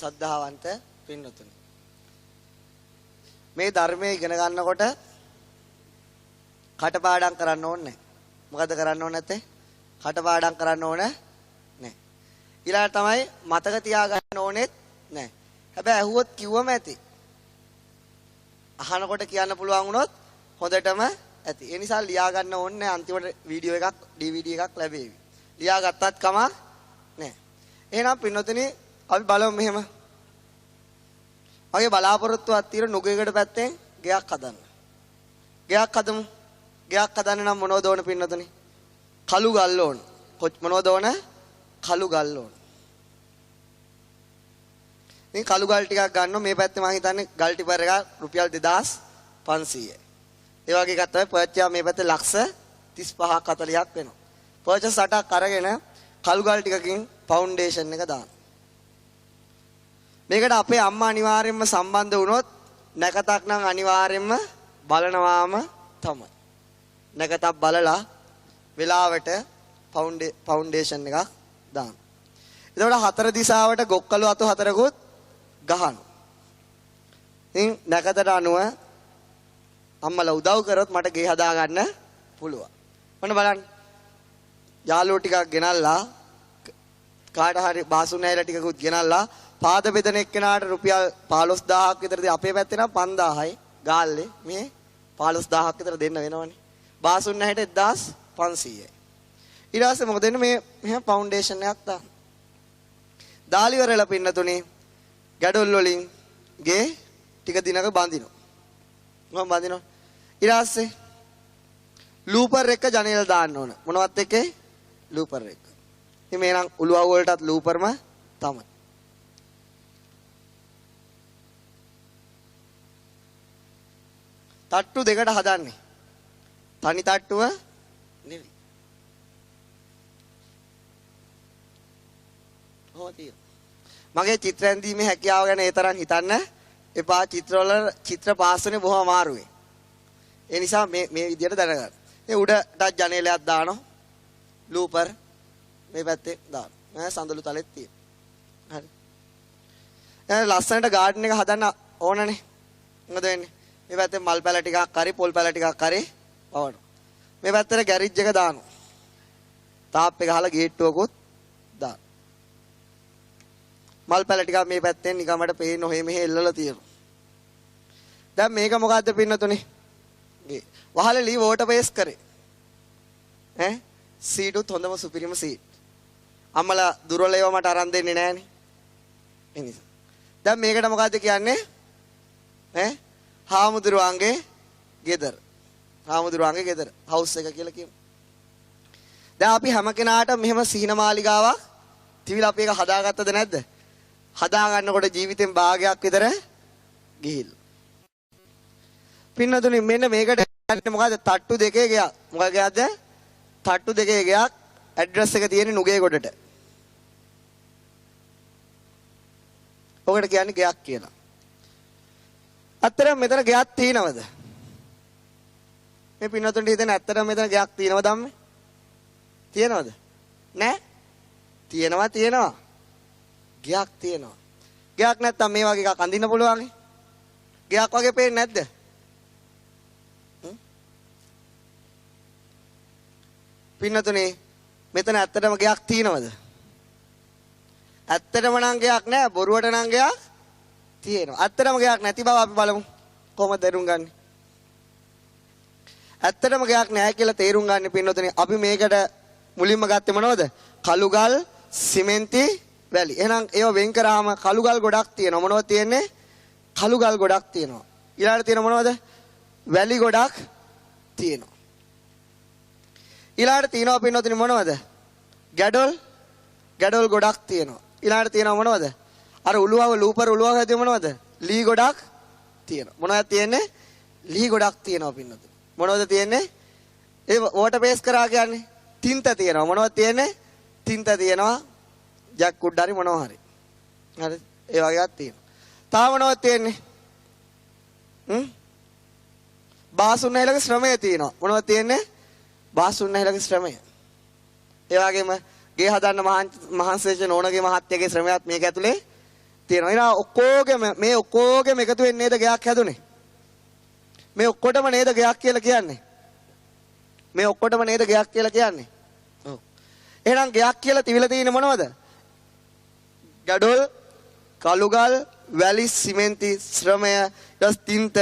සද්ධාවන්ත පින්නතුනි. මේ ධර්මයේ ඉගෙන ගන්නකොට කටපාඩම් කරන්න ඕනේ නැහැ. මොකද කරන්න ඕනේ නැත්තේ? කටපාඩම් කරන්න ඕනේ නැහැ. ඊළඟට තමයි මතක තියාගන්න ඕනෙත් නැහැ. හැබැයි අහුවොත් කිව්වම ඇති. අහනකොට කියන්න පුළුවන් වුණොත් හොඳටම ඇති. ඒ නිසා ලියා ගන්න ඕනේ අන්තිමට වීඩියෝ එකක් DVD එකක් ලැබෙවි. ලියා ගත්තත් කමක් නැහැ. එහෙනම් පින්නතුනි අපි බලමු මෙහෙම. මගේ බලාපොරොත්තුවක් තියෙන නුගේගඩ පැත්තෙන් ගෙයක් හදන්න. ගෙයක් හදමු. ගෙයක් හදන්න නම් මොනවද ඕන පින්නතුනි? කළු ගල් ඕන. මොනවද ඕන? කළු ගල් ඕන. මේ කළු ගල් ටිකක් ගන්නවා. මේ පැත්තේ මම හිතන්නේ ගල් ටිපර් එක රුපියල් 2500යි. ඒ වගේ එකක් තමයි පර්චේස් මේ පැත්තේ ලක්ෂ 35ක් 40ක් වෙනවා. පර්චේස් 8ක් අරගෙන කළු ගල් ටිකකින් ෆවුන්ඩේෂන් එක දාන්න. මේකට අපේ අම්මා අනිවාර්යයෙන්ම සම්බන්ධ වුණොත් නැකතක් නම් අනිවාර්යයෙන්ම බලනවාම තමයි. නැකතක් බලලා වෙලාවට ෆවුන්ඩේෂන් එකක් දාන්න. එතකොට හතර දිශාවට ගොක්කලු අතු හතරකුත් ගහනවා. ඉතින් නැකතට අනුව අම්මලා උදව් කරොත් මට ගේ හදා ගන්න පුළුවන්. මොන බලන්න. යාළුවෝ ටිකක් ගෙනල්ලා කාට හරි බාසුනෑල ටිකකුත් ගෙනල්ලා පාද බෙදන එක්කෙනාට රුපියල් 15000ක් විතරදී අපේ පැත්තේ නම් 5000යි ගාල්ලේ මේ 15000ක් විතර දෙන්න වෙනවනේ. බාසුනෑට 1500යි. ඊට පස්සේ මොකද වෙන්නේ මේ මෙහෙම ෆවුන්ඩේෂන් එකක් දාන්න. දාලිවරල පින්නතුනේ ගැඩොල් වලින් ගේ ටික දිනක බඳිනවා. මොකක්ද බඳිනවා? ඊට පස්සේ ලූපර් එක ජනේල දාන්න ඕන. මොනවත් එකේ? ලූපර් එක. ඉතින් මේනම් උළුවව වලටත් ලූපර්ම තමයි. තට්ටු දෙකට හදන්නේ. තනි තට්ටුව නෙවෙයි. හොතිය. මගේ චිත්‍ර ඇඳීමේ හැකියාව ගැන ඒ තරම් හිතන්න එපා. චිත්‍ර පාස්සනේ බොහොම අමාරුයි. ඒ නිසා මේ විදියට දැනගන්න. මේ උඩටත් ජනේලයක් දානවා. ලූපර් මේ පැත්තේ දානවා. සඳලු තලෙත් තියෙන. හරි. එහෙනම් ලස්සනට ගාඩන් එක හදන්න ඕනනේ. මොකද වෙන්නේ? මේ පැත්තේ මල් පැල ටිකක් හරි පොල් පැල ටිකක් හරි පවනවා. මේ පැත්තට ගෑරේජ් එක දානවා. තාප් එක ගහලා ගේට්ටුවකුත් දානවා. මල් පැල ටිකක් මේ පැත්තෙන් නිකමට පේන ඔහෙ මෙහෙ එල්ලලා තියෙනවා. දැන් මේක මොකද්ද පින්නතුනේ? මේ වහලේ ලී වෝටර් බේස් කරේ. සීටුත් හොඳම සුපිරිම සීට්. අම්මලා දුර්වල ඒවා මට අරන් දෙන්නේ නැහනේ. ඒ නිසා. දැන් මේකට මොකද්ද කියන්නේ? හාමුදුරුවන්ගේ ගෙදර. හාමුදුරුවන්ගේ ගෙදර. හවුස් එක කියලා කියමු. දැන් අපි හැම කෙනාටම මෙහෙම සීන මාලිගාවක් තිවිලා අපි ඒක හදාගත්තද නැද්ද? හදා ගන්නකොට ජීවිතෙන් භාගයක් විතර ගිහිල්ලා. පින්නතුනි මෙන්න මේකට මොකද්ද? තට්ටු දෙකේ ගයක්. මොකක්ද ගයක්ද? තට්ටු දෙකේ ගයක්. ඇඩ්‍රස් එක තියෙන්නේ නුගේගොඩට. ඔකට කියන්නේ ගයක් කියලා. ඇත්තටම මෙතන ගයක් තියෙනවද? මේ පින්නතුන්ට හිතෙන ඇත්තටම මෙතන ගයක් තියෙනවද අම්මේ? තියෙනවද? නෑ? තියෙනවා. ගයක් තියෙනවා. ගයක් නැත්තම් මේ වගේ එකක් අඳින්න පුළුවන්. ගයක් වගේ පේන්නේ නැද්ද? පින්නතුනේ මෙතන ඇත්තටම ගයක් තියෙනවද? ඇත්තටම නම් ගයක් නෑ, බොරුවට නම් ගයක් තියෙනවා. ඇත්තටම ගයක් නැති බව අපි බලමු. කොහොමද තේරුම් ගන්න? ඇත්තටම ගයක් නැහැ කියලා තේරුම් ගන්න පින්නතුනේ අපි මේකට මුලින්ම ගත්තේ මොනවද? කළුගල්, සිමෙන්ති, වැලි. එහෙනම් ඒව වෙන් කරාම කළුගල් ගොඩක් තියෙනවා. මොනවද තියෙන්නේ? කළුගල් ගොඩක් තියෙනවා. ඊළඟට තියෙන මොනවද? වැලි ගොඩක් තියෙනවා. ඊළඟට තියෙනවා පින්නතුනේ මොනවද? ගැඩොල් ගොඩක් තියෙනවා. ඊළඟට තියෙනවා මොනවද? අර උළුවව ලූපර් උළුවව හැදුවේ මොනවද? ලී ගොඩක් තියෙනවා. මොනවද තියෙන්නේ? ලී ගොඩක් තියෙනවා පින්නතුනේ. මොනවද තියෙන්නේ? ඒ වෝටර් බේස් කරා කියන්නේ තින්ත තියෙනවා. මොනවද තියෙන්නේ? තින්ත තියෙනවා. ජැක් කුඩ් හරි මොනවා හරි. හරි. ඒ වගේ එකක් තියෙනවා. තාම මොනවද තියෙන්නේ? බාසුන්නයිලගේ ශ්‍රමය තියෙනවා. මොනවද තියෙන්නේ? බාසුන්නයිලගේ ශ්‍රමය. ඒ වගේම ගේ හදන්න මහන්සියච නෝනගේ මහත්තයගේ ශ්‍රමයක් මේක ඇතුලේ තියෙනවා. එහෙනම් ඔක්කොගෙම මේ ඔක්කොගෙම එකතු වෙන්නේ නේද ගයක් හැදුනේ? මේ ඔක්කොටම නේද ගයක් කියලා කියන්නේ? මේ ඔක්කොටම නේද ගයක් කියලා කියන්නේ? ඔව්. එහෙනම් ගයක් කියලා තිබිලා තියෙන්නේ මොනවද? ගඩොල්, කළුගල්, වැලි, සිමෙන්ති, ශ්‍රමය, ඊට තින්ත,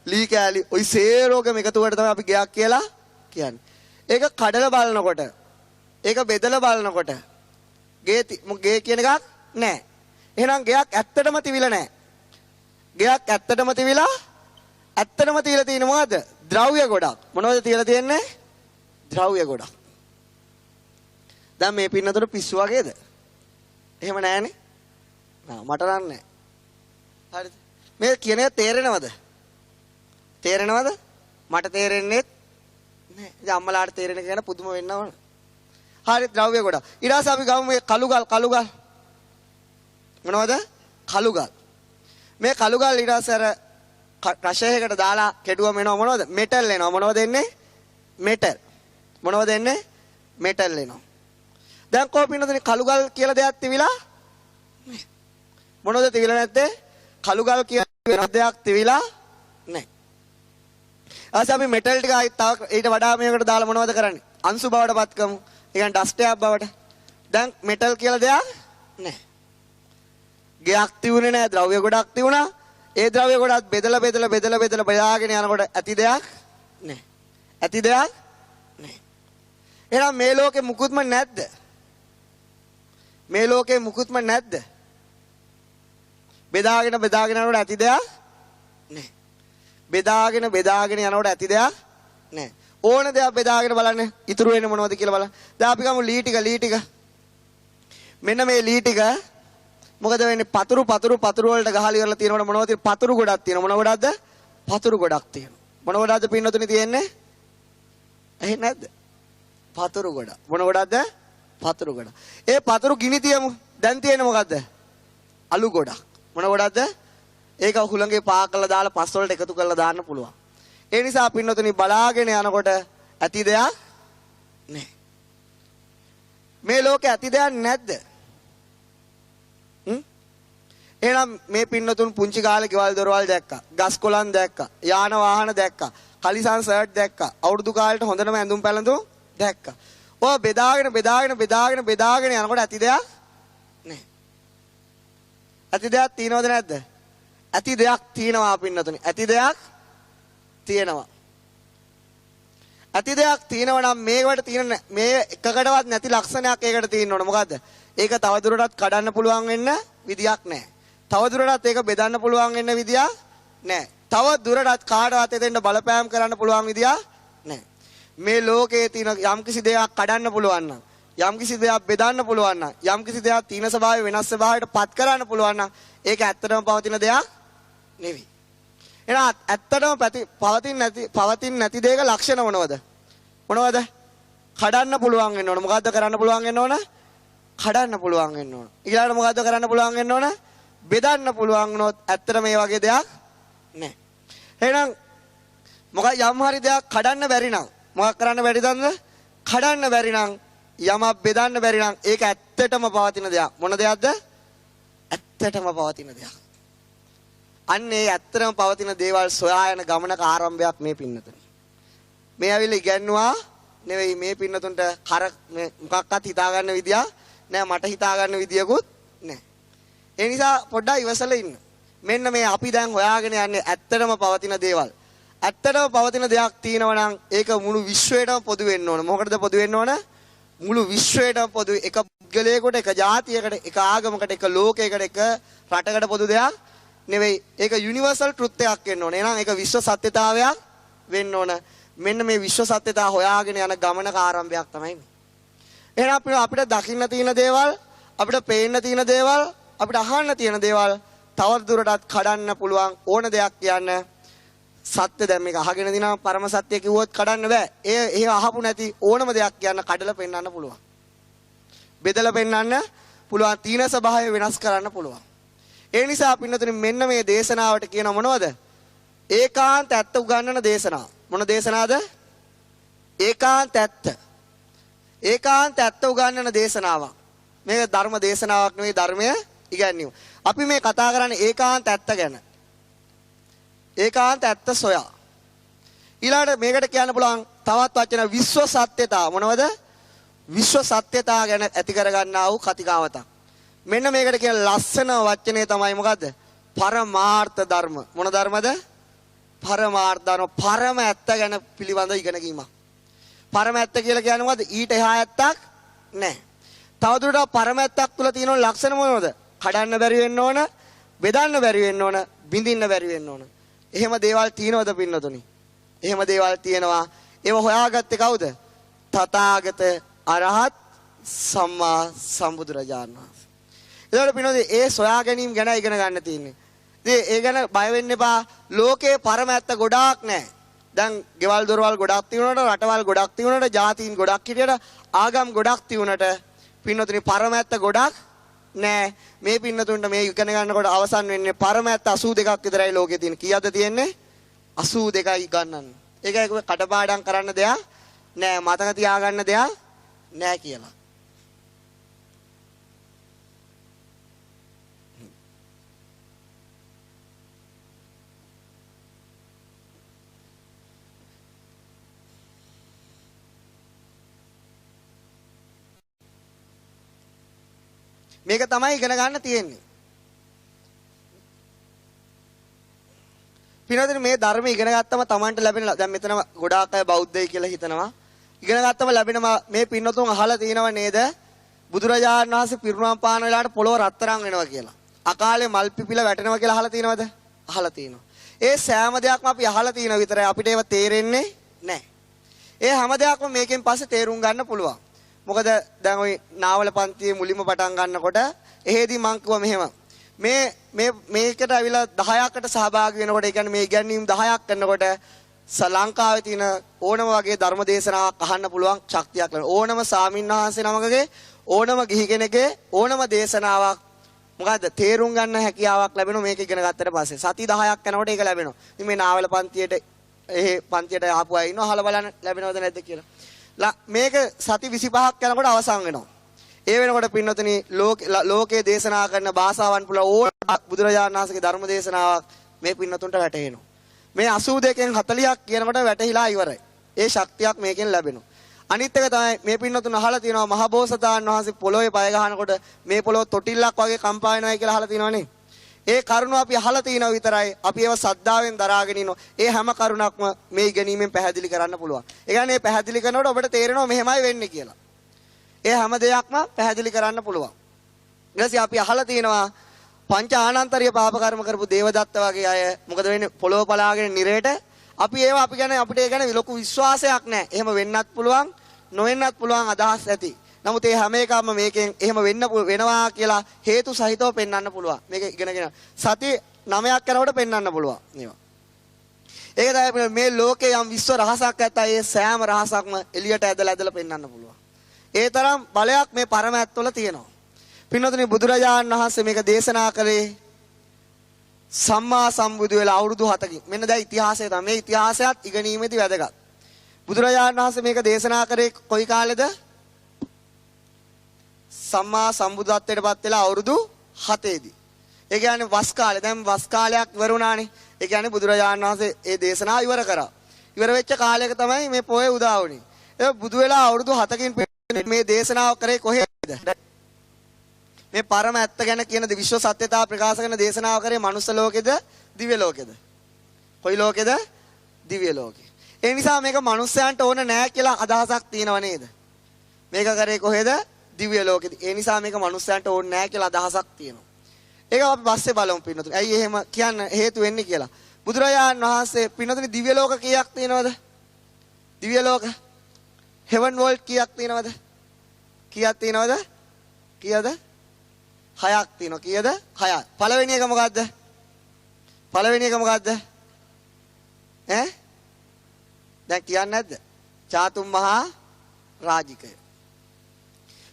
ලී කෑලි, ওই සේරෝගෙම එකතුවට තමයි අපි ගයක් කියලා කියන්නේ. ඒක කඩලා බලනකොට, ඒක බෙදලා බලනකොට ගේ කියන එකක් නැහැ. එහෙනම් ගයක් ඇත්තටම තිබිලා නැහැ. ගයක් ඇත්තටම තිබිලා තියෙන්නේ මොකද්ද? ද්‍රව්‍ය ගොඩක්. මොනවද තියලා තියෙන්නේ? ද්‍රව්‍ය ගොඩක්. දැන් මේ පින්නතොට පිස්සු වගේද? එහෙම නැහනේ. මට නෑ. හරිද? මේ කියන එක තේරෙනවද? තේරෙනවද? මට තේරෙන්නේ නෑ. ඉතින් අම්මලාට තේරෙන එක ගැන පුදුම වෙන්න ඕන. හරි ද්‍රව්‍ය ගොඩක්. ඊට පස්සේ අපි ගමු මේ කළුගල්. මොනවද? කළුගල්. මේ කළුගල් ඊට පස්සේ අර රශයකට දාලා කෙඩුවම එනවා මොනවද? මෙටල් එනවා. මොනවද එන්නේ? මෙටල්. මොනවද එන්නේ? මෙටල් එනවා. දැන් කොහොමිනවද කළුගල් කියලා දෙයක් තිබිලා? මොනවද තිබිලා නැත්තේ? කළුගල් කියන වෙන දෙයක් තිබිලා නැහැ. ඊට අපි මෙටල් ටික තව ඊට වඩා මේකට දාලා මොනවද කරන්නේ? අංශු බවට පත් කරමු. ඒ කියන්නේ ඩස්ට් එකක් බවට. දැන් මෙටල් කියලා දෙයක් නැහැ. ගයක් තිබුණේ නැහැ, ද්‍රව්‍ය ගොඩක් තිබුණා. ඒ ද්‍රව්‍ය ගොඩක් බෙදලා බෙදාගෙන යනකොට ඇති දෙයක් නැහැ. ඇති දෙයක් නැහැ. එහෙනම් මේ ලෝකේ මුකුත්ම නැද්ද? මේ ලෝකේ මුකුත්ම නැද්ද? බෙදාගෙන යනකොට ඇති දෙයක් නැහැ. බෙදාගෙන යනකොට ඇති දෙයක් නැහැ. ඕන දෙයක් බෙදාගෙන බලන්න ඉතුරු වෙන්නේ මොනවද කියලා බලන්න. දැන් අපි ගමු ලී ටික. මෙන්න මේ ලී ටික මොකද වෙන්නේ? පතුරු වලට ගහලා ඉවරලා තියෙනකොට මොනවද තියෙන්නේ? පතුරු ගොඩක් තියෙනවා. මොන ගොඩක්ද? පතුරු ගොඩක් තියෙනවා. මොන ගොඩක්ද පින්නතුනේ තියෙන්නේ? ඇහි නැද්ද? පතුරු ගොඩ. මොන ගොඩක්ද? පතුරු ගොඩ. ඒ පතුරු ගිනි තියමු. දැන් තියෙන්නේ මොකද්ද? අලු ගොඩක්. මොන ගොඩක්ද? ඒක හුළඟේ පා කරලා දාලා පස් වලට එකතු කරලා දාන්න පුළුවන්. ඒ නිසා පින්නතුනි බලාගෙන යනකොට ඇති දෙයක් නැහැ. මේ ලෝකේ ඇති දෙයක් නැද්ද? එහෙනම් මේ පින්නතුන් පුංචි කාලේ ගෙවල් දොරවල් දැක්කා. ගස් කොළන් දැක්කා. යාන වාහන දැක්කා. කලිසම් සර්ට් දැක්කා. අවුරුදු කාලේට හොඳටම ඇඳුම් පැළඳුම් දැක්කා. ඔය බෙදාගෙන යනකොට ඇති දෙයක් නැහැ. ඇති දෙයක් තියනවද නැද්ද? ඇති දෙයක් තියෙනවා පින්නතුනි. ඇති දෙයක් තියෙනවා. ඇති දෙයක් තියෙනවා නම් මේකට තියෙන මේ එකකටවත් නැති ලක්ෂණයක් ඒකට තියෙන්න ඕන. මොකද්ද? ඒක තවදුරටත් කඩන්න පුළුවන් වෙන්න විදියක් නැහැ. තවදුරටත් ඒක බෙදන්න පුළුවන් වෙන්න විදියක් නැහැ. තවදුරටත් කාටවත් එතෙන්ට බලපෑම් කරන්න පුළුවන් විදියක් නැහැ. මේ ලෝකයේ තියෙන යම්කිසි දෙයක් කඩන්න පුළුවන් නම්, යම්කිසි දෙයක් බෙදන්න පුළුවන් නම්, යම්කිසි දෙයක් තීන ස්වභාවය වෙනස් ස්වභාවයට පත් කරන්න පුළුවන් නම් ඒක ඇත්තටම පවතින දෙයක් නෙවෙයි. එහෙනම් ඇත්තටම පවතින නැති දෙයක ලක්ෂණ මොනවද? මොනවද? කඩන්න පුළුවන් වෙන්න ඕන. මොකද්ද කරන්න පුළුවන් වෙන්න ඕන? කඩන්න පුළුවන් වෙන්න ඕන. ඊළඟට මොකද්ද කරන්න පුළුවන් වෙන්න ඕන? බෙදන්න පුළුවන් වුණොත් ඇත්තට මේ වගේ දෙයක් නැහැ. එහෙනම් මොකක් යම් හරි දෙයක් කඩන්න බැරි නම් මොකක් කරන්න බැරිද? කඩන්න බැරි නම් යමක් බෙදන්න බැරි නම් ඒක ඇත්තටම පවතින දෙයක්. මොන දෙයක්ද? ඇත්තටම පවතින දෙයක්. අන්න ඒ ඇත්තටම පවතින දේවල් සොයා යන ගමනක ආරම්භයක් මේ පින්නතුනි. මේ ඇවිල්ලා ඉගැන්නුවා නෙවෙයි මේ පින්නතුන්ට මොකක්වත් හිතා ගන්න විදියක් නෑ. මට හිතා ගන්න විදියකුත් නෑ. ඒ නිසා පොඩ්ඩක් ඉවසලා ඉන්න. මෙන්න මේ අපි දැන් හොයාගෙන යන්නේ ඇත්තටම පවතින දේවල්. ඇත්තටම පවතින දෙයක් තියෙනවා නම් ඒක මුළු විශ්වයටම පොදු වෙන්න ඕන. මොකටද පොදු වෙන්න ඕන? මුළු විශ්වයටම පොදු. එක පුද්ගලයෙකුට, එක ජාතියකට, එක ආගමකට, එක ලෝකයකට, එක රටකට පොදු දෙයක් නෙවෙයි. ඒක යුනිවර්සල් ට්‍රුත් එකක් වෙන්න ඕන. එහෙනම් ඒක විශ්ව සත්‍යතාවයක් වෙන්න ඕන. මෙන්න මේ විශ්ව සත්‍යතාව හොයාගෙන යන ගමනක ආරම්භයක් තමයි මේ. එහෙනම් අපිට දකින්න තියෙන දේවල්, අපිට පේන්න තියෙන දේවල්, අපිට අහන්න තියෙන දේවල් තවදුරටත් කඩන්න පුළුවන් ඕන දෙයක් කියන්න සත්‍ය. දැන් මේක අහගෙන දිනා පරම සත්‍ය කිව්වොත් කඩන්න බෑ. ඒ අහපු නැති ඕනම දෙයක් කියන්න කඩලා පෙන්වන්න පුළුවන්. බෙදලා පෙන්වන්න පුළුවන්. තීන ස්වභාවය වෙනස් කරන්න පුළුවන්. ඒ නිසා පින්නතුනි මෙන්න මේ දේශනාවට කියන මොනවද? ඒකාන්ත ඇත්ත උගන්වන දේශනාව. මොන දේශනාවද? ඒකාන්ත ඇත්ත. ඒකාන්ත ඇත්ත උගන්වන දේශනාවක්. මේක ධර්ම දේශනාවක් නෙවෙයි, ධර්මය ඉගැන්වීම. අපි මේ කතා කරන්නේ ඒකාන්ත ඇත්ත ගැන. ඒකාන්ත ඇත්ත සොයා. ඊළඟට මේකට කියන්න පුළුවන් තවත් වචන විශ්ව සත්‍යතා. මොනවද? විශ්ව සත්‍යතා ගැන ඇති කරගන්නා වූ කතිකාවතක්. මෙන්න මේකට කියන ලස්සන වචනේ තමයි මොකද්ද? පරමාර්ථ ධර්ම. මොන ධර්මද? පරමාර්ථ ධර්ම. පරම ඇත්ත ගැන පිළිබඳ ඉගෙන ගැනීමක්. පරම ඇත්ත කියලා කියන්නේ මොකද්ද? ඊට එහා ඇත්තක් නැහැ. තවදුරටත් පරම ඇත්තක් තුල තියෙන ලක්ෂණ මොනවද? කඩන්න බැරි වෙන්න ඕන, බෙදන්න බැරි වෙන්න ඕන, බිඳින්න බැරි වෙන්න ඕන. එහෙම දේවල් තියෙනවද පින්නතුනි? එහෙම දේවල් තියෙනවා. ඒව හොයාගත්තේ කවුද? තථාගත අරහත් සම්මා සම්බුදුරජාණන් වහන්සේ. ඒකට පින්නතුනි ඒ සොයා ගැනීම ගැන ඉගෙන ගන්න තියෙන්නේ. ඉතින් ඒ ගැන බය වෙන්න එපා. ලෝකේ පරම ඇත්ත ගොඩාක් නැහැ. දැන් ගෙවල් දොරවල් ගොඩක් තියුණාට, රටවල් ගොඩක් තියුණාට, ජාතීන් ගොඩක් හිටියට, ආගම් ගොඩක් තියුණාට පින්නතුනි පරම ඇත්ත ගොඩක් නෑ. මේ පින්නතුන්ට මේ ඉගෙන ගන්නකොට අවසන් වෙන්නේ පරම ඇත්ත 82ක් විතරයි ලෝකේ තියෙන. කීයද තියෙන්නේ? 82යි ගන්නන්න. ඒක කටපාඩම් කරන්න දෙයක් නෑ. මතක තියාගන්න දෙයක් නෑ කියලා. මේක තමයි ඉගෙන ගන්න තියෙන්නේ. පිනවදින මේ ධර්ම ඉගෙන ගත්තම Tamanට ලැබෙන දැන් මෙතන ගොඩාක් අය බෞද්ධයි කියලා හිතනවා. ඉගෙන ගත්තම ලැබෙන මේ පින්නතුන් අහලා තියෙනව නේද? බුදුරජාණන් වහන්සේ පිරිනුවම් පාන වෙලාවට පොළොව රත්තරන් වෙනවා කියලා. අකාලේ මල් පිපිල වැටෙනවා කියලා අහලා තියෙනවද? අහලා තියෙනවා. ඒ සෑම දෙයක්ම අපි අහලා තියෙනවා විතරයි අපිට ඒව තේරෙන්නේ නැහැ. ඒ හැම දෙයක්ම මේකෙන් පස්සේ තේරුම් ගන්න පුළුවන්. මොකද දැන් ওই නාවල පන්තියේ මුලින්ම පටන් ගන්නකොට එහෙදී මං කිව්වා මෙහෙම මේකට අවිලා 10කට සහභාගී වෙනකොට ඒ කියන්නේ මේ ඉගැන්වීම් 10ක් කරනකොට ලංකාවේ තියෙන ඕනම වගේ ධර්ම දේශනාවක් අහන්න පුළුවන් ශක්තියක් ලැබෙනවා. ඕනම සාමින්වහන්සේ නමකගේ ඕනම ගිහි කෙනෙක්ගේ ඕනම දේශනාවක් මොකද්ද තේරුම් ගන්න හැකියාවක් ලැබෙනවා මේක ඉගෙන ගත්තට පස්සේ. සති 10ක් යනකොට ඒක ලැබෙනවා. ඉතින් මේ නාවල පන්තියට පන්තියට ආපු අය ඉන්නවා අහලා බලන්න ලැබෙනවද නැද්ද කියලා. මේක සති 25ක් යනකොට අවසන් වෙනවා. ඒ වෙනකොට පින්නතුනි ලෝකයේ දේශනා කරන භාෂාවන් පුළ ඕන බුදුරජාණන් වහන්සේගේ ධර්ම දේශනාවක් මේ පින්නතුන්ට වැටහෙනවා. මේ 82කින් 40ක් කියනකොට වැටහිලා ඉවරයි. ඒ ශක්තියක් මේකෙන් ලැබෙනවා. අනිත් එක තමයි මේ පින්නතුන් අහලා තියෙනවා මහබෝසතාණන් වහන්සේ පොළොවේ පය ගහනකොට මේ පොළොව තොටිල්ලක් වගේ කම්පා වෙනවායි කියලා අහලා තියෙනවනේ. ඒ කරුණ අපි අහලා තියෙනවා විතරයි. අපි ඒව සද්ධාවෙන් දරාගෙන ඉන්නවා. ඒ හැම කරුණක්ම මේ ඉගෙනීමෙන් පැහැදිලි කරන්න පුළුවන්. ඒ කියන්නේ මේ පැහැදිලි කරනකොට ඔබට තේරෙනවා මෙහෙමයි වෙන්නේ කියලා. ඒ හැම දෙයක්ම පැහැදිලි කරන්න පුළුවන්. ඊට පස්සේ අපි අහලා තියෙනවා පංච ආනන්තරීය පාප කර්ම කරපු දේවදත්ත වගේ අය මොකද වෙන්නේ පොළොව පලාගෙන නිරේට අපි ගැන අපිට ඒ ගැන ලොකු විශ්වාසයක් නැහැ. එහෙම වෙන්නත් පුළුවන් නොවෙන්නත් පුළුවන් අදහස් ඇති. නමුත් ඒ හැම එකක්ම මේකෙන් එහෙම වෙනවා කියලා හේතු සහිතව පෙන්වන්න පුළුවන්. මේක ඉගෙනගෙන සති 9ක් කරනකොට පෙන්වන්න පුළුවන්. ඒක තමයි මේ ලෝකේ යම් විශ්ව රහසක් ඇත්තා. ඒ සෑම රහසක්ම එළියට ඇදලා පෙන්වන්න පුළුවන්. ඒ තරම් බලයක් මේ පරම ඇත්තවල තියෙනවා. පින්වතුනි බුදුරජාණන් වහන්සේ මේක දේශනා කළේ සම්මා සම්බුදු වෙලා අවුරුදු 7කින්. මෙන්න දැන් ඉතිහාසය තමයි. මේ ඉතිහාසයත් ඉගෙනීමේදී වැදගත්. බුදුරජාණන් වහන්සේ මේක දේශනා කරේ කොයි කාලෙද? සම්මා සම්බුද්ධත්වයටපත් වෙලා අවුරුදු 7ේදී. ඒ කියන්නේ වස් කාලේ. දැන් වස් කාලයක් ඉවර වුණානේ. ඒ කියන්නේ බුදුරජාණන් වහන්සේ ඒ දේශනාව ඉවර කරා. ඉවර වෙච්ච කාලයක තමයි මේ පොයේ උදා වුණේ. ඒ බුදු වෙලා අවුරුදු 7කින් මේ දේශනාව කරේ කොහෙද? මේ පරම ඇත්ත ගැන කියන විශ්ව සත්‍යතාව ප්‍රකාශ කරන දේශනාව කරේ මනුස්ස ලෝකෙද දිව්‍ය ලෝකෙද? කොයි ලෝකෙද? දිව්‍ය ලෝකෙ. ඒ නිසා මේක මනුස්සයන්ට ඕන නෑ කියලා අදහසක් තියෙනව නේද? මේක කරේ කොහෙද? දිව්‍ය ලෝකෙද. ඒ නිසා මේක මනුස්සයන්ට ඕන නෑ කියලා අදහසක් තියෙනවා. ඒක අපි පස්සේ බලමු පින්නතුනි. ඇයි එහෙම කියන්න හේතු වෙන්නේ කියලා. බුදුරජාණන් වහන්සේ පින්නතුනි දිව්‍ය ලෝක කීයක් තියෙනවද? දිව්‍ය ලෝක heaven world කීයක් තියෙනවද? කීයක් තියෙනවද? කීයද? 6ක් තියෙනවා. කීයද? 6ක්. පළවෙනි එක මොකද්ද? පළවෙනි එක මොකද්ද? දැන් කියන්නේ නැද්ද? චාතුම් මහා රාජිකය.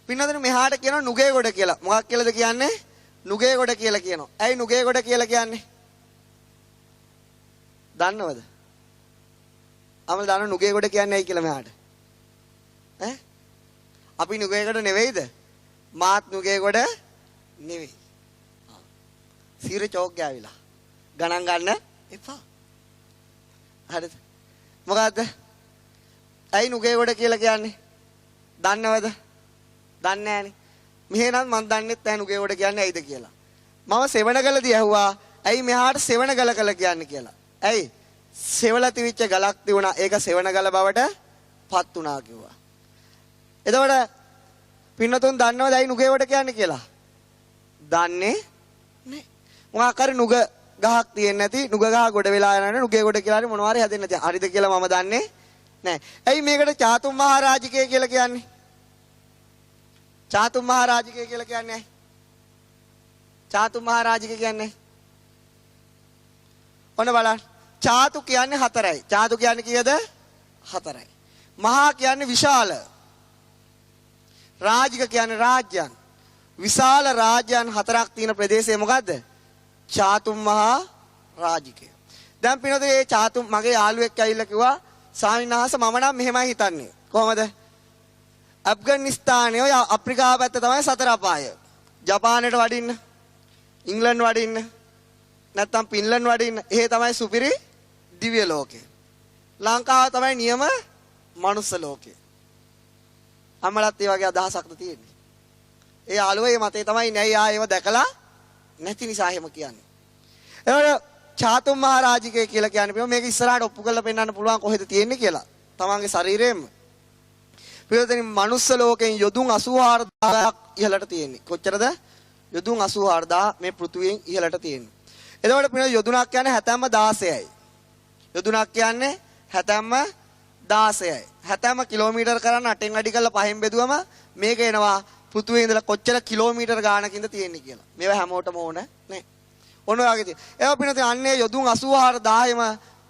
පින්නතර මෙහාට කියනවා නුගේගොඩ කියලා. මොකක් කියලාද කියන්නේ? නුගේගොඩ කියලා කියනවා. ඇයි නුගේගොඩ කියලා කියන්නේ? දන්නවද? අමල් දන්න නුගේගොඩ කියන්නේ ඇයි කියලා මෙහාට? අපි නුගේගොඩ නෙවෙයිද? මාත් නුගේගොඩ නෙවෙයි. සීර චෝක් ගෑවිලා. ගණන් ගන්න එපා. හරිද? මොකද්ද? ඇයි නුගේ ගොඩ කියලා කියන්නේ? දන්නවද? දන්නේ නැහනේ. මෙහෙනම් මම දන්නෙත් නැහැ නුගේ ගොඩ කියන්නේ ඇයිද කියලා. මම සෙවණගලදී ඇහුවා ඇයි මෙහාට සෙවණගල කළ කියන්නේ කියලා. ඇයි? සෙවල තිවිච්ච ගලක් තිබුණා. ඒක සෙවණගල බවට පත් වුණා කිව්වා. එතකොට පින්නතුන් දන්නවද ඇයි නුගේ ගොඩ කියන්නේ කියලා? දන්නේ නැහැ. මොකක් හරි නුග ගහක් තියෙන්නේ නැති නුග ගහ ගොඩ වෙලා යනනේ නුගේ ගොඩ කියලා හරි මොනවා හරි හැදෙන්නේ නැති. හරිද කියලා මම දන්නේ නැහැ. ඇයි මේකට චාතුම් මහරජිකය කියලා කියන්නේ? චාතුම් මහරජිකය කියලා කියන්නේ ඇයි? චාතුම් මහරජිකය කියන්නේ ඔන්න බලන්න. චාතු කියන්නේ හතරයි. චාතු කියන්නේ කීයද? හතරයි. මහා කියන්නේ විශාල. රාජික කියන්නේ රාජ්‍යයන්. විශාල රාජ්‍යයන් හතරක් තියෙන ප්‍රදේශය මොකද්ද? චාතුම් මහා රාජිකය. දැන් පිනෝද මේ චාතුම් මගේ යාළුවෙක් ඇවිල්ලා කිව්වා ස්වාමීන් වහන්සේ මම නම් මෙහෙමයි හිතන්නේ. කොහමද? අෆ්ගානිස්තානේ ඔය අප්‍රිකාව පැත්ත තමයි සතර අපාය. ජපානයට වඩින්න, ඉංග්ලන්ඩ් වඩින්න, නැත්නම් ෆින්ලන්ඩ් වඩින්න. එහෙ තමයි සුපිරි දිව්‍ය ලෝකය. ලංකාව තමයි නියම මනුස්ස ලෝකය. අම්මලත් ඒ වගේ අදහසක්ද තියෙන්නේ. ඒ යාළුවා මේ මතේ තමයි නෑ ආ ඒව දැකලා නැති නිසා එහෙම කියන්නේ. එතකොට චාතුම් මහරජිකය කියලා කියන්නේ මේක ඉස්සරහට ඔප්පු කරලා පෙන්නන්න පුළුවන් කොහෙද තියෙන්නේ කියලා. තමන්ගේ ශරීරයෙන්ම. පිළිවෙතින් මනුස්ස ලෝකෙන් යොදුන් 84000ක් ඉහළට තියෙන්නේ. කොච්චරද? යොදුන් 84000 මේ පෘථුවියෙන් ඉහළට තියෙන්නේ. එතකොට පිළිවෙල යොදුනක් කියන්නේ හැතැම්ම 16යි. යොදුනක් කියන්නේ හැතැම්ම 16යි. හැතැම්ම කිලෝමීටර් කරන්න 8න් වැඩි කරලා 5න් බෙදුවම මේක එනවා පෘථුවියේ ඉඳලා කොච්චර කිලෝමීටර් ගානකින්ද තියෙන්නේ කියලා. මේවා හැමෝටම ඕන නේ. ඔන්න ඔයගේ තියෙන. ඒවා පිළිවෙතින් අන්නේ යොදුන් 84000ම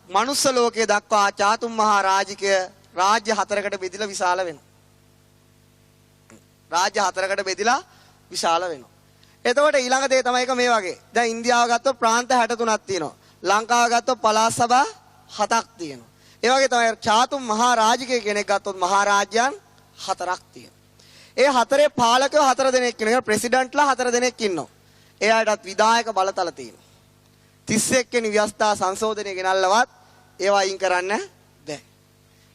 මනුස්ස ලෝකයේ දක්වා චාතුම් මහා රාජිකය රාජ්‍ය හතරකට බෙදිලා විශාල වෙනවා. රාජ්‍ය හතරකට බෙදිලා විශාල වෙනවා. එතකොට ඊළඟ දේ තමයි එක මේ වගේ. දැන් ඉන්දියාව ගත්තොත් ප්‍රාන්ත 63ක් තියෙනවා. ලංකාව ගත්තොත් පළාත් සභා 7ක් තියෙනවා. ඒ වගේ තමයි චාතුම් මහා රාජිකය කෙනෙක් ගත්තොත් මහා රාජ්‍යයන් 4ක් තියෙනවා. ඒ හතරේ පාලකයෝ 4 දෙනෙක් ඉන්නවා. ප්‍රෙසිඩන්ට්ලා 4 දෙනෙක් ඉන්නවා. එයාටත් විධායක බලතල තියෙනවා. 31 වෙනි ව්‍යවස්ථා සංශෝධනය ගෙනල්ලවත් ඒවා අයින් කරන්න බැහැ.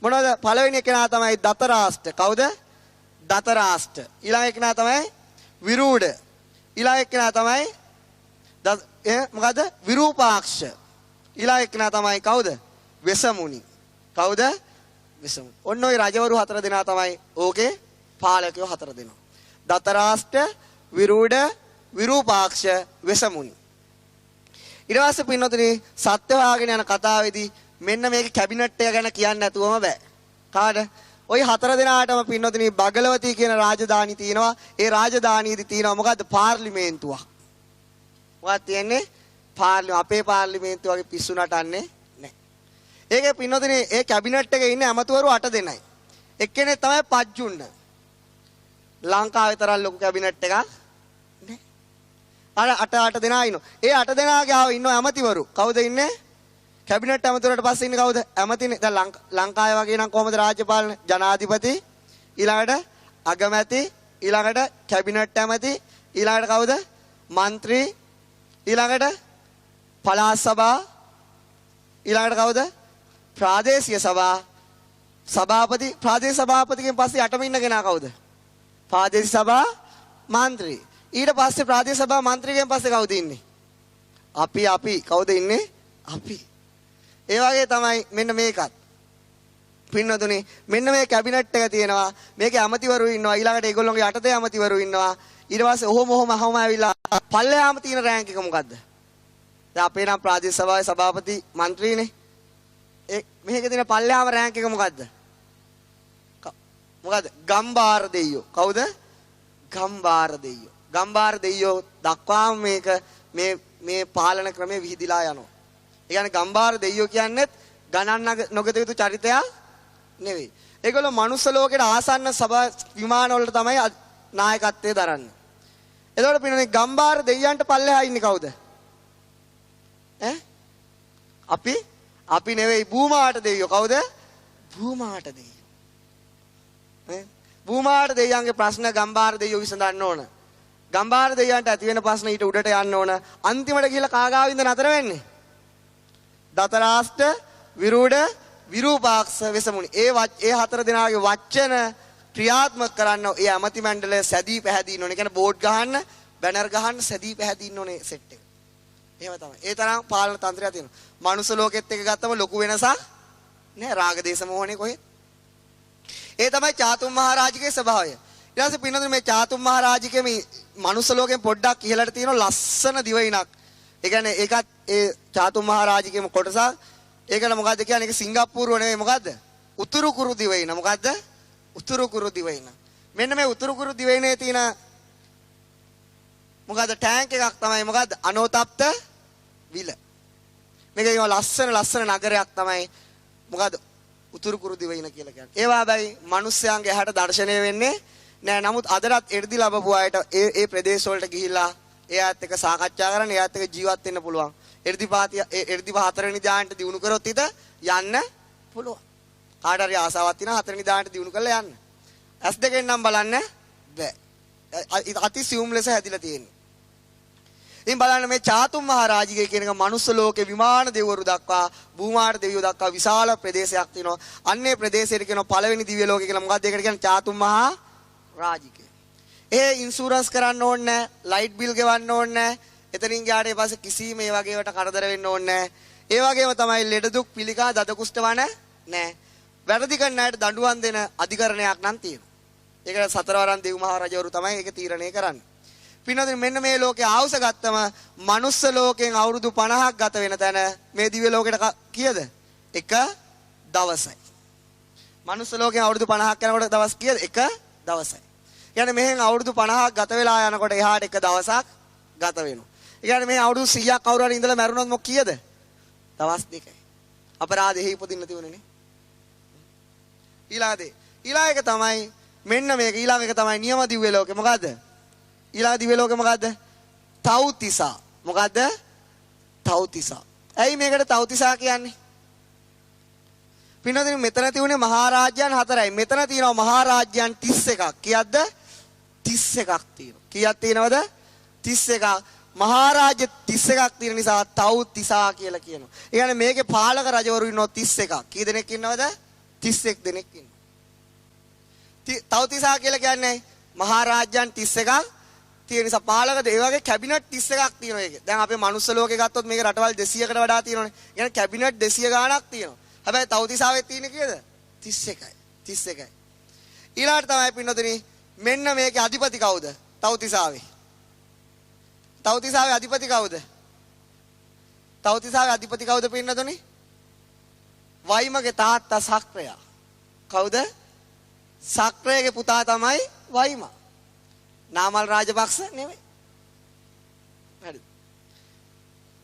මොනවද? පළවෙනි කෙනා තමයි දතරාෂ්ට. කවුද? දතරාෂ්ට. ඊළඟ කෙනා තමයි විරූඩ. ඊළඟ කෙනා තමයි මොකද? විරූපාක්ෂ. ඊළඟ කෙනා තමයි කවුද? වෙසමුනි. කවුද? වෙසමුනි. ඔන්න ඔය රජවරු 4 දෙනා තමයි ඕකේ පාලකයෝ 4 දෙනා. දතරාෂ්ට, විරූඩ, විරූපාක්ෂ, වෙසමුනි. ඊට පස්සේ පින්නතුනි සත්‍ය හොයාගෙන යන කතාවේදී මෙන්න මේක කැබිනට් එක ගැන කියන්න නැතුවම බෑ. කාට? ওই 4 දෙනාටම පින්නතුනි බගලවති කියන රාජධානි තියෙනවා. ඒ රාජධානියේදී තියෙනවා මොකද්ද? පාර්ලිමේන්තුවක්. මොකක්ද තියෙන්නේ? අපේ පාර්ලිමේන්තුව වගේ පිස්සු නටන්නේ නැහැ. ඒකේ පින්නතුනි ඒ කැබිනට් එකේ ඉන්නේ ඇමතිවරු 8 දෙනයි. එක්කෙනෙක් තමයි පජ්ජුන්න. ලංකාවේ තරම් ලොකු කැබිනට් එකක් නෑ. අර 8 දෙනා ඉන්නවා. ඒ 8 දෙනාගේ ආව ඉන්නවා ඇමතිවරු. කවුද ඉන්නේ? කැබිනට් ඇමතිවරට පස්සේ ඉන්නේ කවුද? ඇමතිනේ. දැන් ලංකාවේ වගේ නම් කොහමද රාජ්‍ය පාලනය? ජනාධිපති, ඊළඟට අගමැති, ඊළඟට කැබිනට් ඇමති, ඊළඟට කවුද? മന്ത്രി, ඊළඟට පළාත් සභා, ඊළඟට කවුද? ප්‍රාදේශීය සභා සභාපති. ප්‍රාදේශීය සභාපතිගෙන් පස්සේ යටම ඉන්න කෙනා කවුද? ප්‍රාදේශීය සභා മന്ത്രി. ඊට පස්සේ ප්‍රාදේශීය සභා മന്ത്രിගෙන් පස්සේ කවුද ඉන්නේ? අපි කවුද ඉන්නේ? අපි. ඒ වගේ තමයි මෙන්න මේකත්. පින්නතුනි මෙන්න මේ කැබිනට් එක තියෙනවා. මේකේ ඇමතිවරු ඉන්නවා. ඊළඟට ඒගොල්ලෝගේ යටතේ ඇමතිවරු ඉන්නවා. ඊට පස්සේ ඔහොම ඇවිල්ලා පල්ලෙහාම තියෙන රෑන්ක් එක මොකද්ද? දැන් අපේ නම් ප්‍රාදේශීය සභාවේ සභාපති മന്ത്രിනේ. මේකේ තියෙන පල්ලෙහාම රෑන්ක් එක මොකද්ද? මොකද්ද? ගම්බාර දෙයියෝ. කවුද? ගම්බාර දෙයියෝ. ගම්බාර දෙයියෝ දක්වාම මේක මේ පාලන ක්‍රමයේ විහිදිලා යනවා. ඒ කියන්නේ ගම්බාර දෙයියෝ කියන්නේත් ගණන් නොගත යුතු චරිතයක් නෙවෙයි. ඒගොල්ලෝ මනුස්ස ලෝකෙට ආසන්න සභා විමාන වලට තමයි නායකත්වයේ දරන්නේ. එතකොට පින්නනේ ගම්බාර දෙයියන්ට පල්ලෙහා ඉන්නේ කවුද? අපි නෙවෙයි භූමාට දෙයියෝ. කවුද? භූමාට දෙයියෝ. භූමාට දෙයියන්ගේ ප්‍රශ්න ගම්බාර දෙයියෝ විසඳන්න ඕන. ගම්බාර දෙවියන්ට ඇති වෙන ප්‍රශ්න ඊට උඩට යන්න ඕන. අන්තිමට ගිහලා කාගාවින්ද නතර වෙන්නේ? දතරාෂ්ට, විරූඩ, විරූපාක්ෂ, වෙසමුණි. ඒ හතර දෙනාගේ වචන ක්‍රියාත්මක කරන්න ඒ ඇමති මණ්ඩලය සැදී පැහැදී ඉන්න ඕනේ. කියන්නේ බෝඩ් ගහන්න, බැනර් ගහන්න සැදී පැහැදී ඉන්න ඕනේ සෙට් එක. එහෙම තමයි. ඒ තරම් පාලන තන්ත්‍රයක් තියෙනවා. මනුස්ස ලෝකෙත් එක්ක ගත්තම ලොකු වෙනසක් නෑ. රාග දේශ මොහොනේ කොහෙද? ඒ තමයි චාතුම් මහරජිකේ ස්වභාවය. ඊට පස්සේ පින්නතුනේ මේ චාතුම් මහරජිකේ මේ මනුස්ස ලෝකෙන් පොඩ්ඩක් ඉහළට තියෙන ලස්සන දිවයිනක්. ඒ කියන්නේ ඒකත් ඒ චාතුම් මහරජිකේම කොටසක්. ඒකට මොකද්ද කියන්නේ? ඒක සිංගප්පූරුව නෙවෙයි මොකද්ද? උතුරු කුරු දිවයින. මොකද්ද? උතුරු කුරු දිවයින. මෙන්න මේ උතුරු කුරු දිවයිනේ තියෙන මොකද්ද ටැංක් එකක් තමයි මොකද්ද? අනෝතප්ත විල. මේක ලස්සන නගරයක් තමයි මොකද්ද? උතුරු කුරු දිවයින කියලා කියන්නේ. ඒවා හැබැයි මිනිස්යාගේ ඇහැට දැర్శණය වෙන්නේ නෑ. නමුත් අදටත් එර්දි ලැබපු අයට ඒ ප්‍රදේශ වලට ගිහිල්ලා එයාත් එක්ක සාකච්ඡා කරන්න, එයාත් එක්ක ජීවත් වෙන්න පුළුවන්. එර්දි හතරවෙනි ධානයට දිනු කරොත් ඉත යන්න පුළුවන්. කාට හරි ආසාවක් තියෙනවා හතරවෙනි ධානයට දිනු කරලා යන්න. S දෙකෙන් නම් බලන්න බෑ. අති සියුම් ලෙස හැදිලා තියෙන්නේ. ඉතින් බලන්න මේ චාතුම් මහරජිකේ කියන එක මනුස්ස ලෝකේ විමාන දෙවිවරු දක්වා භූමාට දෙවියෝ දක්වා විශාල ප්‍රදේශයක් තියෙනවා. අන්නේ ප්‍රදේශයට කියනවා පළවෙනි දිව්‍ය ලෝකය කියලා. මොකක්ද ඒකට කියන්නේ? චාතුම් මහරජිකේ. ඒ ඉන්ෂුරන්ස් කරන්න ඕනේ නැහැ, ලයිට් බිල් ගෙවන්න ඕනේ නැහැ. එතනින් ගියාට ඊපස්සේ කිසිම මේ වගේ ඒවාට කරදර වෙන්න ඕනේ නැහැ. ඒ වගේම තමයි ලෙඩ දුක් පිළිකා දද කුෂ්ඨ වන නැහැ. වැරදි කරන අයට දඬුවම් දෙන අධිකරණයක් නම් තියෙනවා. ඒකට සතරවරන් දෙව් මහ රජවරු තමයි ඒක තීරණය කරන්නේ. පින්නදින මෙන්න මේ ලෝකේ ආවුස ගත්තම මනුස්ස ලෝකෙන් අවුරුදු 50ක් ගත වෙන තැන මේ දිව්‍ය ලෝකෙට කීයද? එක දවසයි. මනුස්ස ලෝකෙන් අවුරුදු 50ක් යනකොට දවස් කීයද? එක දවසයි. يعني මෙහෙන් අවුරුදු 50ක් ගත වෙලා යනකොට එහාට එක දවසක් ගත වෙනවා. ඒ කියන්නේ මේ අවුරුදු 100ක් කවුරු හරි ඉඳලා මැරුණොත් මොක කීයද? දවස් දෙකයි. අපරාධෙහි ඉපදින්න තියුණනේ. ඊළඟ එක තමයි මෙන්න මේක. ඊළඟ එක තමයි නියම දිව්‍ය ලෝකේ. මොකද්ද? ඊළඟ දිව්‍ය ලෝකේ මොකද්ද? තව්තිසා. මොකද්ද? තව්තිසා. ඇයි මේකට තව්තිසා කියන්නේ? පින්නදින මෙතන තියුනේ මහරජයන් 4යි. මෙතන තියෙනවා මහරජයන් 31ක්. කීයක්ද? 31ක් තියෙනවා. කීයක් තියෙනවද? 31ක්. මහරජ 31ක් තියෙන නිසා තව්තිසා කියලා කියනවා. ඒ කියන්නේ මේකේ පාලක රජවරු ඉන්නවා 31ක්. කී දෙනෙක් ඉන්නවද? 31 දෙනෙක් ඉන්නවා. තව්තිසා කියලා කියන්නේ මහරජයන් 31ක් තියෙන නිසා පාලක ඒ වගේ කැබිනට් 31ක් තියෙනවා ඒකේ. දැන් අපේ මනුස්ස ලෝකේ ගත්තොත් මේක රටවල් 200කට වඩා තියෙනවානේ. ඒ කියන්නේ කැබිනට් 200 ගාණක් තියෙනවා. හැබැයි තව්තිසාවේ තියෙන්නේ කීයද? 31යි. 31යි. ඊළාට තමයි පින්නතුනි මෙන්න මේකේ අධිපති කවුද? තව්තිසාවේ. තව්තිසාවේ අධිපති කවුද? තව්තිසාවේ අධිපති කවුද පින්නතුනි? වයිමගේ තාත්තා සක්‍රයා. කවුද? සක්‍රයාගේ පුතා තමයි වයිම. නාමල් රාජපක්ෂ නෙමෙයි. හරිද?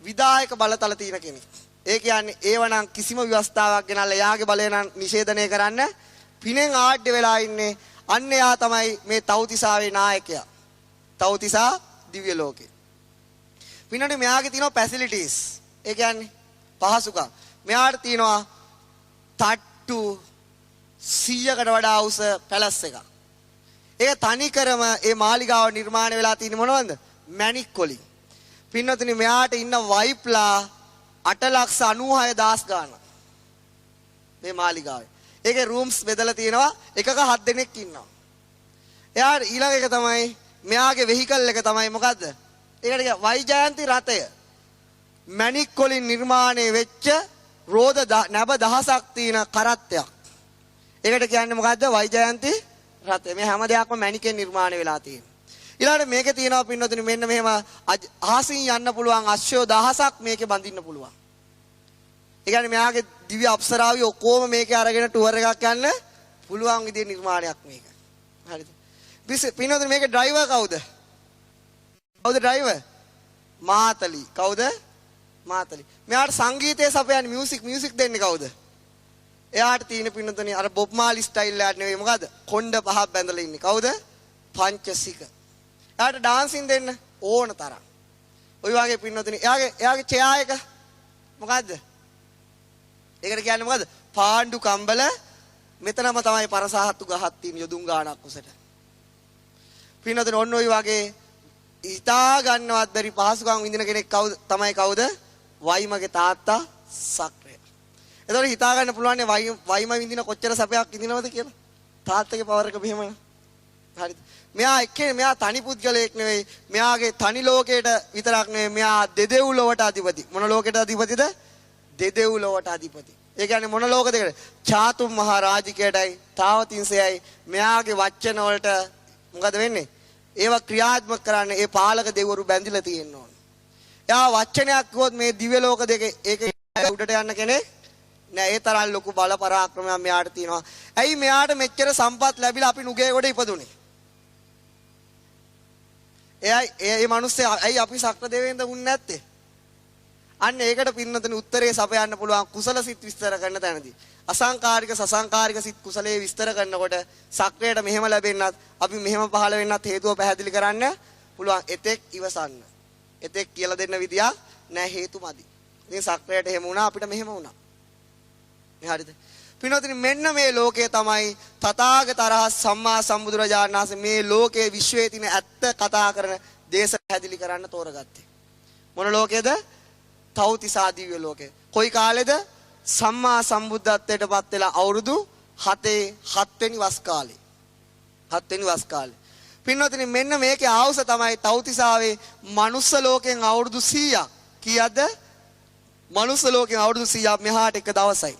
විධායක බලතල තියෙන කෙනෙක්. ඒ කියන්නේ ඒවනම් කිසිම ව්‍යවස්ථාවක් ගෙනල්ලා යාගේ බලය නම් නිෂේධනය කරන්න පිනෙන් ආඩ්‍ය වෙලා ඉන්නේ. අන්න එයා තමයි මේ තව්තිසාවේ නායකයා. තව්තිසා දිව්‍ය ලෝකේ. පින්නට මෙයාගේ තියෙනවා ෆැසිලිටිස්. ඒ කියන්නේ පහසුකම්. මෙයාට තියෙනවා තට්ටු 100කට වඩා උස පැලස් එකක්. ඒක තනිකරම ඒ මාලිගාව නිර්මාණය වෙලා තියෙන්නේ මොනවද? මැණික් වලින්. පින්නතුනි මෙයාට ඉන්න වයිප්ලා 8,96,000 ගාණක්. මේ මාලිගාවේ. ඒකේ රූම්ස් බෙදලා තියෙනවා එකක 7 දෙනෙක් ඉන්නවා. එයාට ඊළඟ එක තමයි මෙයාගේ වෙහිකල් එක තමයි මොකද්ද? ඒකට කිය වෛජයන්ති රථය. මැණික් වලින් නිර්මාණය වෙච්ච රෝද නැබ දහසක් තියෙන කරත්තයක්. ඒකට කියන්නේ මොකද්ද? වෛජයන්ති රථය. මේ හැම දෙයක්ම මැණිකෙන් නිර්මාණය වෙලා තියෙනවා. ඊළඟට මේකේ තියෙනවා පින්නතුනි මෙන්න මෙහෙම අහසින් යන්න පුළුවන් අශ්වය දහසක් මේකේ බඳින්න පුළුවන්. ඒ කියන්නේ මෙයාගේ දිව්‍ය අප්සරාවි ඔක්කොම මේකේ අරගෙන ටුවර් එකක් යන්න පුළුවන් විදිහේ නිර්මාණයක් මේක. හරිද? පින්නතුනි මේකේ ඩ්‍රයිවර් කවුද? කවුද ඩ්‍රයිවර්? මාතලි. කවුද? මාතලි. මෙයාට සංගීතය සපයන්නේ මියුසික් දෙන්නේ කවුද? එයාට තියෙන පින්නතුනි අර බොබ් මාලි ස්ටයිල් එකක් නෙවෙයි මොකද්ද? කොණ්ඩ පහක් බැඳලා ඉන්නේ. කවුද? පංචසික. එයාට ඩාන්සින් දෙන්න ඕන තරම්. ওই වගේ පින්නතුනි එයාගේ චෙයා එක මොකද්ද? ඒකට කියන්නේ මොකද්ද? පාණ්ඩු කම්බල. මෙතනම තමයි පරසහත්තු ගහක් තියෙන යොදුන් ගානක් උසට. පින්නතුනි ඔන්න ওই වගේ හිතා ගන්නවත් බැරි පහසුකම් විඳින කෙනෙක් තමයි කවුද? වයිමගේ තාත්තා සක්‍රය. එතකොට හිතා ගන්න පුළුවන් නේ වයිම විඳින කොච්චර සැපයක් විඳිනවද කියලා. තාත්තගේ පවර් එක මෙහෙමනේ. හරිද? මෙයා තනි පුද්ගලයෙක් නෙවෙයි. මෙයාගේ තනි ලෝකයට විතරක් නෙවෙයි. මෙයා දෙදෙව් ලොවට අධිපති. මොන ලෝකෙට අධිපතිද? දෙදෙව් ලොවට අධිපති. ඒ කියන්නේ මොන ලෝක දෙකද? චාතුම් මහා රාජිකයටයි තාවතින්සයයි මෙයාගේ වචන වලට මොකද වෙන්නේ? ඒවා ක්‍රියාත්මක කරන්න ඒ පාලක දෙවිවරු බැඳිලා තියෙන්න ඕන. එයා වචනයක් කිව්වොත් මේ දිව්‍ය ලෝක දෙකේ ඒක උඩට යන්න කෙනෙක් නෑ. ඒ තරම් ලොකු බල පරාක්‍රමයක් මෙයාට තියෙනවා. ඇයි මෙයාට මෙච්චර සම්පත් ලැබිලා අපි නුගේ කොට ඉපදුනේ? ඒ මිනිස්සේ ඇයි අපි සක්‍ර දෙවියන්ද වුන්නේ නැත්තේ? අන්න ඒකට පින්නතන උත්තරේ සපයන්න පුළුවන් කුසල සිත් විස්තර කරන තැනදී. අසංකාරික සසංකාරික සිත් කුසලයේ විස්තර කරනකොට සක්‍රයට මෙහෙම ලැබෙන්නත් අපි මෙහෙම පහළ වෙන්නත් හේතුව පැහැදිලි කරන්න පුළුවන්. එතෙක් ඉවසන්න. එතෙක් කියලා දෙන්න විදියක් නෑ, හේතුමදි. ඉතින් සක්‍රයට එහෙම වුණා, අපිට මෙහෙම වුණා. හරිද? පින්නතන මෙන්න මේ ලෝකය තමයි තථාගතරහ සම්මා සම්බුදුරජාණන් වහන්සේ මේ ලෝකයේ විශ්වයේ තියෙන ඇත්ත කතා කරන දේශ පැහැදිලි කරන්න තෝරගත්තේ. මොන ලෝකයේද? තෞතිසා දිව්‍ය ලෝකේ. කොයි කාලෙද? සම්මා සම්බුද්ධත්වයට පත් වෙලා අවුරුදු 7 වෙනි වස් කාලේ. 7 වෙනි වස් කාලේ. පින්වතුනි මෙන්න මේකේ ආවුස තමයි තෞතිසාවේ මනුස්ස ලෝකෙන් අවුරුදු 100ක්. කීයක්ද? මනුස්ස ලෝකෙන් අවුරුදු 100ක් මෙහාට එක දවසයි.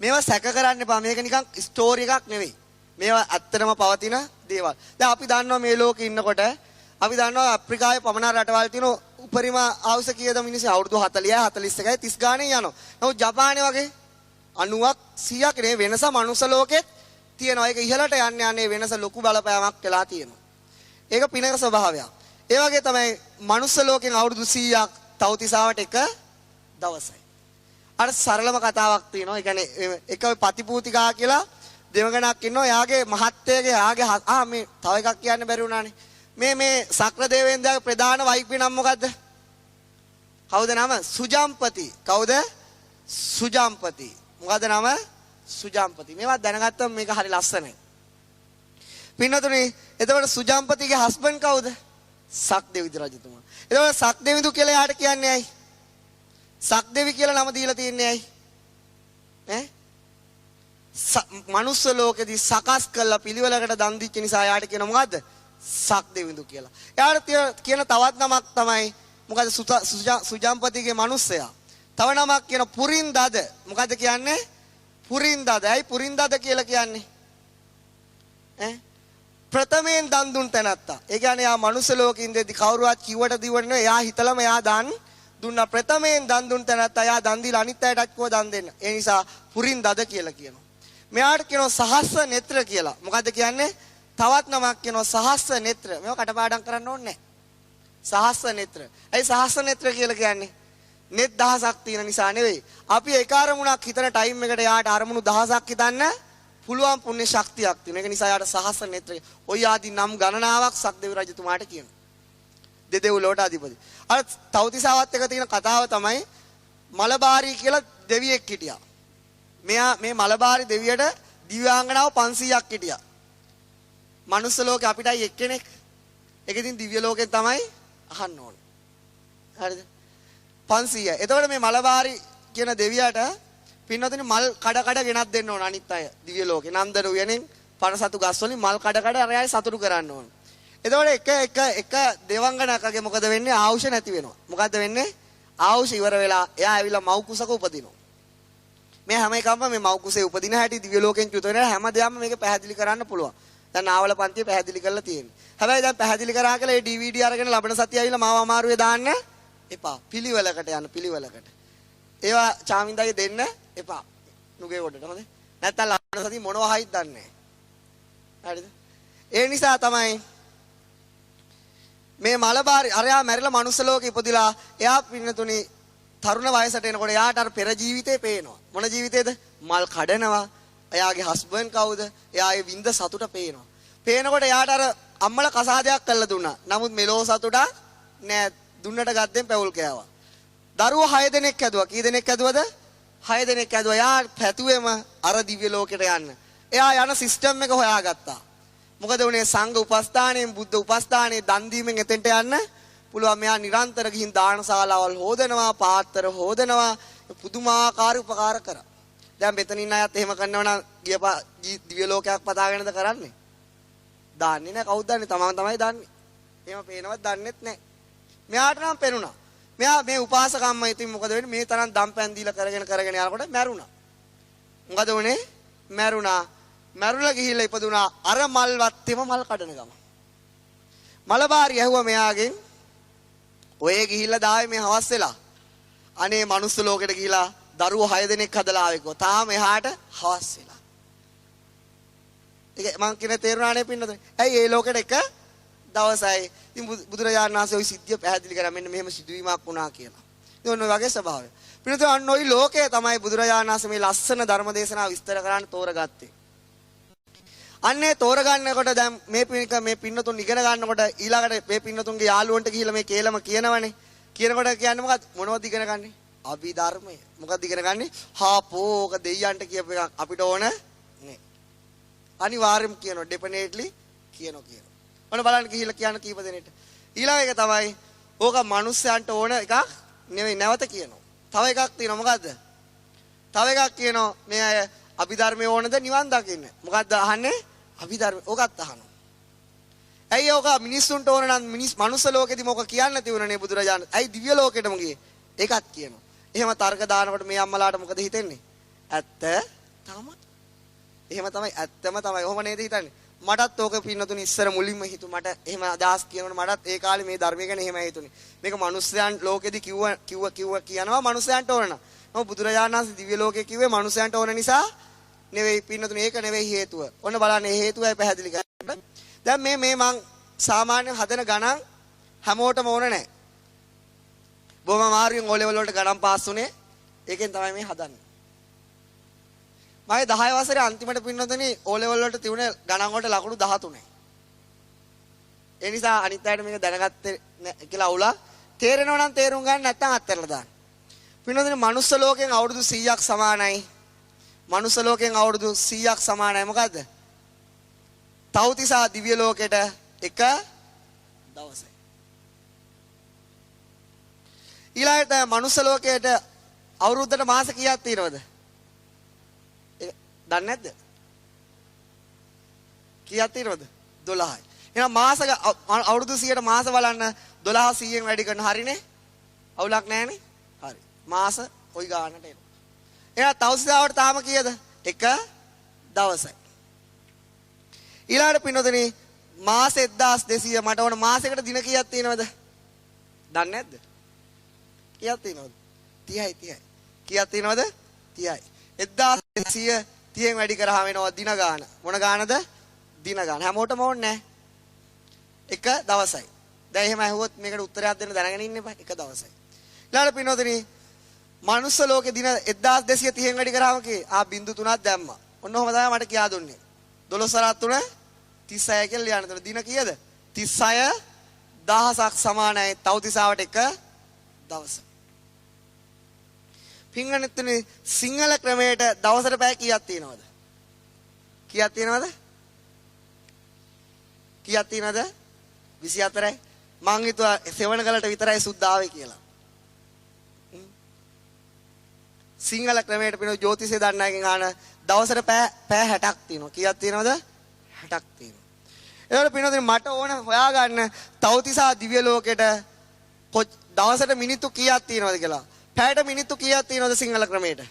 මේවා සැක කරන්න එපා. මේක නිකන් ස්ටෝරි එකක් නෙවෙයි. මේවා ඇත්තටම පවතින දේවල්. දැන් අපි දන්නවා මේ ලෝකේ ඉන්නකොට අපි දන්නවා අප්‍රිකාවේ පමණ රටවල් තියෙන උපරිම ආවුස කීයද මිනිස්සු? අවුරුදු 40යි 41යි 30 ගානේ යනවා. නමුත් ජපානයේ වගේ 90ක් 100ක් නේ වෙනස මනුස්ස ලෝකෙත් තියෙනවා. ඒක ඉහළට යන්නේ වෙනස ලොකු බලපෑමක් වෙලා තියෙනවා. ඒක පිනක ස්වභාවයක්. ඒ වගේ තමයි මනුස්ස ලෝකෙන් අවුරුදු 100ක් තෞතිසාවට එක දවසයි. අර සරලම කතාවක් තියෙනවා. ඒ කියන්නේ එක පතිපූතිකා කියලා දෙවඟනක් ඉන්නවා. එයාගේ මහත්තයගේ එයාගේ මේ තව එකක් කියන්න බැරි වුණානේ. මේ සක්‍ර දෙවියන්ගේ ප්‍රධාන වෛද්‍ය නම මොකද්ද? කවුද නම? සුජම්පති. කවුද? සුජම්පති. මොකද්ද නම? සුජම්පති. මේවා දැනගත්තම මේක හරි ලස්සනයි. පින්නතුනි, එතකොට සුජම්පතිගේ හස්බන්ඩ් කවුද? සක්දෙවිදු රජතුමා. එතකොට සක්දෙවිදු කියලා යාට කියන්නේ ඇයි? සක්දෙවි කියලා නම දීලා තියන්නේ ඇයි? මනුස්ස ලෝකෙදී සකස් කළ පිළිවෙලකට දන් දීච්ච නිසා යාට කියන මොකද්ද? සක්දෙවිදු කියලා. එයාට කියන තවත් නමක් තමයි මොකද? සුජම්පතිගේ මිනිස්සයා. තව නමක් කියන පුරින්දද. මොකද කියන්නේ? පුරින්දද. ඇයි පුරින්දද කියලා කියන්නේ? ප්‍රථමයෙන් දන් දුන් තැනත්තා. ඒ කියන්නේ යා මනුස්ස ලෝකෙින් දෙද්දි කවුරුවත් කිව්වට දිවට නෙවෙයි. එයා හිතලම එයා දන් දුන්නා. ප්‍රථමයෙන් දන් දුන් තැනත්තා එයා දන් දීලා අනිත් අයටත් කෝ දන් දෙන්න. ඒ නිසා පුරින්දද කියලා කියනවා. මෙයාට කියනවා සහස්ස නෙත්‍ර කියලා. මොකද කියන්නේ? තවත් නමක් කියනවා සහස්ස නෙත්‍ර. මේව කටපාඩම් කරන්න ඕනේ නැහැ. සහස්ස නෙත්‍ර. ඇයි සහස්ස නෙත්‍ර කියලා කියන්නේ? නෙත් දහසක් තියෙන නිසා නෙවෙයි. අපි එක අරමුණක් හිතන ටයිම් එකට යාට අරමුණු දහසක් හිතන්න පුළුවන් පුණ්‍ය ශක්තියක් තියෙනවා. ඒක නිසා යාට සහස්ස නෙත්‍ර. ඔය ආදී නම් ගණනාවක් සක්දෙවි රජතුමාට කියනවා. දෙදෙව් ලෝට අධිපති. අර තෞතිසාවත් එක තියෙන කතාව තමයි මලබාරී කියලා දෙවියෙක් හිටියා. මෙයා මේ මලබාරී දෙවියට දිව්‍යාංගනාව 500ක් හිටියා. මනුස්ස ලෝකේ අපිටයි එක්කෙනෙක්. ඒක ඉතින් දිව්‍ය ලෝකෙන් තමයි අහන්න ඕනේ. හරිද? 500. එතකොට මේ මලබාරි කියන දෙවියට පින්නතුනි මල් කඩ ගෙනත් දෙන්න ඕන අනිත් අය දිව්‍ය ලෝකේ. නන්දන උයනෙන් පරසතු ගස් වලින් මල් කඩ අරයයි සතුටු කරන්න ඕන. එතකොට එක දෙවංගනකගේ මොකද වෙන්නේ? ආවුෂ නැති වෙනවා. මොකද්ද වෙන්නේ? ආවුෂ ඉවර වෙලා එයා ඇවිල්ලා මව් කුසක උපදිනවා. මේ හැම එකම මේ මව් කුසේ උපදින හැටි දිව්‍ය ලෝකෙන් චුත වෙන හැම දෙයක්ම මේක පැහැදිලි කරන්න පුළුවන්. දැන් නාවල පන්තිය පැහැදිලි කරලා තියෙනවා. හැබැයි දැන් පැහැදිලි කරා කියලා මේ DVD අරගෙන ලබන සතිය ඇවිල්ලා මාව අමාරුවේ දාන්න එපා. පිළිවෙලකට යන්න පිළිවෙලකට. ඒවා චාමින්දාගේ දෙන්න එපා. නුගේ කොටට හොඳ. නැත්තම් ලබන සතිය මොනවා හයිද දන්නේ නැහැ. හරිද? ඒ නිසා තමයි මේ මලබාරි අරයා මැරිලා මනුස්ස ලෝකෙ ඉපදිලා එයා පින්නතුනි තරුණ වයසට එනකොට එයාට අර පෙර ජීවිතේ පේනවා. මොන ජීවිතේද? මල් කඩනවා. එයාගේ හස්බන්ඩ් කවුද? එයාගේ විඳ සතුට පේනවා. පේනකොට එයාට අර අම්මලා කසාදයක් කරලා දුන්නා. නමුත් මෙලෝ සතුට නෑ. දුන්නට ගත්තෙන් පැවුල් කෑවා. දරුවෝ 6 දෙනෙක් ඇදුවා. කී දෙනෙක් ඇදුවද? 6 දෙනෙක් ඇදුවා. එයා පැතුවේම අර දිව්‍ය ලෝකෙට යන්න. එයා යන සිස්ටම් එක හොයාගත්තා. මොකද උනේ සංඝ උපස්ථානයෙන් බුද්ධ උපස්ථානයේ දන් දීමෙන් එතෙන්ට යන්න පුළුවන්. මෙයා නිරන්තර ගිහින් දානශාලාවල් හොදනවා, පාත්‍ර හොදනවා, පුදුමාකාර උපකාර කරා. දැන් මෙතන ඉන්න අයත් එහෙම කරනවා නම් දිව්‍ය ලෝකයක් පතාගෙනද කරන්නේ? දාන්නේ නැහැ. කවුද දන්නේ? තමන් තමයි දන්නේ. එහෙම පේනවත් දන්නෙත් නැහැ. මෙයාට නම් පෙනුණා. මෙයා මේ උපාසකම්ම ඉතින් මොකද වෙන්නේ? මේ තරම් දම්පැන් දීලා කරගෙන යනකොට මැරුණා. මොකද උනේ? මැරුණා. මැරුණා ගිහිල්ලා ඉපදුනා අර මල් වත්තේම මල් කඩන ගම. මලබාරි ඇහුවා මෙයාගෙන්, ඔය ගිහිල්ලා දාවේ මේ හවස් වෙලා. අනේ මනුස්ස ලෝකෙට ගිහිලා දරුවෝ 6 දෙනෙක් හදලා ආවෙකෝ. තාම එහාට හවස් වෙලා. ඒක මං කියන තේරුණානේ පින්නතේ. ඇයි ඒ ලෝකෙට එක දවසයි. ඉතින් බුදුරජාණන් වහන්සේ ওই සිද්ධිය පැහැදිලි කරා මෙන්න මෙහෙම සිදුවීමක් වුණා කියලා. ඉතින් ඔන්න ඔය වගේ ස්වභාවය. පින්නතේ අන්න ওই ලෝකයේ තමයි බුදුරජාණන් වහන්සේ මේ ලස්සන ධර්ම දේශනාව විස්තර කරන්න තෝරගත්තේ. අන්නේ තෝරගන්නකොට දැන් මේ පින්නතුන් ඉගෙන ගන්නකොට ඊළඟට මේ පින්නතුන්ගේ යාළුවන්ට ගිහිල්ලා මේ කේලම කියනවනේ. කියනකොට කියන්නේ මොකක්ද? මොනවද ඉගෙන ගන්නේ? අභිධර්මය. මොකක්ද ඉගෙන ගන්නේ? හාපෝක දෙයියන්ට කියප එකක් අපිට ඕන නේ. අනිවාර්යයෙන්ම කියනවා ඩෙෆිනේට්ලි කියනවා. ඔන්න බලන්න ගිහිල්ලා කියන කීප දෙනෙට. ඊළඟ එක තමයි ඕක මිනිස්සයන්ට ඕන එකක් නෙවෙයි නැවත කියනවා. තව එකක් තියෙනවා මොකද්ද? තව එකක් කියනවා මේ අය අභිධර්මයේ ඕනද නිවන් දකින්න. මොකද්ද අහන්නේ? අභිධර්ම. ඕකත් අහනවා. ඇයි ඕක මිනිස්සුන්ට ඕන නම් මනුස්ස ලෝකෙදිම ඕක කියන්න තියුණනේ බුදුරජාණන්. ඇයි දිව්‍ය ලෝකෙටම ගියේ? ඒකත් කියනවා. එහෙම තර්ක දානකොට මේ අම්මලාට මොකද හිතෙන්නේ? ඇත්ත තමයි. එහෙම තමයි ඇත්තම තමයි. ඔහොම නේද හිතන්නේ? මටත් ඕක පින්නතුනි ඉස්සර මුලින්ම හිතු මට එහෙම අදහස් කියනකොට මටත් ඒ කාලේ මේ ධර්මය ගැන එහෙමයි හිතුනේ. මේක මනුස්සයන් ලෝකෙදි කියනවා මනුස්සයන්ට ඕන නම්. මොකද බුදුරජාණන් වහන්සේ දිව්‍ය ලෝකේ කිව්වේ මනුස්සයන්ට ඕන නිසා නෙවෙයි පින්නතුනි. ඒක නෙවෙයි හේතුව. ඔන්න බලන්න මේ හේතුවයි පැහැදිලි කරන්න. දැන් මේ මං සාමාන්‍ය හදන ගණන් හැමෝටම ඕන නැහැ. බොහොම අමාරුවෙන් O level වලට ගණන් පාස් වුණේ. ඒකෙන් තමයි මේ හදන්නේ. මම 10 වසරේ අන්තිමට පින්නතුනි O level වලට තිබුණේ ගණන් වලට ලකුණු 13යි. ඒ නිසා අනිත් අයට මේක දැනගත්තේ කියලා අවුලා තේරෙනවා නම් තේරුම් ගන්න නැත්නම් අත්හැරලා දාන්න. පින්නතුනි මනුස්ස ලෝකෙන් අවුරුදු 100ක් සමානයි. මනුස්ස ලෝකෙන් අවුරුදු 100ක් සමානයි මොකද්ද? තව්තිසා දිව්‍ය ලෝකෙට එක දවසයි. ඊළඟට මනුස්ස ලෝකයට අවුරුද්දට මාස කීයක් තියෙනවද? දන්නේ නැද්ද? කීයක් තියෙනවද? 12යි. එහෙනම් මාස අවුරුදු 100ට මාස බලන්න 12 100ෙන් වැඩි කරන හරිනේ? අවුලක් නැහැනේ? හරි. මාස ওই ගානට එනවා. එහෙනම් තව්තිසාවට තාම කීයද? එක දවසයි. ඊළඟට පින්නොතනේ මාස 1200 මට ඕන මාසයකට දින කීයක් තියෙනවද? දන්නේ නැද්ද? කීයක් තියෙනවද? 30යි. කීයක් තියෙනවද? 30යි. 1200 30න් වැඩි කරාම එනවා දින ගාන. මොන ගානද? දින ගාන. හැමෝටම ඕනේ නැහැ. එක දවසයි. දැන් එහෙම ඇහුවොත් මේකට උත්තරයක් දෙන්න දැනගෙන ඉන්න එපා. එක දවසයි. ඊළඟට පින්නොතනේ මනුස්ස ලෝකේ දින 1230න් වැඩි කරාම කී බින්දු 3ක් දැම්මා. ඔන්න ඔහම තමයි මට කියා දුන්නේ. 12 3 36 කියලා ලියන්න. දින කීයද? 36 දහසක් සමානයි තව්තිසාවට එක දවස. පින්වත්නි සිංහල ක්‍රමයට දවසට පැය කීයක් තියෙනවද? කීයක් තියෙනවද? 24යි. මං හිතුවා සෙවණගලට විතරයි සුද්ධාවේ කියලා. සිංහල ක්‍රමයට පින ජ්‍යොතිෂය දන්න අයගෙන් අහන දවසට පැය 60ක් තියෙනවා. කීයක් තියෙනවද? 60ක් තියෙනවා. ඒවල පිනොතින් මට ඕන හොයාගන්න තව්තිසා දිව්‍ය ලෝකෙට දවසට මිනිත්තු කීයක් තියෙනවද කියලා. පැයට මිනිත්තු කීයක් තියෙනවද සිංහල ක්‍රමයට?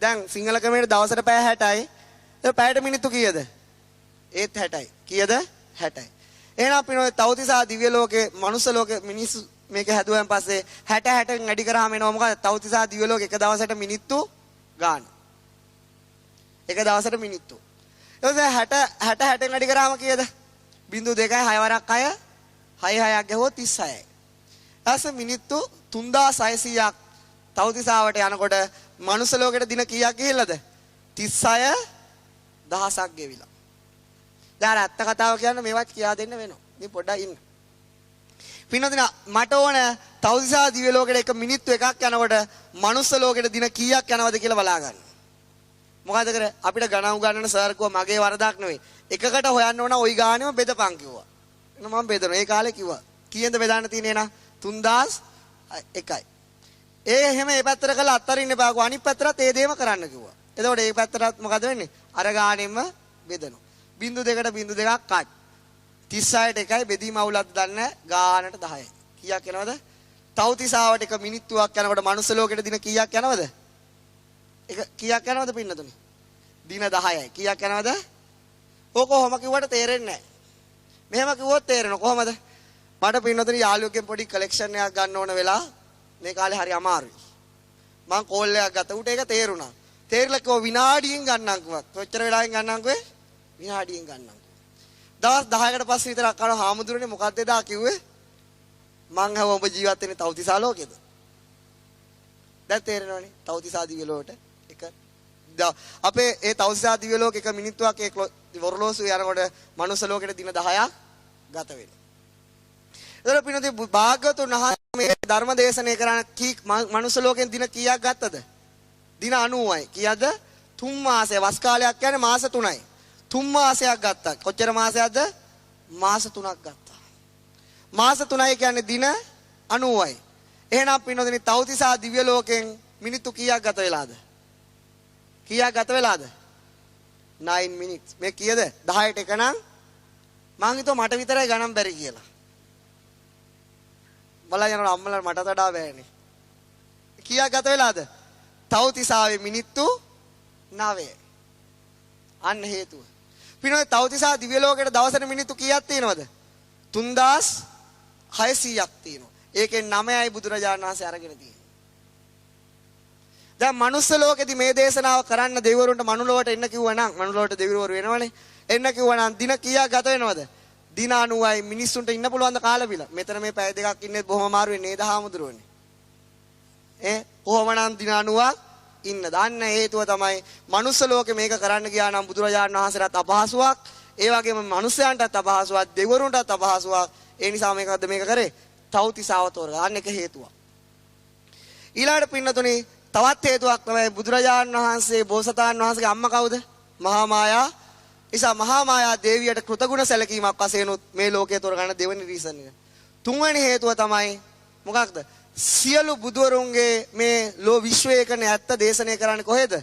දැන් සිංහල ක්‍රමයට දවසට පැය 60යි. ඒක පැයට මිනිත්තු කීයද? ඒත් 60යි. කීයද? 60යි. එහෙනම් පිනොතින් තව්තිසා දිව්‍ය ලෝකේ මනුස්ස ලෝකේ මිනිස්සු මේක හැදුවන් පස්සේ 60න් වැඩි කරාම එනවා මොකද? තව්තිසා දිව්‍ය ලෝකේ එක දවසට මිනිත්තු ගන්න. එක දවසට මිනිත්තු. ඊට පස්සේ 60න් වැඩි කරාම කීයද? 0.2යි 6 වරක් 6 6ක් ගහුවොත් 36යි. ඊට මිනිත්තු 3600ක් තව්තිසාවට යනකොට මනුස්ස ලෝකෙට දින කීයක් ගිහිල්ලාද? 36 දහසක් ගෙවිලා. දැන් අත්ත කතාව කියන්නේ මේවත් කියා දෙන්න වෙනවා. ඉතින් පොඩ්ඩක් ඉන්න. පින්නදින මට ඕන තව්තිසා දිව්‍ය ලෝකෙට එක මිනිත්තු එකක් යනකොට මනුස්ස ලෝකෙට දින කීයක් යනවද කියලා බලා ගන්න. මොකද කරේ? අපිට ගණන් උගන්නන සර් කිව්වා මගේ වරදක් නෙවෙයි. එකකට හොයන්න ඕන ওই ගානෙම බෙදපන් කිව්වා. එහෙනම් මම බෙදනවා. ඒ කාලේ කිව්වා. කීයෙන්ද බෙදන්න තියෙන්නේ නා? 3001යි. ඒ එහෙම මේ පැත්තට කළා අත්තරින්න එපා කිව්වා. අනිත් පැත්තට ඒ දේම කරන්න කිව්වා. එතකොට මේ පැත්තටත් මොකද වෙන්නේ? අර ගානෙම බෙදනවා. බිංදු දෙකට බිංදු දෙකක් කට්. 36ට එකයි බෙදීම අවුලක් දන්නේ ගානට 10යි. කීයක් යනවද? තවතිසාවට එක මිනිත්තුවක් යනකොට මනුස්ස ලෝකෙට දින කීයක් යනවද? එක කීයක් යනවද පින්නතුනි? දින 10යි. කීයක් යනවද? ඕක කොහොම කිව්වට තේරෙන්නේ නැහැ. මෙහෙම කිව්වොත් තේරෙනවා. කොහමද? මට පින්නතුනි යාළුවෙක්ගෙන් පොඩි කලෙක්ෂන් එකක් ගන්න ඕන වෙලා මේ කාලේ හරි අමාරුයි. මං කෝල් එකක් ගත්තා. උට ඒක තේරුණා. තේරිලා කිව්වා විනාඩියෙන් ගන්නම් කිව්වා. කොච්චර වෙලාවෙන් ගන්නම් කිව්වේ? විනාඩියෙන් ගන්නම්. දවස් 10කට පස්සේ විතර අක්කන හාමුදුරනේ මොකක්ද එදා කිව්වේ? මං හව ඔබ ජීවත් වෙන්නේ තවතිසා ලෝකෙද? දැන් තේරෙනවනේ තවතිසා දිව්‍ය ලෝකෙට එක අපේ ඒ තවතිසා දිව්‍ය ලෝකෙ එක මිනිත්තුවක් ඒ වොරලෝසු යනකොට මනුස්ස ලෝකෙට දින 10ක් ගත වෙනවා. ඒතර පින්නදී භාග්‍යවතුන් වහන්සේ මේ ධර්ම දේශනාය කරන කී මනුස්ස ලෝකෙන් දින කීයක් ගත්තද? දින 90යි. කීයද? 3 මාසය. වස් කාලයක් කියන්නේ මාස 3යි. 3 මාසයක් ගත්තා. කොච්චර මාසයක්ද? මාස 3ක් ගත්තා. මාස 3යි කියන්නේ දින 90යි. එහෙනම් පින්නොදෙනි තවතිසා දිව්‍ය ලෝකෙන් මිනිත්තු කීයක් ගත වෙලාද? කීයක් ගත වෙලාද? 9 minutes. මේ කීයද? 10ට එක නම් මං හිතුවා මට විතරයි ගණන් බැරි කියලා. බලන්න යනවා අම්මලා මට වඩා බෑනේ. කීයක් ගත වෙලාද? තවතිසාවේ මිනිත්තු 9යි. අන්න හේතුව. පින්නොදෙනි තවතිසා දිව්‍ය ලෝකෙට දවසට මිනිත්තු කීයක් තියෙනවද? 3600ක් තියෙනවා. ඒකෙන් 9යි බුදුරජාණන් වහන්සේ අරගෙන තියෙන්නේ. දැන් මනුස්ස ලෝකෙදි මේ දේශනාව කරන්න දෙවිවරුන්ට මනුලොවට එන්න කිව්වනම් මනුලොවට දෙවිවරු වෙනවනේ. එන්න කිව්වනම් දින කීයක් ගත වෙනවද? දින 90යි. මිනිස්සුන්ට ඉන්න පුළුවන් ද කාලා බිලා? මෙතන මේ පැය දෙකක් ඉන්නේ බොහොම අමාරුයි නේද හාමුදුරුවනේ. කොහොමනම් දින 90ක් ඉන්න. දාන්න හේතුව තමයි මනුස්ස ලෝකෙ මේක කරන්න ගියා නම් බුදුරජාණන් වහන්සේට අපහසුයක්. ඒ වගේම මනුස්සයන්ටත් අපහසුවක්, දෙවිවරුන්ටත් අපහසුවක්. ඒ නිසා මේකද මේක කරේ? තවතිසාව තෝරගන්න එක හේතුවක්. ඊළඟට පින්නතුනි තවත් හේතුවක් තමයි බුදුරජාණන් වහන්සේ බෝසතාණන් වහන්සේගේ අම්මා කවුද? මහා මායා. නිසා මහා මායා දේවියට කෘතගුණ සැලකීමක් වශයෙන් මේ ලෝකයේ තෝරගන්න දෙවෙනි රීසන් එක. තුන්වෙනි හේතුව තමයි මොකක්ද? සියලු බුදුවරුන්ගේ මේ ලෝ විශ්වයේ කරන ඇත්ත දේශනය කරන්නේ කොහෙද?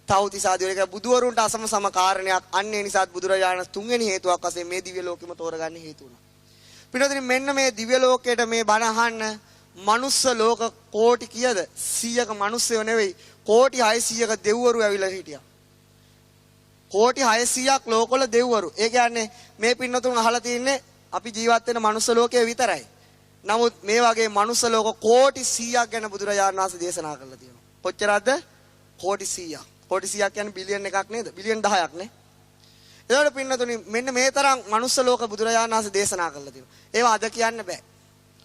තවතිසා දිව්‍ය ලෝකේ බුදුවරුන්ට අසම සම කාරණයක්. අන්න ඒ නිසාත් බුදුරජාණන් තුන්වෙනි හේතුවක් වශයෙන් මේ දිව්‍ය ලෝකෙම තෝරගන්න හේතු වුණා. පිටුදින මෙන්න මේ දිව්‍ය ලෝකයට මේ බණ අහන්න මනුස්ස ලෝක කෝටි කීයද? 100ක මිනිස්සුયો නෙවෙයි කෝටි 600ක දෙවිවරු ඇවිල්ලා හිටියා. කෝටි 600ක් ලෝකවල දෙවිවරු. ඒ කියන්නේ මේ පින්නතුන් අහලා තින්නේ අපි ජීවත් වෙන මනුස්ස ලෝකයේ විතරයි. නමුත් මේ වගේ මනුස්ස ලෝක කෝටි 100ක් ගැන බුදුරජාණන් වහන්සේ දේශනා කරලා තියෙනවා. කොච්චරද? කෝටි 100ක්. කෝටි 100ක් කියන්නේ බිලියන් එකක් නේද? බිලියන් 10ක් නේ. ඒවල පින්නතුනි මෙන්න මේ තරම් මනුස්ස ලෝක බුදුරජාණන් වහන්සේ දේශනා කරලා තියෙනවා. ඒවා අද කියන්න බෑ.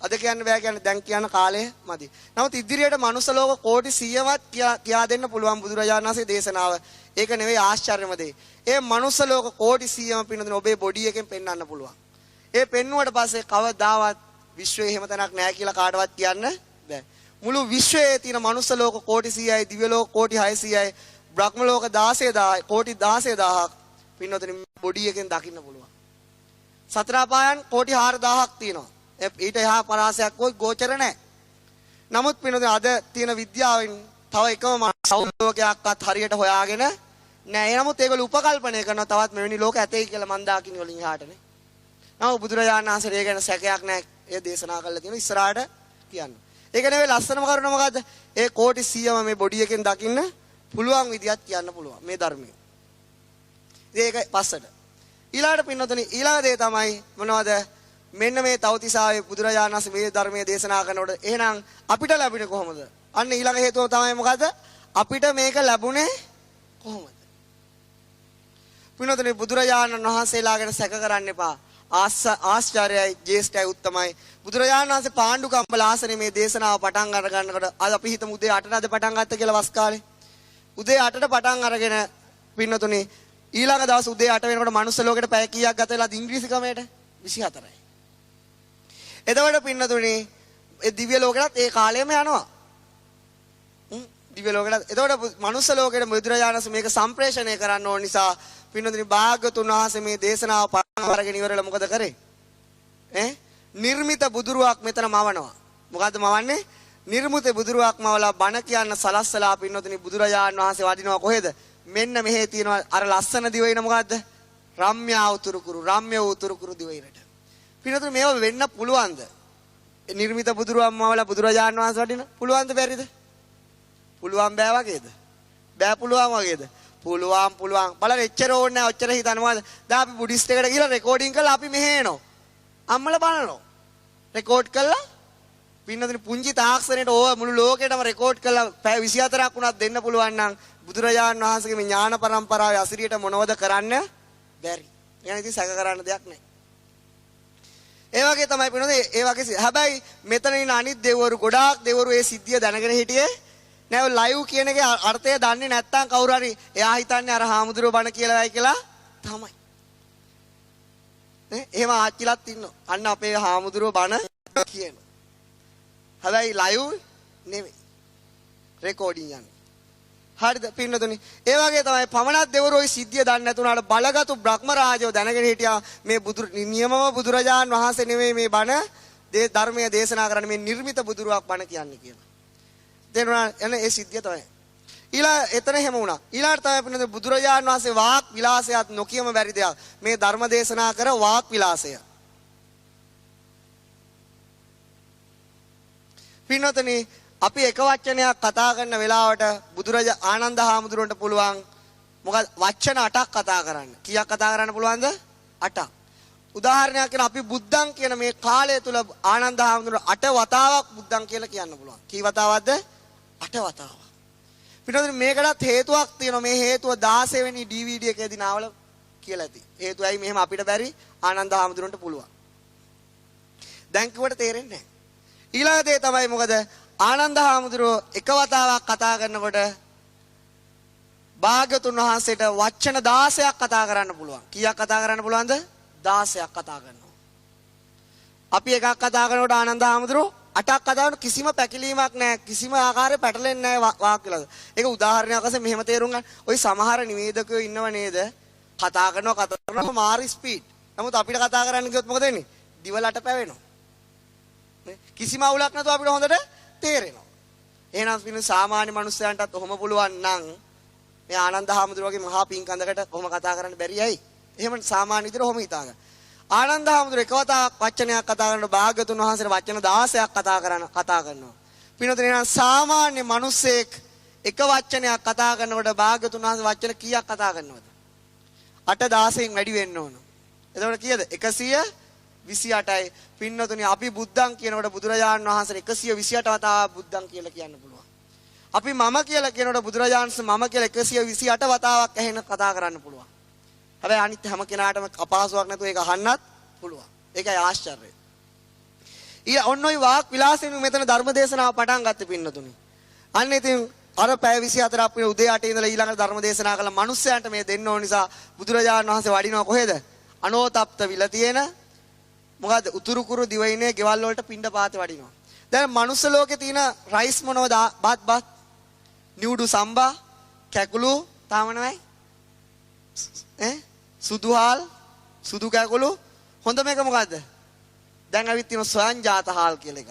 අද කියන්න බෑ කියන්නේ දැන් කියන කාලය මදි. නමුත් ඉදිරියට මනුස්ස ලෝක කෝටි 100වත් කියා දෙන්න පුළුවන් බුදුරජාණන් වහන්සේ දේශනාව. ඒක නෙවෙයි ආශ්චර්යම දේ. ඒ මනුස්ස ලෝක කෝටි 100ම පින්නතුනි ඔබේ බොඩි එකෙන් පෙන්වන්න පුළුවන්. ඒ පෙන්නුවට පස්සේ කවදාවත් විශ්වයේ එහෙම තැනක් නැහැ කියලා කාටවත් කියන්න බෑ. මුළු විශ්වයේ තියෙන මනුස්ස ලෝක කෝටි 100යි, දිව්‍ය ලෝක කෝටි 600යි, බ්‍රහ්ම ලෝක 16000යි, කෝටි 16000ක් පින්නතුනි බොඩි එකෙන් දකින්න පුළුවන්. සතර අපායන් කෝටි 4000ක් තියෙනවා. ඊට එහා පරාසයක් કોઈ ගෝචර නැහැ. නමුත් පින්නතුනි අද තියෙන විද්‍යාවෙන් තව එකම සෞලෝකයක්වත් හරියට හොයාගෙන නැහැ. ඒ නමුත් ඒගොල්ලෝ උපකල්පනය කරනවා තවත් මෙවැනි ලෝක ඇතයි කියලා මන් දාකින් වලින් එහාටනේ. නමුත් බුදුරජාණන් වහන්සේ ඒ ගැන සැකයක් නැහැ. ඒ දේශනා කළා තියෙනවා ඉස්සරහට කියන්න. ඒක නෙවෙයි ලස්සනම කරුණ මොකද්ද? ඒ කෝටි 100ම මේ බොඩි එකෙන් දකින්න පුළුවන් විදියක් කියන්න පුළුවන් මේ ධර්මයේ. ඒක පස්සට. ඊළඟට පින්නතුනි ඊළඟ දේ තමයි මොනවද? මෙන්න මේ තවතිසාවේ බුදුරජාණන් වහන්සේ මේ ධර්මයේ දේශනා කරනකොට එහෙනම් අපිට ලැබුණේ කොහොමද? අන්න ඊළඟ හේතුව තමයි මොකද්ද? අපිට මේක ලැබුණේ කොහොමද? පින්නතුනි බුදුරජාණන් වහන්සේලා ගැන සැක කරන්න එපා. ආශ්චර්යයි ජේෂ්ඨයි උත්තමයි. බුදුරජාණන් වහන්සේ පාණ්ඩු කම්බල ආසනේ මේ දේශනාව පටන් අර ගන්නකොට අද අපි හිතමු උදේ 8ට පටන් ගත්ත කියලා වස් කාලේ. උදේ 8ට පටන් අරගෙන පින්නතුනි ඊළඟ දවස් උදේ 8 වෙනකොට මනුස්ස ලෝකෙට පැය කීයක් ගත වෙලාද ඉංග්‍රීසි ක්‍රමයට? 24යි. එතකොට පින්නතුනි ඒ දිව්‍ය ලෝකෙටත් ඒ කාලෙම යනවා. දිව්‍ය ලෝකයට. එතකොට මනුස්ස ලෝකයට බුදුරජාණන් වහන්සේ මේක සම්ප්‍රේෂණය කරන්න ඕන නිසා පින්නතුනි භාග්‍යතුන් වහන්සේ මේ දේශනාව පටන් අරගෙන ඉවරලා මොකද කරේ? නිර්මිත බුදුරුවක් මෙතන මවනවා. මොකද්ද මවන්නේ? නිර්මිත බුදුරුවක් මවලා බණ කියන්න සලස්සලා පින්නතුනි බුදුරජාණන් වහන්සේ වදිනවා කොහෙද? මෙන්න මෙහෙ තියෙනවා අර ලස්සන දිවයින මොකද්ද? රම්‍යා උතුරුකුරු රම්‍ය උතුරුකුරු දිවයිනට. පින්නතුනි මේව වෙන්න පුළුවන්ද? නිර්මිත බුදුරුවක් මවලා බුදුරජාණන් වහන්සේ වදින පුළුවන්ද බැරිද? පුළුවන් බෑ වගේද? බෑ පුළුවන් වගේද? පුළුවන් බලන්න එච්චර ඕනේ නැහැ ඔච්චර හිතන්න මොකද? දැන් අපි බුද්දිස්ට් එකට ගිහලා රෙකෝඩින් කරලා අපි මෙහෙ එනවා. අම්මලා බලනවා. රෙකෝඩ් කළා පින්නතුනි පුංචි තාක්ෂණයට ඕව මුළු ලෝකෙටම රෙකෝඩ් කළා පැය 24ක් වුණත් දෙන්න පුළුවන් නම් බුදුරජාණන් වහන්සේගේ මේ ඥාන පරම්පරාවේ අසිරියට මොනවද කරන්න බැරි. එහෙනම් ඉතින් සැක කරන්න දෙයක් නැහැ. ඒ වගේ තමයි පින්නතුනි ඒ වගේ හැබැයි මෙතන ඉන්න අනිත් දෙවිවරු ගොඩාක් දෙවිවරු ඒ සිද්ධිය දැනගෙන හිටියේ නෑ. ලයිව් කියන එකේ අර්ථය දන්නේ නැත්තම් කවුරු හරි එයා හිතන්නේ අර හාමුදුරුවෝ බණ කියලායි කියලා තමයි. එහෙම ආච්චිලත් ඉන්නවා. අන්න අපේ හාමුදුරුවෝ බණ කියනවා. හැබැයි ලයිව් නෙමෙයි. රෙකෝඩින් යන්නේ. හරිද පින්නතුනි? ඒ වගේ තමයි පමණක් දෙවරු ওই සිද්ධිය දන්නේ නැතුණාට බලගත්ු බ්‍රහ්ම රාජයෝ දැනගෙන හිටියා මේ නියමම බුදුරජාන් වහන්සේ නෙමෙයි මේ බණ ධර්මයේ දේශනා කරන්නේ මේ නිර්මිත බුදුරුවක් බණ කියන්නේ කියලා. තේරුණා? එනේ ඒ සිද්ධිය තමයි. එතන එහෙම වුණා. ඊළාට තමයි පින්නතුනි බුදුරජාන් වහන්සේ වාක් විලාසයත් නොකියම බැරි දෙයක්. මේ ධර්ම දේශනා කර වාක් විලාසය. පින්නතුනි අපි එක වචනයක් කතා කරන වෙලාවට ආනන්ද හාමුදුරුවන්ට පුළුවන් මොකද වචන 8ක් කතා කරන්න. කීයක් කතා කරන්න පුළුවන්ද? 8ක්. උදාහරණයක් කියන අපි බුද්ධං කියන මේ කාලය තුල ආනන්ද හාමුදුරුවෝ 8 වතාවක් බුද්ධං කියලා කියන්න පුළුවන්. කී වතාවක්ද? 8 වතාවක්. පිටුදින මේකටත් හේතුවක් තියෙනවා. මේ හේතුව 16 වෙනි DVD එකේදී නාවල කියලා ඇති. හේතුවයි මෙහෙම අපිට බැරි ආනන්ද හාමුදුරුවන්ට පුළුවන්. දැන් කිව්වට තේරෙන්නේ නැහැ. ඊළඟ දේ තමයි මොකද? ආනන්ද හාමුදුරුවෝ එක වතාවක් කතා කරනකොට භාග්‍යතුන් වහන්සේට වචන 16ක් කතා කරන්න පුළුවන්. කීයක් කතා කරන්න පුළුවන්ද? 16ක් කතා කරනවා. අපි එකක් කතා කරනකොට ආනන්ද හාමුදුරුවෝ 8ක් කතා කරන කිසිම පැකිලීමක් නැහැ. කිසිම ආකාරයක පැටලෙන්නේ නැහැ වාක් කියලාද. ඒක උදාහරණයක් වශයෙන් මෙහෙම තේරුම් ගන්න. ওই සමහර නිවේදකයෝ ඉන්නව නේද? කතා කරනවා මාරි ස්පීඩ්. නමුත් අපිට කතා කරන්න ගියොත් මොකද වෙන්නේ? දිවලට පැවෙනවා. කිසිම අවුලක් නැතුව අපිට හොඳට තේරෙනවා. එහෙනම් පින්න සාමාන්‍ය මිනිස්සයන්ටත් ඔහොම පුළුවන් නම් මේ ආනන්ද හාමුදුරුවෝගේ මහා පිංකඳකට කොහොම කතා කරන්න බැරි ඇයි? එහෙම සාමාන්‍ය විදිහට ඔහොම හිතාගන්න. ආනන්ද හාමුදුරුවෝ එකවතාවක් වචනයක් කතා කරනකොට භාග්‍යතුන් වහන්සේට වචන 16ක් කතා කරනවා. පින්නතුනේ නම් සාමාන්‍ය මිනිස්සෙක් එක වචනයක් කතා කරනකොට භාග්‍යතුන් වහන්සේ වචන කීයක් කතා කරනවද? 8 16න් වැඩි වෙන්න ඕන. එතකොට කීයද? 128යි. පින්නතුනි අපි බුද්ධං කියනකොට බුදුරජාණන් වහන්සේ 128 වතාවක් බුද්ධං කියලා කියන්න පුළුවන්. අපි මම කියලා කියනකොට බුදුරජාණන් මම කියලා 128 වතාවක් ඇහෙන කතා කරන්න පුළුවන්. හැබැයි අනිත් හැම කෙනාටම අපහසුයක් නැතුව ඒක අහන්නත් පුළුවන්. ඒකයි ආශ්චර්යය. ඔන්න ඔය වාක් විලාසයෙන් මෙතන ධර්ම දේශනාව පටන් ගත්තේ පින්නතුනි. අන්න ඉතින් අර පැය 24ක් අපේ උදේ 8 ඉඳලා ඊළඟ ධර්ම දේශනා කළ මිනිස්සයන්ට මේ දෙන්න ඕන නිසා බුදුරජාණන් වහන්සේ වඩිනවා කොහෙද? අනෝතප්ත විල තියෙන මොකද උතුරු කුරු දිවයිනේ ගෙවල් වලට පින්ඩ පාතේ වඩිනවා. දැන් මනුස්ස ලෝකේ තියෙන රයිස් මොනවද? බත් නිවුඩු සම්බා කැකුළු තාම නෙවෙයි. සුදුහාල් සුදු කැකුළු හොඳ මේක මොකද්ද? දැන් අවිත් තියෙන ස්වයංජාත හාල් කියලා එකක්.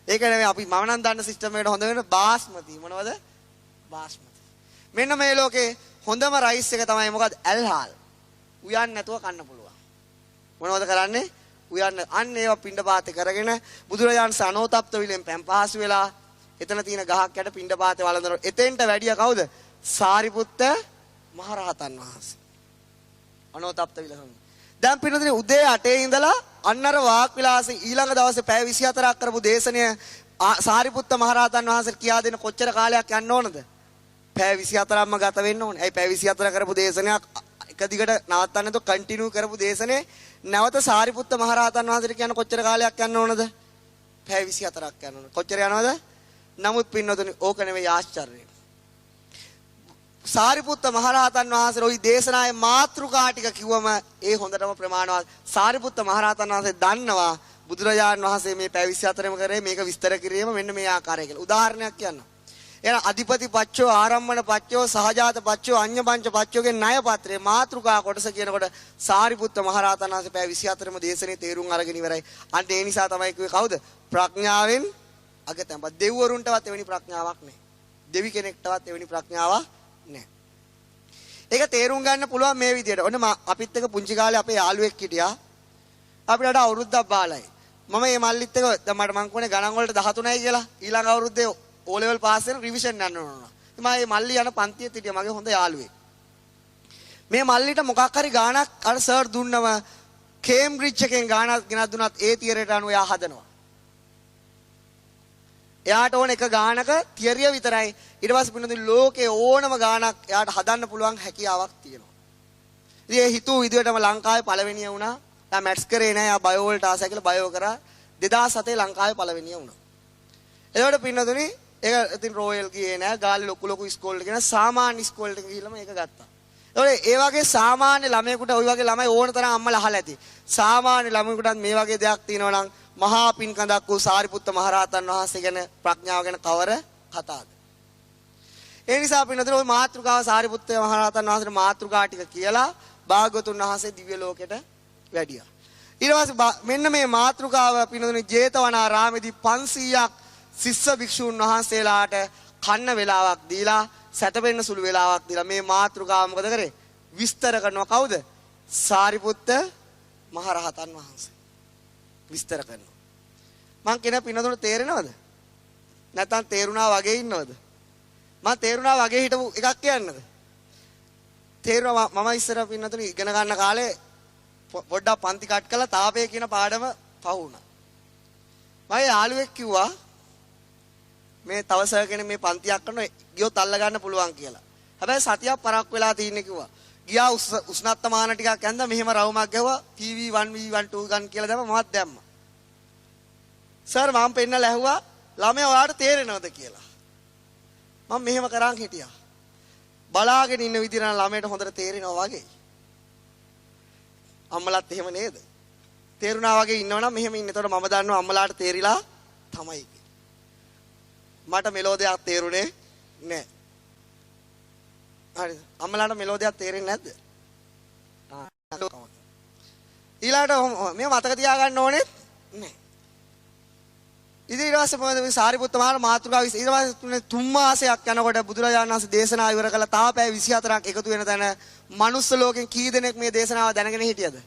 ඒක නෙවෙයි අපි මම නම් දන්න සිස්ටම් එකට හොඳ වෙන බාස්මති මොනවද? බාස්මති. මෙන්න මේ ලෝකේ හොඳම රයිස් එක තමයි මොකද්ද? ඇල්හාල්. උයන් නැතුව කන්න පුළුවන්. මොනවද කරන්නේ? උයන්න අන්න ඒවා පින්ඩපාතේ කරගෙන බුදුරජාණන් සනෝතප්ත විලෙන් පැන් පහසු වෙලා එතන තියෙන ගහක් යට පින්ඩපාතේ වළඳනවා. එතෙන්ට වැඩිය කවුද? සාරිපුත්ත මහරහතන් වහන්සේ. අනෝතප්ත විල සම්ම. දැන් පින්නතුනේ උදේ 8 ඉඳලා අන්නර වාක් විලාසෙ ඊළඟ දවසේ පැය 24ක් කරපු දේශනය සාරිපුත්ත මහරහතන් වහන්සේට කියා දෙන කොච්චර කාලයක් යන්න ඕනද? පැය 24ක්ම ගත වෙන්න ඕනේ. ඇයි පැය 24 කරපු දේශනයක් එක දිගට නවත්තන්න නැතුව කන්ටිනියු කරපු දේශනේ නැවත සාරිපුත්ත මහරහතන් වහන්සේට කියන කොච්චර කාලයක් යන්න ඕනද? පැය 24ක් යන්න ඕන. කොච්චර යනවද? නමුත් පින්නතුනි ඕක නෙවෙයි ආශ්චර්යය. සාරිපුත්ත මහරහතන් වහන්සේ ওই දේශනාවේ මාතෘකා ටික කිව්වම ඒ හොඳටම ප්‍රමාණවත්. සාරිපුත්ත මහරහතන් වහන්සේ දන්නවා බුදුරජාණන් වහන්සේ මේ පැය 24ම කරේ මේක විස්තර කිරීම මෙන්න මේ ආකාරය කියලා. උදාහරණයක් කියන්නම්. එන අධිපති පච්චෝ ආරම්මන පච්චෝ සහජාත පච්චෝ අඤ්ඤ පංච පච්චෝගේ ණය පත්‍රයේ මාතෘකා කොටස කියනකොට සාරිපුත්ත මහරහතන් වහන්සේ පැය 24ම දේශනේ තේරුම් අරගෙන ඉවරයි. අන්න ඒ නිසා තමයි කිව්වේ කවුද? ප්‍රඥාවෙන් අගතැන්පත්. දෙවිවරුන්ටවත් එවැනි ප්‍රඥාවක් නැහැ. දෙවි කෙනෙක්ටවත් එවැනි ප්‍රඥාවක් නැහැ. ඒක තේරුම් ගන්න පුළුවන් මේ විදිහට. ඔන්න අපිත් එක්ක පුංචි කාලේ අපේ යාළුවෙක් හිටියා. අපිට අවුරුද්දක් බාලයි. මම මේ මල්ලිත් එක්ක දැන් මම කොනේ ගණන් වලට 13යි කියලා ඊළඟ අවුරුද්දේ O level පාස් වෙන රිවිෂන් යන්න ඕන. ඉතින් මම මේ මල්ලි යන පන්තියෙත් හිටියා මගේ හොඳ යාළුවෙක්. මේ මල්ලිට මොකක් හරි ගාණක් අර සර් දුන්නම කේම්බ්‍රිජ් එකෙන් ගාණක් ගෙනත් දුන්නත් ඒ තියරයට අනුව එයා හදනවා. එයාට ඕන එක ගාණක තියරිය විතරයි. ඊට පස්සේ පින්නදී ලෝකේ ඕනම ගාණක් එයාට හදන්න පුළුවන් හැකියාවක් තියෙනවා. ඉතින් ඒ හිතුව විදියටම ලංකාවේ පළවෙනිය වුණා. එයා මැත්ස් කරේ නෑ. එයා බයෝ වලට ආසයි කියලා බයෝ කරා. 2007 ලංකාවේ පළවෙනිය වුණා. එතකොට පින්නදුනි ඒක ඉතින් රොයල් ගියේ නෑ. ගාලේ ලොකු ඉස්කෝලේට ගෙන සාමාන්‍ය ඉස්කෝලේට ගිහිල්ලාම ඒක ගත්තා. එතකොට ඒ වගේ සාමාන්‍ය ළමයෙකුට ওই වගේ ළමයි ඕන තරම් අම්මලා අහලා ඇති. සාමාන්‍ය ළමයෙකුටත් මේ වගේ දෙයක් තියෙනවා නම් මහා පින්කඳක් වූ සාරිපුත්ත මහරහතන් වහන්සේ ගැන ප්‍රඥාව ගැන කවර කතාවද? ඒ නිසා පින්නතුනි ওই මාතෘකාව සාරිපුත්ත මහරහතන් වහන්සේට මාතෘකා ටික කියලා භාග්‍යවතුන් වහන්සේ දිව්‍ය ලෝකෙට වැඩියා. ඊට පස්සේ මෙන්න මේ මාතෘකාව පින්නතුනි ජේතවනාරාමේදී 500ක් ශිෂ්‍ය භික්ෂූන් වහන්සේලාට කන්න වෙලාවක් දීලා සැතපෙන්න සුළු වෙලාවක් දීලා මේ මාතෘකාව මොකද කරේ? විස්තර කරනවා කවුද? සාරිපුත්ත මහරහතන් වහන්සේ. විස්තර කරනවා. මං කියන පින්නතුන තේරෙනවද? නැත්නම් තේරුණා වගේ ඉන්නවද? මං තේරුණා වගේ හිටපු එකක් කියන්නද? තේරුණා මම ඉස්සර පින්නතුන ඉගෙන ගන්න කාලේ පොඩ්ඩක් පන්ති කට් කරලා තාපය කියන පාඩම පහ වුණා. මම යාළුවෙක් කිව්වා මේ තව සර් කෙනෙක් මේ පන්තියක් කරනවා ගියොත් අල්ල ගන්න පුළුවන් කියලා. හැබැයි සතියක් පරක් වෙලා තින්නේ කිව්වා. ගියා උෂ්ණත්මාන ටිකක් ඇඳලා මෙහෙම රවුමක් ගැහුවා TV1 V1 2 ගන්න කියලා දැම්ම මමත් දැම්මා. සර් මම පෙන්නලා ඇහුවා ළමයා ඔයාලට තේරෙනවද කියලා. මම මෙහෙම කරන් හිටියා. බලාගෙන ඉන්න විදිහ නම් ළමයට හොඳට තේරෙනවා වගේ. අම්මලාත් එහෙම නේද? තේරුණා වගේ ඉන්නවනම් මෙහෙම ඉන්න. එතකොට මම දන්නවා අම්මලාට තේරිලා තමයි. මට මෙලෝඩියක් තේරුනේ නැහැ. හරිද? අම්මලාට මෙලෝඩියක් තේරෙන්නේ නැද්ද? ඊළාට මේ මතක තියාගන්න ඕනේ නැහැ. ඉතින් ඊට පස්සේ මොකද මේ සාරිපුත්ත මහා මාතෘකාව ඊට පස්සේ 3 මාසයක් යනකොට බුදුරජාණන් වහන්සේ දේශනා ඉවර කළා. තාම පැය 24ක් එකතු වෙන තැන මනුස්ස ලෝකෙන් කී දෙනෙක් මේ දේශනාව දැනගෙන හිටියද?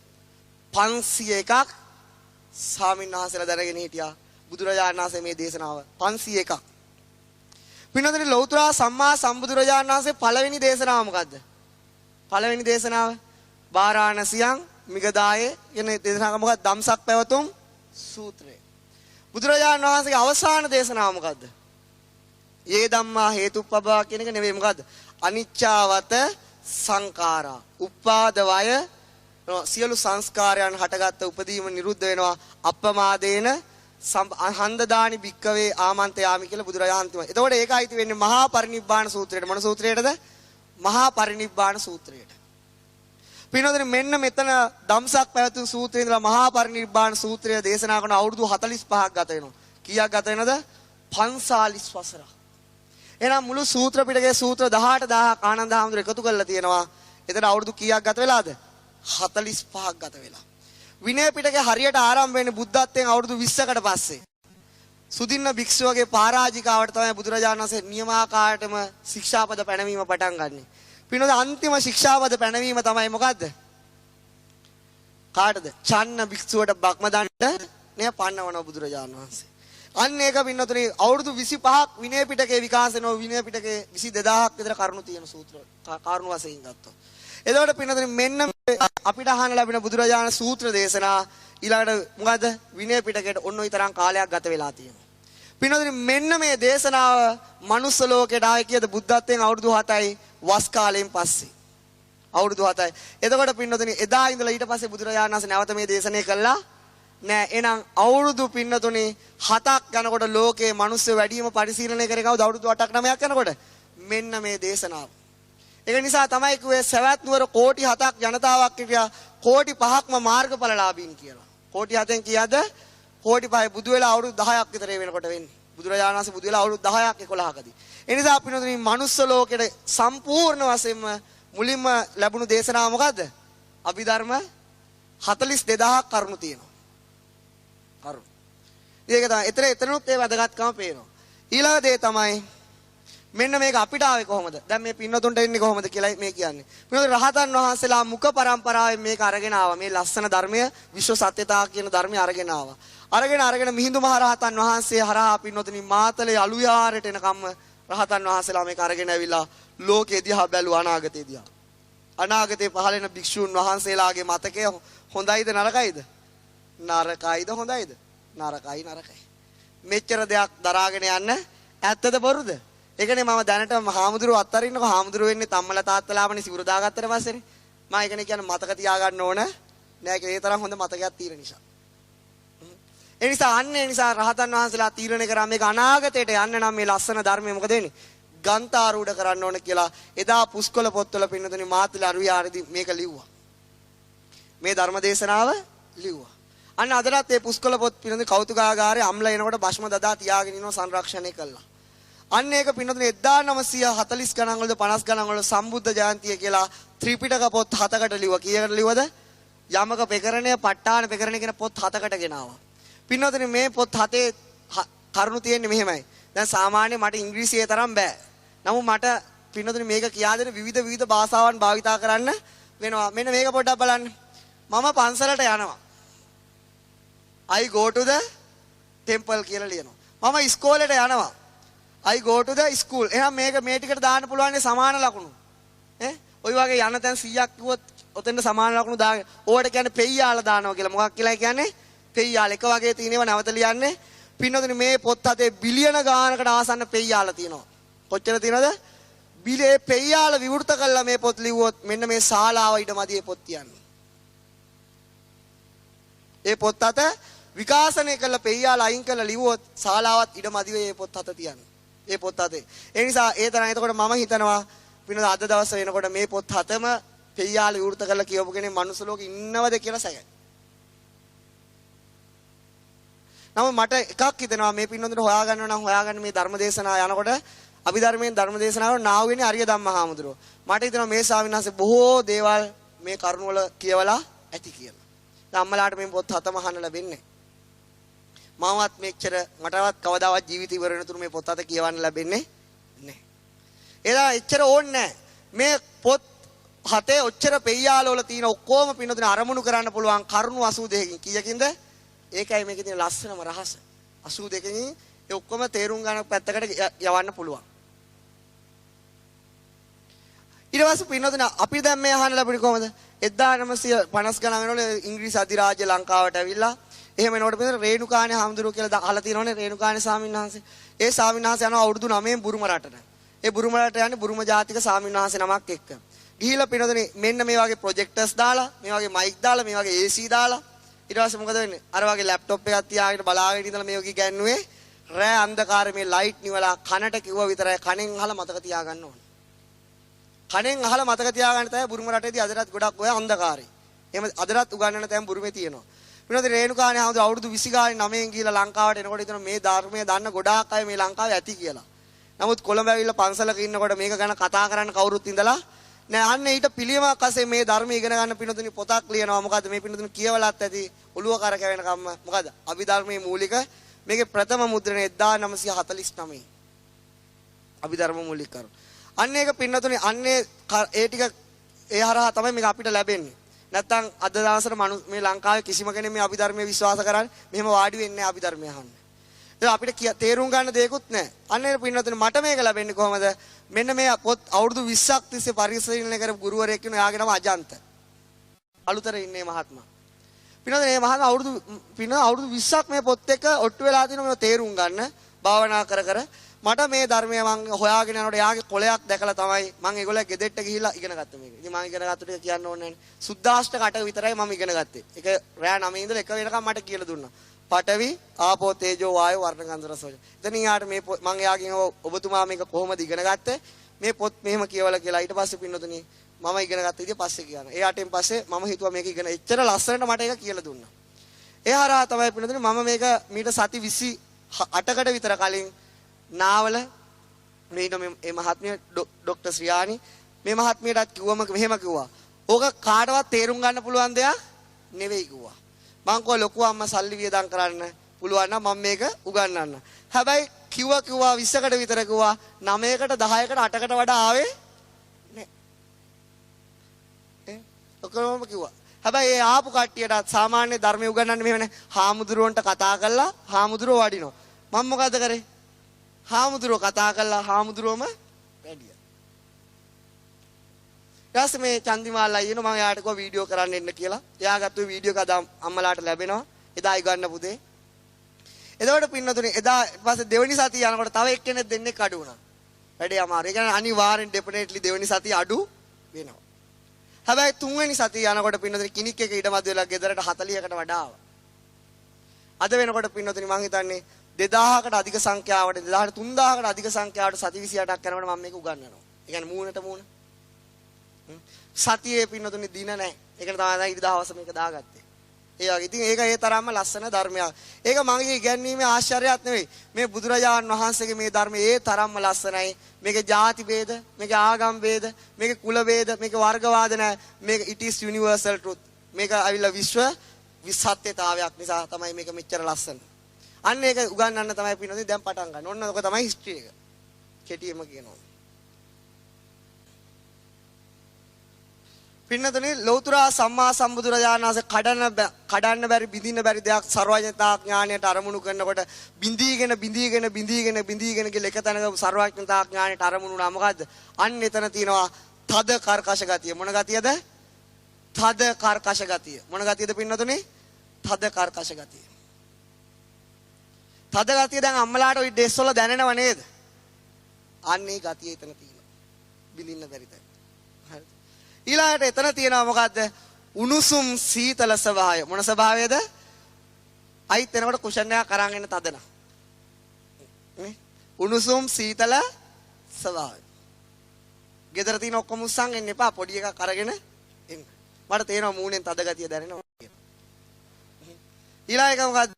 501ක් ස්වාමීන් වහන්සේලා දැනගෙන හිටියා. බුදුරජාණන් වහන්සේ මේ දේශනාව 501ක්. පින්නතේ ලෞතර සම්මා සම්බුදුරජාණන් වහන්සේ පළවෙනි දේශනාව මොකද්ද? පළවෙනි දේශනාව වාරාණසියන් මිගදායේ කියන දේශනාව මොකක්ද? ධම්සක් පැවතුම් සූත්‍රය. බුදුරජාණන් වහන්සේගේ අවසාන දේශනාව මොකද්ද? යේ ධම්මා හේතුප්පබා කියන එක නෙවෙයි මොකද්ද? අනිච්චාවත සංඛාරා. උපාද වය සියලු සංස්කාරයන් හටගත්ත උපදීම නිරුද්ධ වෙනවා අප්‍රමාදේන හන්දදානි භික්කවේ ආමන්ත්‍රයාමි කියලා බුදුරජාණන් තුමා. එතකොට ඒකයි ඉති වෙන්නේ මහා පරිනිබ්බාන සූත්‍රයට. මොන සූත්‍රයටද? මහා පරිනිබ්බාන සූත්‍රයට. පින්නොදෙනි මෙන්න මෙතන ධම්සක් පැවතුම් සූත්‍රයේ ඉඳලා මහා පරිනිබ්බාන සූත්‍රය දේශනා කරන අවුරුදු 45ක් ගත වෙනවා. කීයක් ගත වෙනවද? 45 වසරක්. එහෙනම් මුළු සූත්‍ර පිටකයේ සූත්‍ර 18000ක් ආනන්ද හාමුදුර එකතු කරලා තියෙනවා. එතන අවුරුදු කීයක් ගත වෙලාද? 45ක් ගත වෙලා. විනය පිටකේ හරියට ආරම්භ වෙන්නේ බුද්ධත්වයෙන් අවුරුදු 20කට පස්සේ. සුදින්න භික්ෂුවගේ පරාජිකාවට තමයි බුදුරජාණන් වහන්සේ නියමාකාරයටම ශික්ෂාපද පැනවීම පටන් ගන්නෙ. පිනොද අන්තිම ශික්ෂාපද පැනවීම තමයි මොකද්ද? කාටද? චන්න භික්ෂුවට බ්‍රහ්මදණ්ඩ නේ පන්නවන බුදුරජාණන් වහන්සේ. අන්න ඒක පින්නතුනේ අවුරුදු 25ක් විනය පිටකේ විකාශ වෙනවා. විනය පිටකේ 22000ක් විතර කරුණු තියෙන සූත්‍ර කරුණු වශයෙන් ගත්තා. එතකොට පින්නතුනේ මෙන්න අපිට අහන්න ලැබෙන බුදුරජාණන් සූත්‍ර දේශනා ඊළඟට මොකද? විනය පිටකයට ඔන්න ඔය තරම් කාලයක් ගත වෙලා තියෙනවා. පින්නතුනේ මෙන්න මේ දේශනාව මනුස්ස ලෝකයට ආවේ කීයද? බුද්ධත්වයෙන් අවුරුදු 7යි වස් කාලයෙන් පස්සේ. අවුරුදු 7යි. එතකොට පින්නතුනේ එදා ඉඳලා ඊට පස්සේ බුදුරජාණන් වහන්සේ නැවත මේ දේශනේ කළා නෑ. එහෙනම් අවුරුදු පින්නතුනේ 7ක් යනකොට ලෝකේ මිනිස්සු වැඩිම පරිශීලනය කරේ කවුද? අවුරුදු 8ක් 9ක් යනකොට මෙන්න මේ දේශනාව. ඒක නිසා තමයි කිව්වේ සවැත් නුවර කෝටි 7ක් ජනතාවක් හිටියා. කෝටි 5ක්ම මාර්ගඵලලාභීන් කියලා. කෝටි 7න් කීයද? කෝටි 5 බුදු වෙලා අවුරුදු 10ක් විතර වෙනකොට වෙන්නේ. බුදුරජාණන් වහන්සේ බුදු වෙලා අවුරුදු 10ක් 11කදී. ඒ නිසා පින්නතුනි මනුස්ස ලෝකෙට සම්පූර්ණ වශයෙන්ම මුලින්ම ලැබුණු දේශනාව මොකද්ද? අභිධර්ම 42000ක් කරුණු තියෙනවා. කරුණු. ඒක තමයි එතනොත් ඒ වැදගත්කම පේනවා. ඊළඟ දේ තමයි මෙන්න මේක අපිට ආවේ කොහොමද? දැන් මේ පින්නතුන්ට එන්නේ කොහොමද කියලා මේ කියන්නේ. පින්නතුන් රහතන් වහන්සේලා මුඛ පරම්පරාවෙන් මේක අරගෙන ආවා. මේ ලස්සන ධර්මය විශ්ව සත්‍යතාව කියන ධර්මය අරගෙන ආවා. අරගෙන මිහිඳු මහ රහතන් වහන්සේ හරහා පින්නතුනි මාතලේ අලුයාරට එනකම්ම රහතන් වහන්සේලා මේක අරගෙන ඇවිල්ලා ලෝකෙ දිහා බැලුවා අනාගතේ දිහා. අනාගතේ පහළ වෙන භික්ෂුන් වහන්සේලාගේ මතකය හොඳයිද නරකයිද? නරකයිද හොඳයිද? නරකයි. මෙච්චර දෙයක් දරාගෙන යන්න ඇත්තද බොරුද? ඒකනේ මම දැනටම හාමුදුරුවෝ අත්තරින්නකො හාමුදුරුවෝ වෙන්නේ තම්මලා තාත්තලාමනේ සිවුරු දාගත්තට පස්සේනේ. මම ඒකනේ කියන්නේ මතක තියාගන්න ඕන. නෑ ඒ තරම් හොඳ මතකයක් තියෙන නිසා. ඒ නිසා රහතන් වහන්සේලා තීරණය කරා මේක අනාගතයට යන්න නම් මේ ලස්සන ධර්මය මොකද වෙන්නේ? ගන්තාරූඪ කරන්න ඕන කියලා එදා පුස්කොළ පොත්වල පින්නතුනි මාතලේ අරුයාරදී මේක ලිව්වා. මේ ධර්ම දේශනාව ලිව්වා. අන්න අදටත් මේ පුස්කොළ පොත් පින්නතුනි කෞතුකාගාරයේ අම්ල එනකොට භස්ම දදා තියාගෙන ඉනවා සංරක්ෂණය කළා. අන්න ඒක පින්නතුනි 1940 ගණන් වලද 50 ගණන් වල සම්බුද්ධ ජයන්තිය කියලා ත්‍රිපිටක පොත් 7කට ලිව්වා. කීයකට ලිව්වද? යමක පෙකරණය, ප ဋ ාණ පෙකරණය කියන පොත් 7කට ගෙනාවා. පින්නතුනි මේ පොත් 7 කරුණු තියෙන්නේ මෙහෙමයි. දැන් සාමාන්‍ය මට ඉංග්‍රීසියේ තරම් බෑ. නමුත් මට පින්නතුනි මේක කියා දෙන විවිධ භාෂාවන් භාවිතා කරන්න වෙනවා. මෙන්න මේක පොඩ්ඩක් බලන්න. මම පන්සලට යනවා. I go to the temple කියලා ලියනවා. මම ඉස්කෝලේට යනවා. I go to the school. එහෙනම් මේ ටිකට දාන්න පුළුවන් සමාන ලකුණු. ඔය වගේ යන තැන් 100ක් කිව්වොත් ඔතෙන්ද සමාන ලකුණු දාගෙන ඕවට කියන්නේ පෙయ్యාලා දානවා කියලා. මොකක් කියලා කියන්නේ? පෙయ్యාලා. එක වගේ තියෙනව නැවත ලියන්නේ. පින්නතුනි මේ පොත් 7 බිලියන ගානකට ආසන්න පෙయ్యාලා තියෙනවා. කොච්චර තියෙනවද? බිලේ පෙయ్యාලා විවෘත කළා මේ පොත් ලිව්වොත් මෙන්න මේ ශාලාව ඊටමදී මේ පොත් තියන්නේ. ඒ පොත් 7 විකාශනය කළ පෙయ్యාලා අයින් කළ ලිව්වොත් ශාලාවත් ඊටමදී මේ පොත් 7 තියන්නේ. ඒ පොත් 7. ඒ නිසා ඒ තරම් එතකොට මම හිතනවා පින්නද අද දවස් වෙනකොට මේ පොත් 7ම පෙయ్యාලා විවෘත කරලා කියවපු කෙනෙක් මනුස්ස ලෝකේ ඉන්නවද කියලා සැකයි. නමුත් මට එකක් හිතෙනවා මේ පින්නොන්දට හොයාගන්න මේ ධර්මදේශනා යනකොට අභිධර්මයෙන් ධර්මදේශනාවල නාව වෙන්නේ අරිය ධම්මහාමුදුරුවෝ. මට හිතෙනවා මේ ස්වාමීන් වහන්සේ බොහෝ දේවල් මේ කරුණ වල කියවලා ඇති කියලා. දැන් අම්මලාට මේ පොත් 7ම අහන්න ලැබෙන්නේ. මමවත් මටවත් කවදාවත් ජීවිතේ ඉවර වෙනතුරු මේ පොත් 7 කියවන්න ලැබෙන්නේ නැහැ. එදා එච්චර ඕනේ නැහැ. මේ පොත් 7 ඔච්චර පෙయ్యාල වල තියෙන ඔක්කොම පින්නොදින අරමුණු කරන්න පුළුවන් කරුණු 82කින් කීයකින්ද? ඒකයි මේකේ තියෙන ලස්සනම රහස. 82කින් ඒ ඔක්කොම තේරුම් ගන්න පැත්තකට යවන්න පුළුවන්. ඊට පස්සේ පින්නොදින අපි දැන් මේ අහන්න ලැබුණේ කොහමද? 1950 ගණන් වෙනකොට ඉංග්‍රීසි අධිරාජ්‍ය ලංකාවට ඇවිල්ලා එහෙම එනකොට පිළිතර රේණුකාණේ හාමුදුරුවෝ කියලා අහලා තියෙනවනේ රේණුකාණේ ස්වාමීන් වහන්සේ. ඒ ස්වාමීන් වහන්සේ යනවා අවුරුදු 9න් බුරුම රටට. ඒ බුරුම රටට යන්නේ බුරුම ජාතික ස්වාමීන් වහන්සේ නමක් එක්ක. ගිහිල්ලා පින්නොදින මෙන්න මේ වගේ ප්‍රොජෙක්ටර්ස් දාලා, මේ වගේ මයික් දාලා, මේ වගේ AC දාලා ඊට පස්සේ මොකද වෙන්නේ? අර වගේ ලැප්ටොප් එකක් තියාගෙන බලාගෙන ඉඳලා මේ වගේ ගෑනුවේ රෑ අන්ධකාරයේ මේ ලයිට් නිවලා කනට කිව්වා විතරයි කණෙන් අහලා මතක තියාගන්න ඕනේ. කණෙන් අහලා මතක තියාගන්න තමයි බුරුම රටේදී අදටත් ගොඩක් ඔය අන්ධකාරයි. එහෙම අදටත් උගන්වන තැන් බුරුමේ තියෙනවා. පින්නොදින රේණුකාණේ හාමුදුරුවෝ අවුරුදු 20 ගානේ 9න් ගිහිල්ලා ලංකාවට එනකොට හිතන මේ ධර්මයේ දන්න ගොඩාක් අය මේ ලංකාවේ ඇති කියලා. නමුත් කොළඹ ඇවිල්ලා පන්සලක ඉන්නකොට මේක ගැන කතා කරන්න කවුරුත් ඉඳලා නෑ. අන්න ඊට පිළියමක් අසේ මේ ධර්මය ඉගෙන ගන්න පින්නතුනි පොතක් ලියනවා. මොකද මේ පින්නතුනි කියවලත් ඇති ඔළුව කරකැවෙන කම්ම. මොකද අභිධර්මයේ මූලික මේකේ ප්‍රථම මුද්‍රණය 1949 අභිධර්ම මූලික කරු. අන්න ඒක පින්නතුනි අන්නේ ඒ ටික ඒ හරහා තමයි මේක අපිට ලැබෙන්නේ. නැත්තම් අද දවසට මේ ලංකාවේ කිසිම කෙනෙක් මේ අභිධර්මයේ විශ්වාස කරන්නේ මෙහෙම වාඩි වෙන්නේ නැහැ අභිධර්මය අහන්න. ඒක අපිට තේරුම් ගන්න දෙයක්වත් නැහැ. අන්න ඒ පින්නතුනි මට මේක ලැබෙන්නේ කොහමද? මෙන්න මේ පොත් අවුරුදු 20ක් තිස්සේ පරිශීලනය කරපු ගුරුවරයෙක් කෙනෙක් යාගේ නම අජන්ත. අලුතර ඉන්නේ මහත්මයා. පින්නතුනි මේ මහත්මයා අවුරුදු 20ක් මේ පොත් එක ඔට්ටු වෙලා තිනවා මේව තේරුම් ගන්න භාවනා කර මට මේ ධර්මය මම හොයාගෙන යනකොට යාගේ කොලයක් දැකලා තමයි මම ඒගොල්ලෝ ගෙදෙට්ට ගිහිල්ලා ඉගෙන ගත්තා මේක. ඉතින් මම ඉගෙන ගත්ත ටික කියන්න ඕනේ නැහැ. සුද්දාෂ්ටක අට විතරයි මම ඉගෙන ගත්තේ. ඒක රෑ 9 ඉඳලා 1 වෙනකම් මට කියලා දුන්නා. පඨවි ආපෝ තේජෝ වායෝ වර්ණ ගන්ධ රස ඕජ. එතනින් යාට මේ මම එයාගෙන් ඔබතුමා මේක කොහොමද ඉගෙන ගත්තේ? මේ පොත් මෙහෙම කියවලා කියලා ඊට පස්සේ පින්නතුනි මම ඉගෙන ගත්ත විදිහ පස්සේ කියනවා. ඒ ආටෙන් පස්සේ මම හිතුවා මේක ඉගෙන එච්චර ලස්සනට මට ඒක කියලා දුන්නා. ඒ හරහා තමයි පින්නතුනි මම මේක මීට සති 8කට විතර කලින් නාවල මේ මේ මහත්මිය ડોක්ටර් ශ්‍රියානි මේ මහත්මියටත් කිව්වම මෙහෙම කිව්වා. ඕක කාටවත් තේරුම් ගන්න පුළුවන් දෙයක් නෙවෙයි කිව්වා. මං කෝ ලොකු අම්මා සල්ලි වියදම් කරන්න පුළුවන් නම් මම මේක උගන්වන්න. හැබැයි කිව්වා 20කට විතර කිව්වා 9කට 10කට 8කට වඩා ආවේ නෑ. ඔක්කොම කිව්වා. හැබැයි ඒ ආපු කට්ටියට සාමාන්‍ය ධර්මය උගන්වන්නේ මෙහෙම නේ. හාමුදුරුවන්ට කතා කළා හාමුදුරුවෝ වඩිනවා. මම මොකද කරේ? හාමුදුරුවෝ කතා කළා හාමුදුරුවෝම වැඩියා. ඊට මේ චන්දිමාල් අයියන මම යාට කිව්වා වීඩියෝ කරන්න එන්න කියලා. එයා ගත්ත වීඩියෝ එක අද අම්මලාට ලැබෙනවා. එදා ඉගන්න පුතේ. එතකොට පින්නතුනේ එදා ඊපස්සේ දෙවෙනි සතිය යනකොට තව එක්කෙනෙක් දෙන්නෙක් අඩු වුණා. වැඩේ අමාරු. ඒ කියන්නේ අනිවාර්යෙන් ඩෙෆිනට්ලි දෙවෙනි සතිය අඩු වෙනවා. හැබැයි තුන්වෙනි සතිය යනකොට පින්නතුනේ කිනික් එක ඊටමත් වෙලා ගෙදරට 40කට වඩා ආවා. අද වෙනකොට පින්නතුනේ මං හිතන්නේ 2000කට අධික සංඛ්‍යාවට 3000කට අධික සංඛ්‍යාවට සති 28ක් කරනකොට මම මේක උගන්වනවා. ඒ කියන්නේ මූණට මූණ. සතියේ පින්නතුනේ දින නැහැ. ඒකට තමයි ඉරිදා හවස මේක දාගත්තේ. ඒ වගේ. ඉතින් ඒක ඒ තරම්ම ලස්සන ධර්මයක්. ඒක මගේ ඉගැන්වීමේ ආශ්චර්යයක් නෙවෙයි. මේ බුදුරජාණන් වහන්සේගේ මේ ධර්මය ඒ තරම්ම ලස්සනයි. මේකේ ಜಾති ભેද, මේකේ ආගම් ભેද, මේකේ කුල ભેද, මේකේ වර්ගවාද නැහැ. මේක it is universal truth. මේක අවිල විශ්ව විසත්‍යතාවයක් නිසා තමයි මේක මෙච්චර ලස්සන. අන්න ඒක උගන්වන්න තමයි පින්නොතින් දැන් පටන් ගන්න. ඔන්න ඔක තමයි හිස්ටරි එක. කෙටියෙන්ම කියනවා. පින්නතුනි ලෞතර සම්මා සම්බුදුරජාණන් වහන්සේ කඩන්න බැරි බිඳින්න බැරි දෙයක් සර්වඥතා ඥාණයට අරමුණු කරනකොට බිඳීගෙන ගිල එක තැනක සර්වඥතා ඥාණයට අරමුණු වුණා. මොකද්ද? අන්න එතන තියෙනවා තද කර්කශ ගතිය. මොන ගතියද? තද කර්කශ ගතිය. මොන ගතියද පින්නතුනි? තද කර්කශ ගතිය. තද ගතිය දැන් අම්මලාට ওই ඩෙස් වල දැනෙනව නේද? අන්න ඒ ගතිය එතන තියෙනවා. බිඳින්න බැරි තැන. හරිද? ඊළඟට එතන තියෙනවා මොකද්ද? උණුසුම් සීතල ස්වභාවය. මොන ස්වභාවයද? අයිත් එනකොට කුෂන් එකක් අරන් එන්න තදන. නේ? උණුසුම් සීතල ස්වභාවය. ගෙදර තියෙන ඔක්කොම උස්සන් එන්න එපා. පොඩි එකක් අරගෙන එන්න. මට තේරෙනවා මූණෙන් තද ගතිය දැනෙනවා කියලා. ඊළඟ එක මොකද්ද?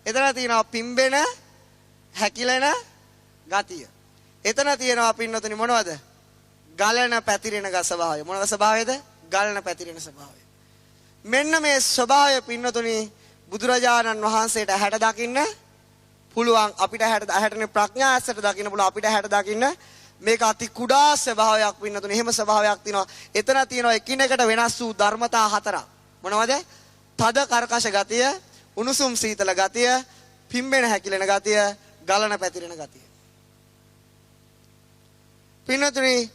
එතන තියෙනවා පිම්බෙන හැකිලෙන ගතිය. එතන තියෙනවා පින්නතුනි මොනවද? ගලන පැතිරෙන ස්වභාවය. මොන ස්වභාවයද? ගලන පැතිරෙන ස්වභාවය. මෙන්න මේ ස්වභාවය පින්නතුනි බුදුරජාණන් වහන්සේට හැට දකින්න පුළුවන්. අපිට හැටනේ ප්‍රඥා ඇසට දකින්න පුළුවන්. අපිට හැට දකින්න මේක අති කුඩා ස්වභාවයක් පින්නතුනි. එහෙම ස්වභාවයක් තියෙනවා. එතන තියෙනවා එකිනෙකට වෙනස් වූ ධර්මතා හතරක්. මොනවද? තද කර්කශ ගතිය, උණුසුම් සීතල ගතිය, පිම්බෙන හැකිලෙන ගතිය, ගලන පැතිරෙන ගතිය. පින්නතුනි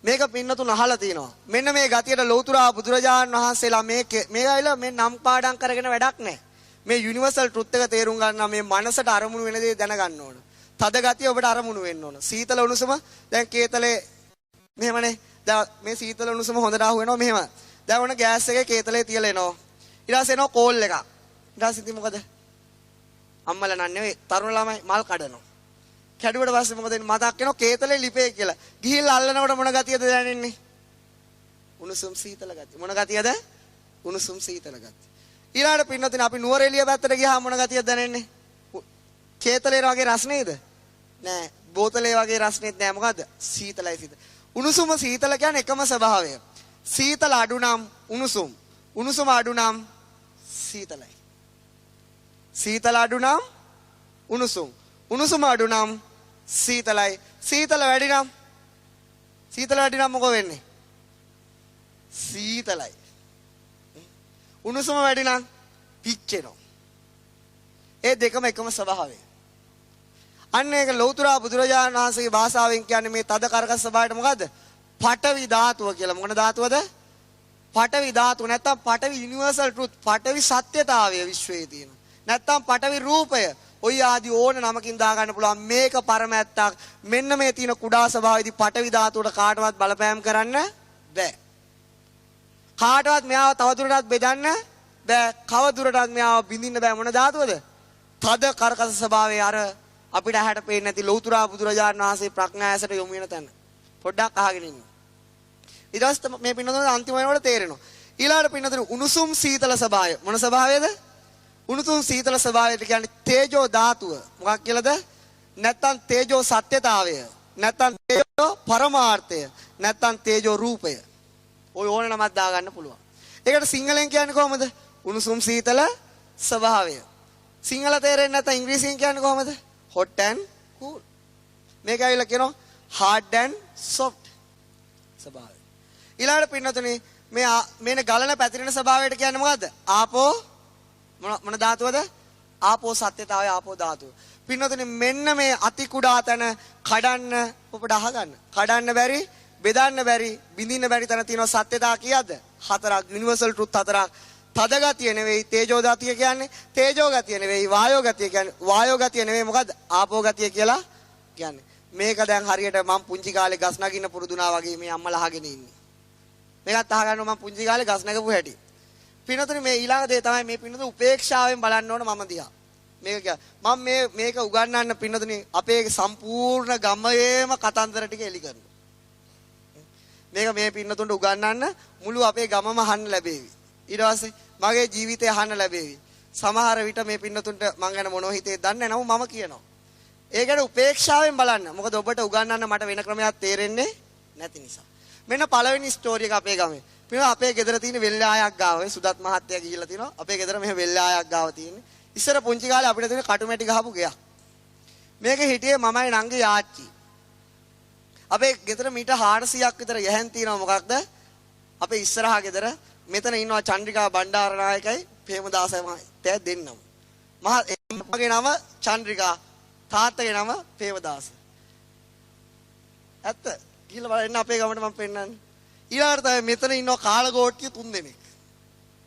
මේක පින්නතුන් අහලා තියෙනවා. මෙන්න මේ ගතියට ලෞතර බුදුරජාණන් වහන්සේලා මේ අයලා මේ නම් පාඩම් කරගෙන වැඩක් නැහැ. මේ යුනිවර්සල් ට්‍රුත් එක තේරුම් ගන්නවා. මේ මනසට අරමුණු වෙන දේ දැනගන්න ඕන. තද ගතිය ඔබට අරමුණු වෙන්න ඕන. සීතල උණුසුම දැන් කේතලේ මෙහෙමනේ. දැන් මේ සීතල උණුසුම හොඳට අහු වෙනවා මෙහෙම. දැන් ඔන්න ගෑස් එකේ කේතලේ තියලා එනවා. ඊට පස්සේ එනවා කෝල් එකක්. ඊට පස්සේ ඉතින් මොකද? අම්මලා නන්නේ නෙවෙයි තරුණ ළමයි මල් කඩනවා. කැඩුවට පස්සේ මොකද වෙන්නේ? මතක් වෙනවා කේතලේ ලිපේ කියලා. ගිහිල්ලා අල්ලනකොට මොන ගතියද දැනෙන්නේ? උණුසුම් සීතල ගතිය. මොන ගතියද? උණුසුම් සීතල ගතිය. ඊළඟට පින්නතින් අපි නුවරඑළිය පැත්තට ගියාම මොන ගතියද දැනෙන්නේ? කේතලේ වගේ රස්නේද? නෑ. බෝතලේ වගේ රස්නේත් නෑ. මොකද්ද? සීතලයි සීතල. උණුසුම සීතල කියන්නේ එකම ස්වභාවය. සීතල අඩු නම් උණුසුම්. උණුසුම අඩු නම් සීතලයි. සීතල අඩු නම් උණුසුම්. උණුසුම අඩු නම් සීතලයි. සීතල වැඩි නම් මොකෝ වෙන්නේ? සීතලයි. උණුසුම වැඩි නම් පිච්චෙනවා. ඒ දෙකම එකම ස්වභාවය. අන්න ඒක ලෞතර බුදුරජාණන් වහන්සේගේ භාෂාවෙන් කියන්නේ මේ තද කරකස් ස්වභාවයට මොකද්ද? පඨවි ධාතුව කියලා. මොන ධාතුවද? පඨවි ධාතුව. නැත්තම් පඨවි යුනිවර්සල් ට්‍රුත්. පඨවි සත්‍යතාවය විශ්වයේ තියෙන. නැත්තම් පඨවි රූපය. ඔය ආදි ඕන නමකින් දා ගන්න පුළුවන්. මේක පරමැත්තක්. මෙන්න මේ තියෙන කුඩා ස්වභාවයේදී පඨවි ධාතුවට කාටවත් බලපෑම් කරන්න බෑ. කාටවත් මෙයාව තවදුරටත් බෙදන්න බෑ. කවදුරටත් මෙයාව බින්දින්න බෑ. මොන ධාතුවද? තද කරකස ස්වභාවයේ අර අපිට ඇහැට පේන්නේ නැති ලෞතර බුදුරජාණන් වහන්සේ ප්‍රඥා ඇසට යොමු වෙන තැන. පොඩ්ඩක් අහගෙන ඉන්න. ඊට පස්සේ මේ පින්නතන අන්තිම වෙනකොට තේරෙනවා. ඊළඟට පින්නතන උණුසුම් සීතල ස්වභාවය. මොන ස්වභාවයද? උණුසුම් සීතල ස්වභාවයට කියන්නේ තේජෝ ධාතුව. මොකක් කියලාද? නැත්තම් තේජෝ සත්‍යතාවය. නැත්තම් තේජෝ පරමාර්ථය. නැත්තම් තේජෝ රූපය. ඔය ඕන නමක් දාගන්න පුළුවන්. ඒකට සිංහලෙන් කියන්නේ කොහමද? උණුසුම් සීතල ස්වභාවය. සිංහල තේරෙන්නේ නැත්නම් ඉංග්‍රීසියෙන් කියන්නේ කොහමද? hot and cool. මේක ඇවිල්ලා කියනවා hard and soft ස්වභාවය. ඊළඟට පින්නතුනි මේන ගලන පැතිරෙන ස්වභාවයට කියන්නේ මොකද්ද? ආපෝ මොන ධාතුවද? ආපෝ සත්‍යතාවය ආපෝ ධාතුව. පින්නතුනි මෙන්න මේ අති කුඩා තැන කඩන්න ඔබට අහගන්න. කඩන්න බැරි, බෙදන්න බැරි, බිඳින්න බැරි තැන තියෙනවා සත්‍යතාව කීයද? හතරක්. යුනිවර්සල් ට්‍රුත් හතරක්. තද ගතිය නෙවෙයි තේජෝ ගතිය කියන්නේ. තේජෝ ගතිය නෙවෙයි වායෝ ගතිය කියන්නේ. වායෝ ගතිය නෙවෙයි මොකද්ද? ආපෝ ගතිය කියලා කියන්නේ. මේක දැන් හරියට මම පුංචි කාලේ ගස් නගින්න පුරුදුනා වගේ මේ අම්මලා අහගෙන ඉන්නේ. මේකත් අහගන්නවා මම පුංචි කාලේ ගස් නැගපු හැටි. පින්නතුනේ මේ ඊළඟ දේ තමයි මේ පින්නතුනේ උපේක්ෂාවෙන් බලන්න ඕන මම දිහා. මම මේක උගන්වන්න පින්නතුනේ අපේ සම්පූර්ණ ගමයේම කතන්දර ටික එලි කරනවා. මේක මේ පින්නතුන්ට උගන්වන්න මුළු අපේ ගමම අහන්න ලැබෙවි. ඊට පස්සේ මගේ ජීවිතය අහන්න ලැබෙවි. සමහර විට මේ පින්නතුන්ට මං ගැන මොනව හිතේ දන්නේ නැනවු මම කියනවා. ඒකට උපේක්ෂාවෙන් බලන්න. මොකද ඔබට උගන්වන්න මට වෙන ක්‍රමයක් තේරෙන්නේ නැති නිසා. මෙන්න පළවෙනි ස්ටෝරි එක අපේ ගමේ. පිනවා අපේ ගෙදර තියෙන වෙල්ලායක් ගාව සුදත් මහත්තයා ගිහිල්ලා තිනවා. අපේ ගෙදර මෙහෙ වෙල්ලායක් ගාව තියෙන්නේ. ඉස්සර පුංචි කාලේ අපිට තියෙන කටුමැටි ගහපු ගෙයක්. මේක හිටියේ මමයි නංගි ආච්චි. අපේ ගෙදර මීට 400ක් විතර යැහෙන් තියෙනවා මොකක්ද? අපේ ඉස්සරහා ගෙදර මෙතන ඉන්නවා චන්ද්‍රිකා බණ්ඩාරනායකයි ප්‍රේමදාසයි මහත්තයා දෙන්නම. මගේ නම චන්ද්‍රිකා, තාත්තගේ නම ප්‍රේමදාස. ඇත්ත. ගිහලා බලන්න අපේ ගමට මම පෙන්නන්නේ. ඊළඟට තමයි මෙතන ඉන්නවා කාලගෝට්ටිය 3 දෙනෙක්.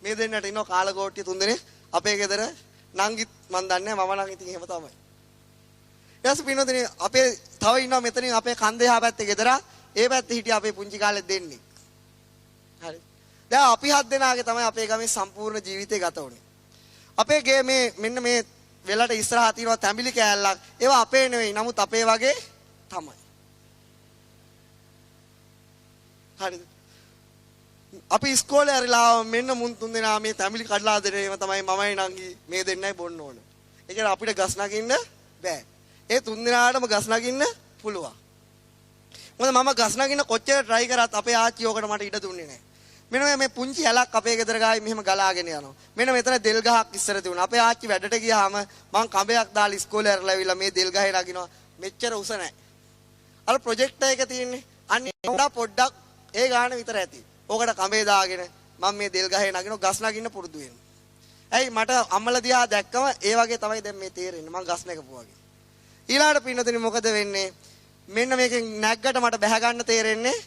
මේ දෙන්නට ඉන්නවා කාලගෝට්ටිය 3 දෙනෙක්. අපේ ගෙදර නංගිත් මන් දන්නේ මම නම් ඉතින් එහෙම තමයි. ඊට පින්නෝදනේ අපේ තව ඉන්නවා මෙතනින් අපේ කන්ද එහා පැත්තේ ගෙදර. ඒ පැත්තේ හිටිය අපේ පුංචි කාලේ දෙන්නේ. හරි. දැන් අපි 7 දෙනාගේ තමයි අපේ ගමේ සම්පූර්ණ ජීවිතේ ගත වුනේ. අපේ ගේ මෙන්න මේ වෙලට ඉස්සරහා තියෙනවා තැඹිලි කෑල්ලක්. ඒවා අපේ නෙවෙයි. නමුත් අපේ වගේ තමයි. හරිද? අපි ඉස්කෝලේ ඇරිලා මෙන්න මුන් 3 දෙනා මේ තැඹිලි කඩලා දෙන ඒවා තමයි මමයි නංගි මේ දෙන්නයි බොන්න ඕන. ඒ කියන්නේ අපිට ගස් නගින්න බෑ. ඒ 3 දෙනාටම ගස් නගින්න පුළුවන්. මොකද මම ගස් නගින්න කොච්චර try කරත් අපේ ආච්චි ඕකට මට ඉඩ දුන්නේ නැහැ. මෙන්න මේ පුංචි ඇලක් අපේ ගෙදර ගායි මෙහෙම ගලාගෙන යනවා. මෙන්න මෙතන දෙල් ගහක් ඉස්සර තිබුණා. අපේ ආච්චි වැඩට ගියාම මං කඹයක් දාලා ඉස්කෝලේ ඇරලා ඇවිල්ලා මේ දෙල් ගහේ නගිනවා. මෙච්චර උස නැහැ. අර ප්‍රොජෙක්ටර් එක තියෙන්නේ. අන්නේ පොඩ්ඩක් ඒ ගාන විතර ඇති. ඕකට කඹේ දාගෙන මම මේ දෙල් ගහේ නගිනවා ගස් නගින්න පුරුදු වෙනවා. ඇයි මට අම්මලා දිහා දැක්කම ඒ වගේ තමයි දැන් මේ තේරෙන්නේ. මං ගස් නැගපුවා වගේ. ඊළාට පින්නතුනි මොකද වෙන්නේ? මෙන්න මේකෙන් නැග්ගට මට බැහැ ගන්න තේරෙන්නේ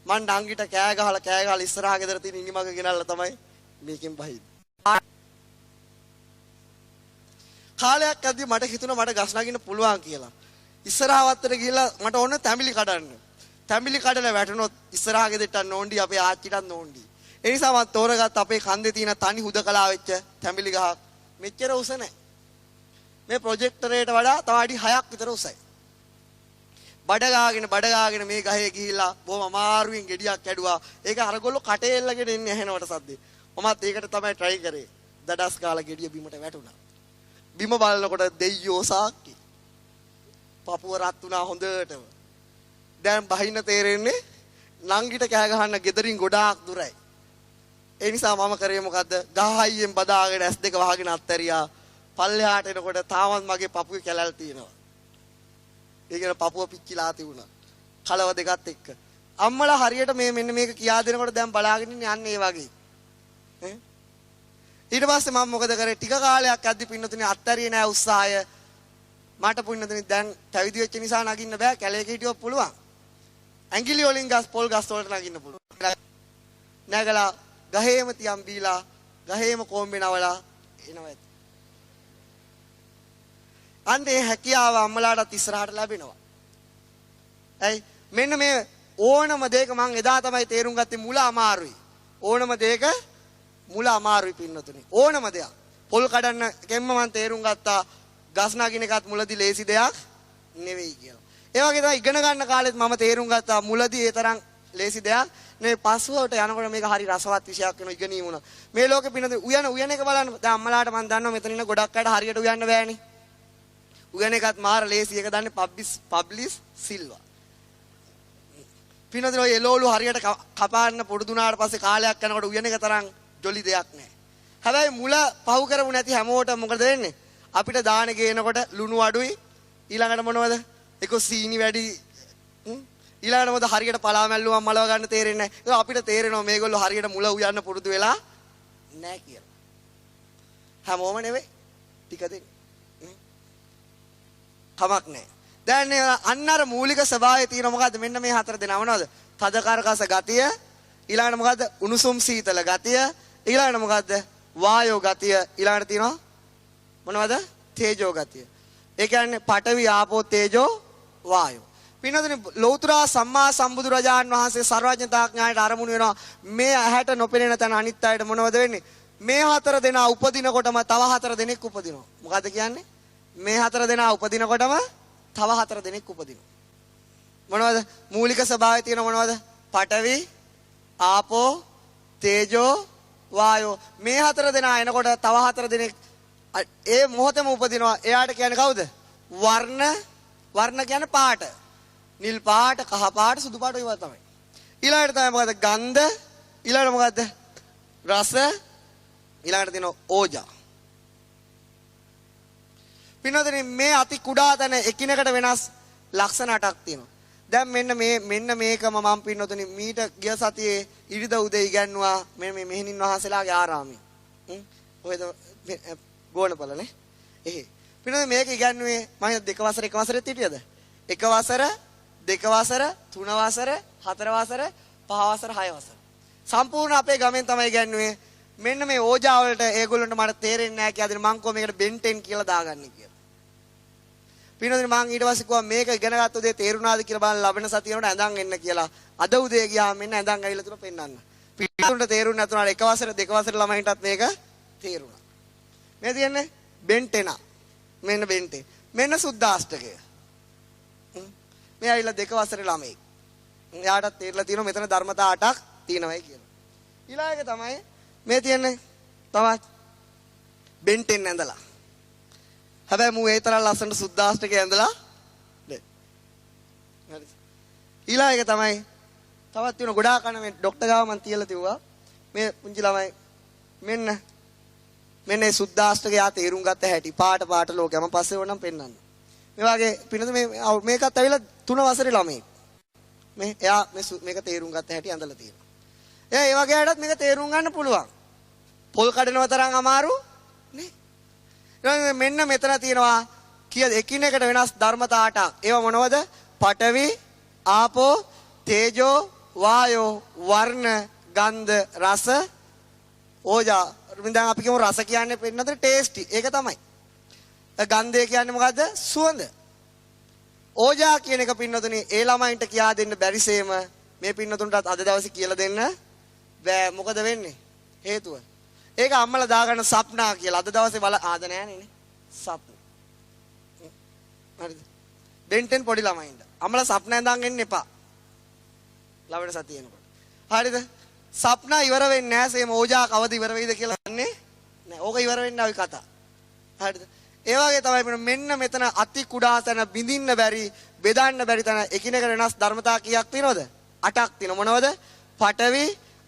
මං ඩංගිට කෑ ගහලා ඉස්සරහා ගෙදර තියෙන ඉනිමග ගෙනල්ලා තමයි මේකෙන් බහින්නේ. කාලයක් ඇද්දි මට හිතුණා මට ගස් නගින්න පුළුවන් කියලා. ඉස්සරහා වත්තට ගිහිල්ලා මට ඕන තැඹිලි කඩන්න. තැඹිලි කඩලා වැටුනොත් ඉස්සරහා ගෙදරට නෝන්ඩි අපේ ආච්චිටත් නෝන්ඩි. ඒ නිසා මම තෝරගත්ත අපේ කන්දේ තියෙන තනි හුදකලා වෙච්ච තැඹිලි ගහක්. මෙච්චර උස නැහැ. මේ ප්‍රොජෙක්ටරේට වඩා තව අඩි 6ක් විතර උසයි. බඩ ගාගෙන මේ ගහේ ගිහිල්ලා බොහොම අමාරුවෙන් ගෙඩියක් කැඩුවා. ඒක අරගොල්ලෝ කටේ එල්ලගෙන ඉන්නේ ඇහෙනවට සද්දේ. මමත් ඒකට තමයි try කරේ. දඩස් කාලා ගෙඩිය බිමට වැටුණා. බිම බලනකොට දෙයියෝ සාක්කි. පපුව රත් වුණා හොඳටම. දැන් බහින්න තේරෙන්නේ නංගිට කෑ ගහන්න ගෙදරින් ගොඩාක් දුරයි. ඒ නිසා මම කරේ මොකද්ද? ගහයියෙන් බදාගෙන S2 වහගෙන අත්තරියා. පල්ලෙහාට එනකොට තාමත් මගේ පපුවේ කැලල් තියෙනවා. ඒ කියන පපුව පිච්චිලා තිබුණා. කලව දෙකත් එක්ක. අම්මලා හරියට මෙන්න මේක කියා දෙනකොට දැන් බලාගෙන ඉන්නේ අන්න ඒ වගේ. ඊට පස්සේ මම මොකද කරේ? ටික කාලයක් ඇද්දි පින්නතුනේ අත්තරියේ නෑ උත්සාහය. මට පින්නතුනේ දැන් පැවිදි වෙච්ච නිසා නගින්න බෑ. කැලේක හිටියොත් පුළුවන්. ඇඟිලි වලින් පොල් ගස් වලට නගින්න පුළුවන්. නැගලා ගහේම තියම් බීලා ගහේම කොම්බේ නවලා එනවා. අන්නේ හැකියාව අම්මලාටත් ඉස්සරහට ලැබෙනවා. ඇයි මෙන්න මේ ඕනම දෙයක මං එදා තමයි තේරුම් ගත්තේ මුල අමාරුයි. ඕනම දෙයක මුල අමාරුයි පින්නතුනේ. ඕනම දෙයක්. පොල් කඩන්න කෙම්ම මං තේරුම් ගත්තා ගස් නගින එකත් මුලදී ලේසි දෙයක් නෙවෙයි කියලා. ඒ වගේ තමයි ඉගෙන ගන්න කාලෙත් මම තේරුම් ගත්තා මුලදී ඒ තරම් ලේසි දෙයක් නේ පස්වට යනකොට මේක හරි රසවත් විශයක් වෙන ඉගෙනීම වුණා. මේ ලෝකෙ පිනද උයන එක බලන්න. දැන් අම්මලාට මම දන්නවා මෙතන ඉන්න ගොඩක් අයට හරියට උයන්න බෑනේ. උයන එකත් මාර ලේසි. එක දන්නේ පබ්ලිස් සිල්වා. පිනද ඔය එළවලු හරියට කපාන්න පුරුදුනාට පස්සේ කාලයක් යනකොට උයන එක තරම් ජොලි දෙයක් නෑ. හැබැයි මුල පහු කරමු නැති හැමෝටම මොකද වෙන්නේ? අපිට දාන ගේනකොට ලුණු අඩුයි. ඊළඟට මොනවද? ඒක සීනි වැඩි. ඊළඟට මොකද හරියට පලා මැල්ලුවම මලව ගන්න තේරෙන්නේ නැහැ. ඒක අපිට තේරෙනවා මේගොල්ලෝ හරියට මුල උයන්න පුරුදු වෙලා නැහැ කියලා. හැමෝම නෙවෙයි. ටික දෙන්නේ. කමක් නැහැ. දැන් අන්න අර මූලික ස්වභාවය තියෙන මොකද්ද? මෙන්න මේ හතර දෙනා මොනවද? තද කරකස ගතිය, ඊළඟට මොකද්ද? උණුසුම් සීතල ගතිය, ඊළඟට මොකද්ද? වායෝ ගතිය, ඊළඟට තියෙනවා මොනවද? තේජෝ ගතිය. ඒ කියන්නේ පඨවි ආපෝ තේජෝ වායෝ. පින්නදෙනි ලෞතර සම්මා සම්බුදුරජාන් වහන්සේ සර්වඥතා ඥාණයට අරමුණු වෙනවා. මේ ඇහැට නොපෙනෙන තැන අනිත් අයට මොනවද වෙන්නේ? මේ හතර දෙනා උපදිනකොටම තව හතර දෙනෙක් උපදිනවා. මොකද්ද කියන්නේ? මේ හතර දෙනා උපදිනකොටම තව හතර දෙනෙක් උපදිනවා. මොනවද? මූලික ස්වභාවය තියෙන මොනවද? පඨවි ආපෝ තේජෝ වායෝ. මේ හතර දෙනා එනකොට තව හතර දෙනෙක් ඒ මොහොතේම උපදිනවා. එයාට කියන්නේ කවුද? වර්ණ කියන්නේ පාට. නිල් පාට, කහ පාට, සුදු පාට ඒවා තමයි. ඊළඟට තමයි මොකද්ද? ගන්ධ. ඊළඟට මොකද්ද? රස. ඊළඟට තියෙනවා ඕජා. පින්නදෙනි මේ අති කුඩා තැන එකිනෙකට වෙනස් ලක්ෂණ 8ක් තියෙනවා. දැන් මෙන්න මේකම මම පින්නතුනි මීට ගිය සතියේ ඉරිද උදේ ඉගන්නුවා මේ මෙහෙණින් වහන්සේලාගේ ආරාමයේ. ඔයද ගෝණපළනේ. එහේ. පින්නදෙනි මේක ඉගන්නුවේ මම දෙක වසර එක වසරෙත් හිටියද? එක වසර, දෙක වසර, තුන වසර, හතර වසර, පහ වසර, හය වසර. සම්පූර්ණ අපේ ගමෙන් තමයි ඉගන්නුවේ. මෙන්න මේ ඕජා වලට ඒගොල්ලන්ට මට තේරෙන්නේ නැහැ කියලා මං කෝ මේකට බෙන්ටෙන් කියලා දාගන්න කියලා. පින්නදෙනි මං ඊට පස්සේ කිව්වා මේක ඉගෙන ගත්ත උදේ තේරුණාද කියලා බලන්න ලබන සතියේට ඇඳන් එන්න කියලා. අද උදේ ගියාම මෙන්න ඇඳන් ඇවිල්ලා තුන පෙන්නන්න. පින්නතුන්ට තේරුන්නේ නැතුණාට එක වසර දෙක වසර ළමයින්ටත් මේක තේරුණා. මේ තියන්නේ බෙන්ටෙන. මෙන්න බෙන්ටේ. මෙන්න සුද්ධාෂ්ටකය. මේ ඇවිල්ලා දෙක වසරේ ළමයි. එයාටත් තේරලා තියෙනවා මෙතන ධර්මතා 8ක් තියෙනවායි කියලා. ඊළඟ එක තමයි මේ තියන්නේ තවත් බෙන්ටෙන් ඇඳලා. හැබැයි මූ ඒ තරම් ලස්සනට සුද්ධාෂ්ටකය ඇඳලා නෑ. හරි. ඊළඟ එක තමයි තවත් තියෙන ගොඩාක් කන මේ ડોක්ටර් ගාව මන් තියලා තියුවා. මේ පුංචි ළමයි මෙන්න මේ සුද්ධාෂ්ටකය ආ තේරුම් ගත්ත හැටි පාට ලෝකයම පස්සේ ඕනම් පෙන්වන්න. මේ වගේ පිනද මේකත් ඇවිල්ලා 3 වසරේ ළමයි. එයා මේක තේරුම් ගත්ත හැටි ඇඳලා තියෙනවා. ඒ වගේ අයටත් මේක තේරුම් ගන්න පුළුවන්. පොල් කඩනව තරම් අමාරු නේ. මෙන්න මෙතන තියෙනවා කීයද එකිනෙකට වෙනස් ධර්මතා 8ක්. ඒවා මොනවද? පඨවි, ආපෝ, තේජෝ, වායෝ, වර්ණ, ගන්ධ, රස, ඕජා. දැන් අපි කියමු රස කියන්නේ පින්නතර ටේස්ටි. ඒක තමයි. ගන්ධය කියන්නේ මොකද්ද? සුවඳ. ඕජා කියන එක පින්නතුනි ඒ ළමයින්ට කියා දෙන්න බැරිසේම මේ පින්නතුන්ටත් අද දවසේ කියලා දෙන්න බෑ. මොකද වෙන්නේ? හේතුව. ඒක අම්මලා දාගන්න සප්නා කියලා. අද දවසේ බල ආද නෑනේ සප්න. හරිද? බෙන්ටෙන් පොඩි ළමයින්ට. අම්මලා සප්නා ඇඳන් එන්න එපා. ලබන සතියේනකොට. හරිද? සප්නා ඉවර වෙන්නේ නෑ. සේම ඕජා කවද ඉවර වෙයිද කියලා දන්නේ නෑ. ඕක ඉවර වෙන්නේ ওই කතා. හරිද? ඒ වගේ තමයි මෙන්න මෙතන අති කුඩා තැන බිඳින්න බැරි, බෙදන්න බැරි තැන එකිනෙක වෙනස් ධර්මතා කීයක් තියෙනවද? 8ක් තියෙනවා. මොනවද? පඨවි,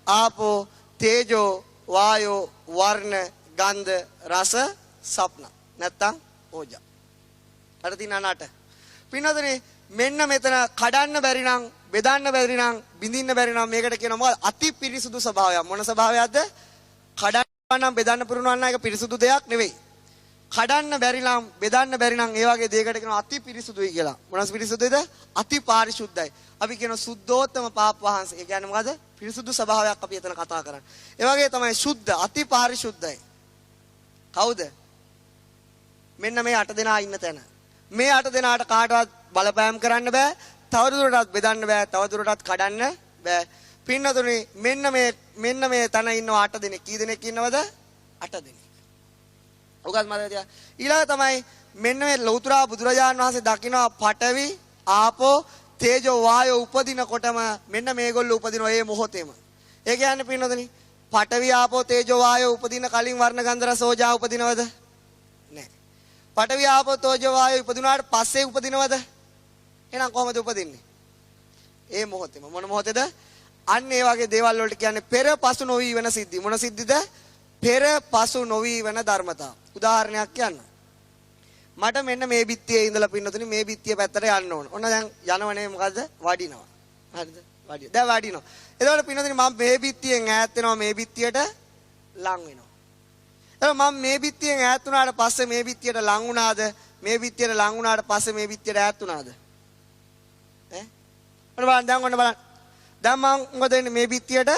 ආපෝ, තේජෝ, වායෝ, වර්ණ, ගන්ධ, රස, සප්න. නැත්තම් ඕජා. අර තියෙන 8. පින්නදනේ මෙන්න මෙතන කඩන්න බැරි නම්, බෙදන්න බැරි නම්, බිඳින්න බැරි නම් මේකට කියනවා මොකද? අති පිරිසුදු ස්වභාවයක්. මොන ස්වභාවයක්ද? කඩන්න නම් බෙදන්න පුරුණු වන්න එක පිරිසුදු දෙයක් නෙවෙයි. කඩන්න බැරි නම් බෙදන්න බැරි නම් ඒ වගේ දෙයකට කියනවා අති පිරිසුදුයි කියලා. මොනස් පිරිසුදුයිද? අති පාරිශුද්ධයි. අපි කියනවා සුද්ධෝත්තම පාප වහන්සේ. ඒ කියන්නේ මොකද? පිරිසුදු ස්වභාවයක් අපි එතන කතා කරන්නේ. ඒ වගේ තමයි සුද්ධ, අති පාරිශුද්ධයි. කවුද? මෙන්න මේ 8 දෙනා ඉන්න තැන. මේ 8 දෙනාට කාටවත් බලපෑම් කරන්න බෑ. තවදුරටත් බෙදන්න බෑ. තවදුරටත් කඩන්න බෑ. පින්නතුනි මෙන්න මේ තැන ඉන්නවා 8 දෙනෙක්. කී දෙනෙක් ඉන්නවද? 8 දෙනෙක්. ඔකත් මතක තියා. ඊළඟ තමයි මෙන්න මේ ලෞතර බුදුරජාණන් වහන්සේ දකිනවා පඨවි, ආපෝ, තේජෝ වායෝ උපදිනකොටම මෙන්න මේගොල්ලෝ උපදිනවා ඒ මොහොතේම. ඒ කියන්නේ පින්නොතනි පඨවි ආපෝ තේජෝ වායෝ උපදින කලින් වර්ණ ගන්ධ රස ඕජා උපදිනවද? නැහැ. පඨවි ආපෝ තේජෝ වායෝ උපදිනාට පස්සේ උපදිනවද? එහෙනම් කොහොමද උපදින්නේ? ඒ මොහොතේම. මොන මොහොතේද? අන්න ඒ වගේ දේවල් වලට කියන්නේ පෙර පසු නොවි වෙන සිද්ධි. මොන සිද්ධිද? පෙර පසු නොවි වෙන ධර්මතා. උදාහරණයක් කියන්න. මට මෙන්න මේ බිත්තියේ ඉඳලා පින්නතුනි මේ බිත්තිය පැත්තට යන්න ඕන. ඔන්න දැන් යනවනේ මොකද්ද? වඩිනවා. හරිද? වඩිය. දැන් වඩිනවා. එතකොට පින්නතුනි මම මේ බිත්තියෙන් ඈත් වෙනවා මේ බිත්තියට ලං වෙනවා. එතකොට මම මේ බිත්තියෙන් ඈත් වුණාට පස්සේ මේ බිත්තියට ලං වුණාද? මේ බිත්තියට ලං වුණාට පස්සේ මේ බිත්තියට ඈත් වුණාද? ඔන්න බලන්න දැන් ඔන්න බලන්න. දැන් මම මොකද වෙන්නේ මේ බිත්තියට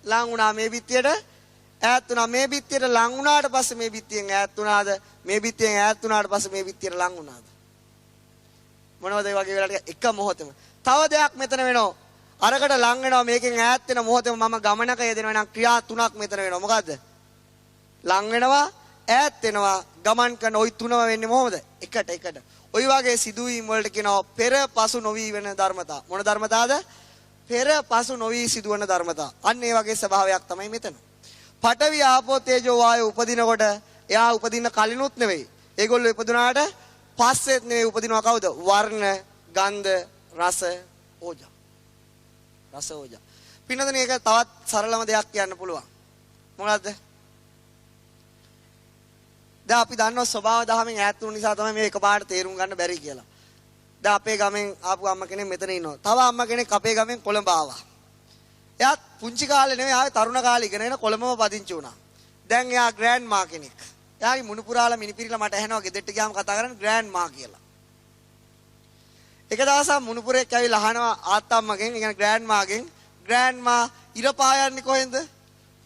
ලං වුණා මේ බිත්තියට ඈත් වුණා මේ බිත්තියට ලං වුණාට පස්සේ මේ බිත්තියෙන් ඈත් වුණාද? මේ බිත්තියෙන් ඈත් වුණාට පස්සේ මේ බිත්තියට ලං වුණාද? මොනවද ඒ වගේ වෙලාවට එක මොහොතෙම. තව දෙයක් මෙතන වෙනවා. අරකට ලං වෙනවා මේකෙන් ඈත් වෙන මොහොතෙම මම ගමනක යෙදෙනවා නම් ක්‍රියා තුනක් මෙතන වෙනවා. මොකද්ද? ලං වෙනවා, ඈත් වෙනවා, ගමන් කරන ওই තුනම වෙන්නේ මොහොමද? එකට. ওই වගේ සිදුවීම් වලට කියනවා පෙර පසු නොවි වෙන ධර්මතා. මොන ධර්මතාවද? පෙර පසු නොවි සිදුවන ධර්මතා. අන්න ඒ වගේ ස්වභාවයක් තමයි මෙතන. පඨවි ආපෝ තේජෝ වායෝ උපදිනකොට එයා උපදින්න කලිනුත් නෙවෙයි. ඒගොල්ලෝ ඉපදුනාට පස්සෙත් නෙවෙයි උපදිනවා කවුද? වර්ණ, ගන්ධ, රස, ඕජා. රස ඕජා. පින්නදනේ ඒක තවත් සරලම දෙයක් කියන්න පුළුවන්. මොකද්ද? දැන් අපි දන්නවා ස්වභාව දහමෙන් ඈත් වුන නිසා තමයි මේ එකපාරට තේරුම් ගන්න බැරි කියලා. දැන් අපේ ගමෙන් ආපු අම්මා කෙනෙක් මෙතන ඉන්නවා. තව අම්මා කෙනෙක් අපේ ගමෙන් කොළඹ ආවා. එයාත් පුංචි කාලේ නෙවෙයි ආවේ තරුණ කාලේ ඉගෙනගෙන කොළඹම පදිංචි වුණා. දැන් එයා ග්‍රෑන්ඩ් මා කෙනෙක්. එයාගේ මුණුපුරාලා මිනිපිරිලා මට ඇහෙනවා ගෙදරට ගියාම කතා කරන්නේ ග්‍රෑන්ඩ් මා කියලා. එක දවසක් මුණුපුරේක් ඇවිල්ලා අහනවා ආත්තම්මගෙන්, ඒ කියන්නේ ග්‍රෑන්ඩ් මාගෙන්, ග්‍රෑන්ඩ් මා ඉර පායන්නේ කොහෙන්ද?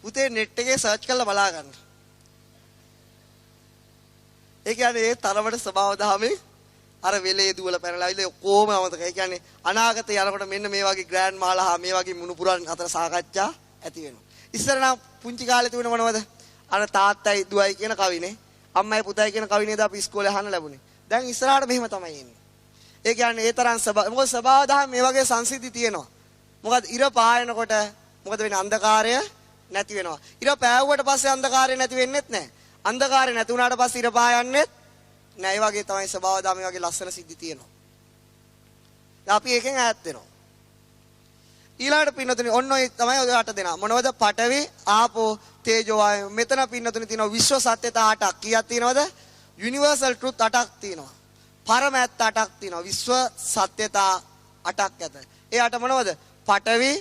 පුතේ net එකේ සර්ච් කරලා බලා ගන්න. ඒ කියන්නේ ඒ තරමට ස්වභාව දහමේ අර වෙලේ දුවල පැනලා ඉල්ල ඔක්කොම අමතක. ඒ කියන්නේ අනාගතේ යනකොට මෙන්න මේ වගේ ග්‍රෑන්ඩ් මාලා මේ වගේ මුණුපුරන් අතර සාකච්ඡා ඇති වෙනවා. ඉස්සර නම් පුංචි කාලේ තිබුණ මොනවද? අර තාත්තයි දුවයි කියන කවිනේ, අම්මයි පුතයි කියන කවිනේද අපි ඉස්කෝලේ අහන්න ලැබුණේ. දැන් ඉස්සරහට මෙහෙම තමයි එන්නේ. ඒ කියන්නේ ඒ තරම් මොකද ස්වභාව දහම මේ වගේ සංසිද්ධි තියෙනවා. මොකද ඉර පායනකොට මොකද වෙන්නේ? අන්ධකාරය නැති වෙනවා. ඉර පෑවුවට පස්සේ අන්ධකාරය නැති වෙන්නේත් නැහැ. අන්ධකාරය නැති වුණාට පස්සේ ඉර පායන්නේත් නෑ. ඒ වගේ තමයි ස්වභාව දහම මේ වගේ ලස්සන සිද්ධි තියෙනවා. දැන් අපි එකෙන් ඈත් වෙනවා. ඊළඟට පින්නතුනි ඔන්න ඔය තමයි ඔය 8 දෙනා. මොනවද? පඨවි, ආපෝ, තේජෝ, වායෝ. මෙතන පින්නතුනි තියෙනවා විශ්ව සත්‍යතා 8ක්. කීයක් තියෙනවද? යුනිවර්සල් ට්‍රුත් 8ක් තියෙනවා. පරම ඇත්ත 8ක් තියෙනවා. විශ්ව සත්‍යතා 8ක් ඇත. ඒ 8 මොනවද? පඨවි,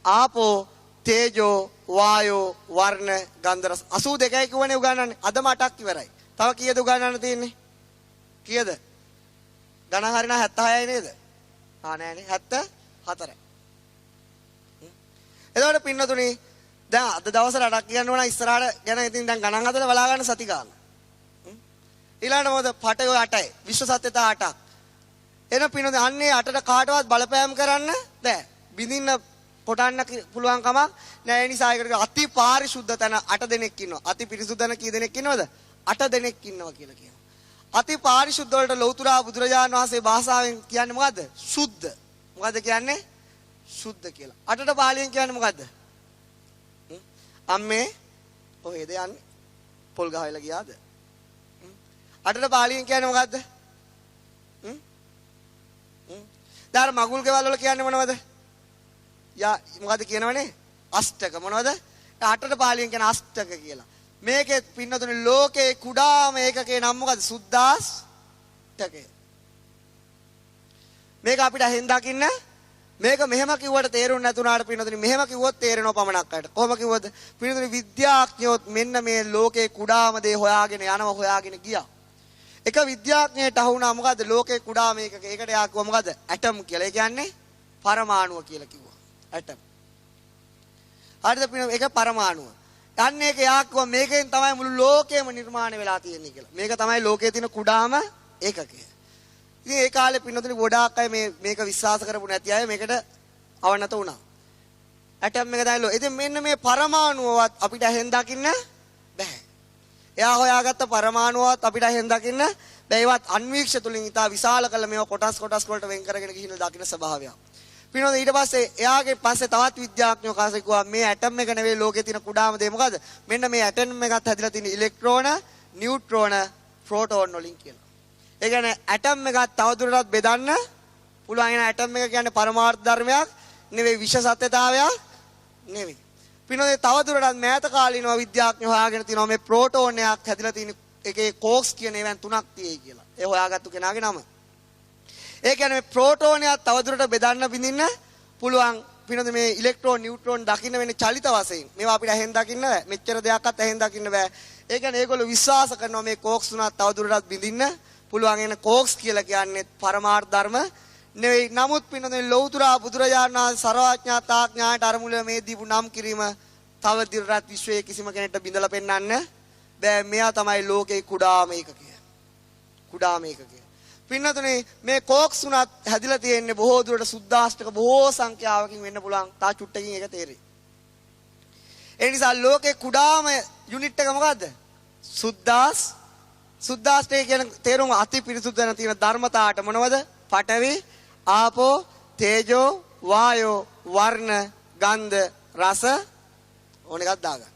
ආපෝ, තේජෝ, වායෝ, වර්ණ, ගන්ධ, රස. 82යි කියවනේ උගන්වන්නේ. අදම 8ක් ඉවරයි. තව කීයද උගන්වන්න තියෙන්නේ? කීයද? ගණන් හරිනා 76යි නේද? නෑනේ 74යි. එතකොට පින්නතුනි දැන් අද දවසට 8ක් කියන්න ඕන ඉස්සරහට ගැන ඉතින් දැන් ගණන් හදලා බලා ගන්න සති කාල. ඊළඟට මොකද? පඨවි 8යි. විශ්ව සත්‍යතා 8ක්. එන පින්නතුනි අන්නේ 8ට කාටවත් බලපෑම් කරන්න බෑ. බින්දින්න කොටන්න පුළුවන් කමක් නෑ. ඒ නිසා ඒකට අති පාරිශුද්ධ තැන 8 දෙනෙක් ඉන්නවා. අති පිරිසුදු තැන කී දෙනෙක් ඉන්නවද? 8 දෙනෙක් ඉන්නවා කියලා කියනවා. අති පාරිශුද්ධ වලට ලෞතුරා බුදුරජාණන් වහන්සේ භාෂාවෙන් කියන්නේ මොකද්ද? සුද්ධ. මොකද්ද කියන්නේ? සුද්ධ කියලා. 8ට පාලියෙන් කියන්නේ මොකද්ද? අම්මේ කොහෙද යන්නේ? පොල් ගහවිලා ගියාද? 8ට පාලියෙන් කියන්නේ මොකද්ද? දාර මගුල් ගෙවල් වල කියන්නේ මොනවද? යා මොකද්ද කියනවනේ? අෂ්ටක. මොනවද? 8ට පාලියෙන් කියන අෂ්ටක කියලා. මේකේ පින්නතුනේ ලෝකේ කුඩාම ඒකකේ නම මොකද්ද? සුද්දාෂ්ටකය. මේක අපිට අහෙන් දකින්න මේක මෙහෙම කිව්වට තේරුම් නැතුණාට පින්නතුනේ මෙහෙම කිව්වොත් තේරෙනවා පමණක් අයට. කොහොම කිව්වද? පින්නතුනේ විද්‍යාඥයොත් මෙන්න මේ ලෝකේ කුඩාම දේ හොයාගෙන ගියා. එක විද්‍යාඥයෙක්ට අහුණා මොකද්ද? ලෝකේ කුඩාම ඒකක. ඒකට යා කිව්වා මොකද්ද? ඇටම් කියලා. ඒ කියන්නේ පරමාණුව කියලා කිව්වා. ඇටම්. හරිද පින්නතුනේ? ඒක පරමාණුව. අන්න ඒක යා කිව්වා මේකෙන් තමයි මුළු ලෝකෙම නිර්මාණය වෙලා තියෙන්නේ කියලා. මේක තමයි ලෝකයේ තියෙන කුඩාම ඒකකය. ඉතින් ඒ කාලේ පින්නතුනි ගොඩාක් අය මේක විශ්වාස කරපු නැති අය මේකට අවනත වුණා. ඇටම් එක දැයිලෝ. ඉතින් මෙන්න මේ පරමාණුවවත් අපිට ඇහෙන් දකින්න බෑ. එයා හොයාගත්ත පරමාණුවවත් අපිට ඇහෙන් දකින්න ඒවත් අන්වීක්ෂ තුලින් ඉතා විශාල කළ මේව කොටස් වලට වෙන් කරගෙන ගිහින් දකින්න ස්වභාවයක්. පිනෝද ඊට පස්සේ එයාගේ පස්සේ තවත් විද්‍යාඥයෝ කාසේ කිව්වා මේ ඇටම් එක නෙවෙයි ලෝකේ තියෙන කුඩාම දේ මොකද්ද? මෙන්න මේ ඇටම් එකත් හැදිලා තියෙන ඉලෙක්ට්‍රෝන, නියුට්‍රෝන, ප්‍රෝටෝන වලින් කියලා. ඒ කියන්නේ ඇටම් එකත් තවදුරටත් බෙදන්න පුළුවන්. එන ඇටම් එක කියන්නේ පරමාර්ථ ධර්මයක් නෙවෙයි, විශේෂ සත්‍යතාවයක් නෙවෙයි. පිනෝද තවදුරටත් මෑත කාලීනව විද්‍යාඥයෝ හොයාගෙන තිනවා මේ ප්‍රෝටෝනයක් හැදිලා තියෙන එකේ කෝක්ස් කියන ඒවාන් 3ක් තියෙයි කියලා. ඒ හොයාගත්තු කෙනාගේ නම. ඒ කියන්නේ මේ ප්‍රෝටෝනයක් තවදුරටත් බෙදන්න බින්දින්න පුළුවන්. පිනෝද මේ ඉලෙක්ට්‍රෝන, නියුට්‍රෝන දකින්න වෙන්නේ චලිත වශයෙන්. මේවා අපිට ඇහෙන් දකින්න බෑ. මෙච්චර දෙයක්වත් ඇහෙන් දකින්න බෑ. ඒ කියන්නේ ඒගොල්ලෝ විශ්වාස කරනවා මේ කෝක්ස් තුනක් තවදුරටත් බින්දින්න පුළුවන්. එන කෝක්ස් කියලා කියන්නේ පරමාර්ථ ධර්ම නෙවෙයි. නමුත් පිනෝද ලෞතර බුදුරජාණන් වහන්සේ සර්වඥතා ඥාණයට අරමුල මේ දීපු නම් කිරීම තව දිරට විශ්වයේ කිසිම කෙනෙක්ට බිඳලා පෙන්වන්න බෑ. මෙයා තමයි ලෝකේ කුඩාම ඒකකය. කුඩාම ඒකකය. පින්නතුනේ මේ කෝක්ස් උනත් හැදිලා තියෙන්නේ බොහෝ දුරට සුද්දාෂ්ටක බොහෝ සංඛ්‍යාවකින් වෙන්න පුළුවන්. තා චුට්ටකින් ඒක තේරෙයි. ඒ නිසා ලෝකේ කුඩාම යුනිට් එක මොකද්ද? සුද්දාෂ්ටකය කියන තේරුම අති පිරිසුදු වෙන තියෙන ධර්මතාවට මොනවද? පඨවි, ආපෝ, තේජෝ, වායෝ, වර්ණ, ගන්ධ, රස ඕන එකක් දාගන්න.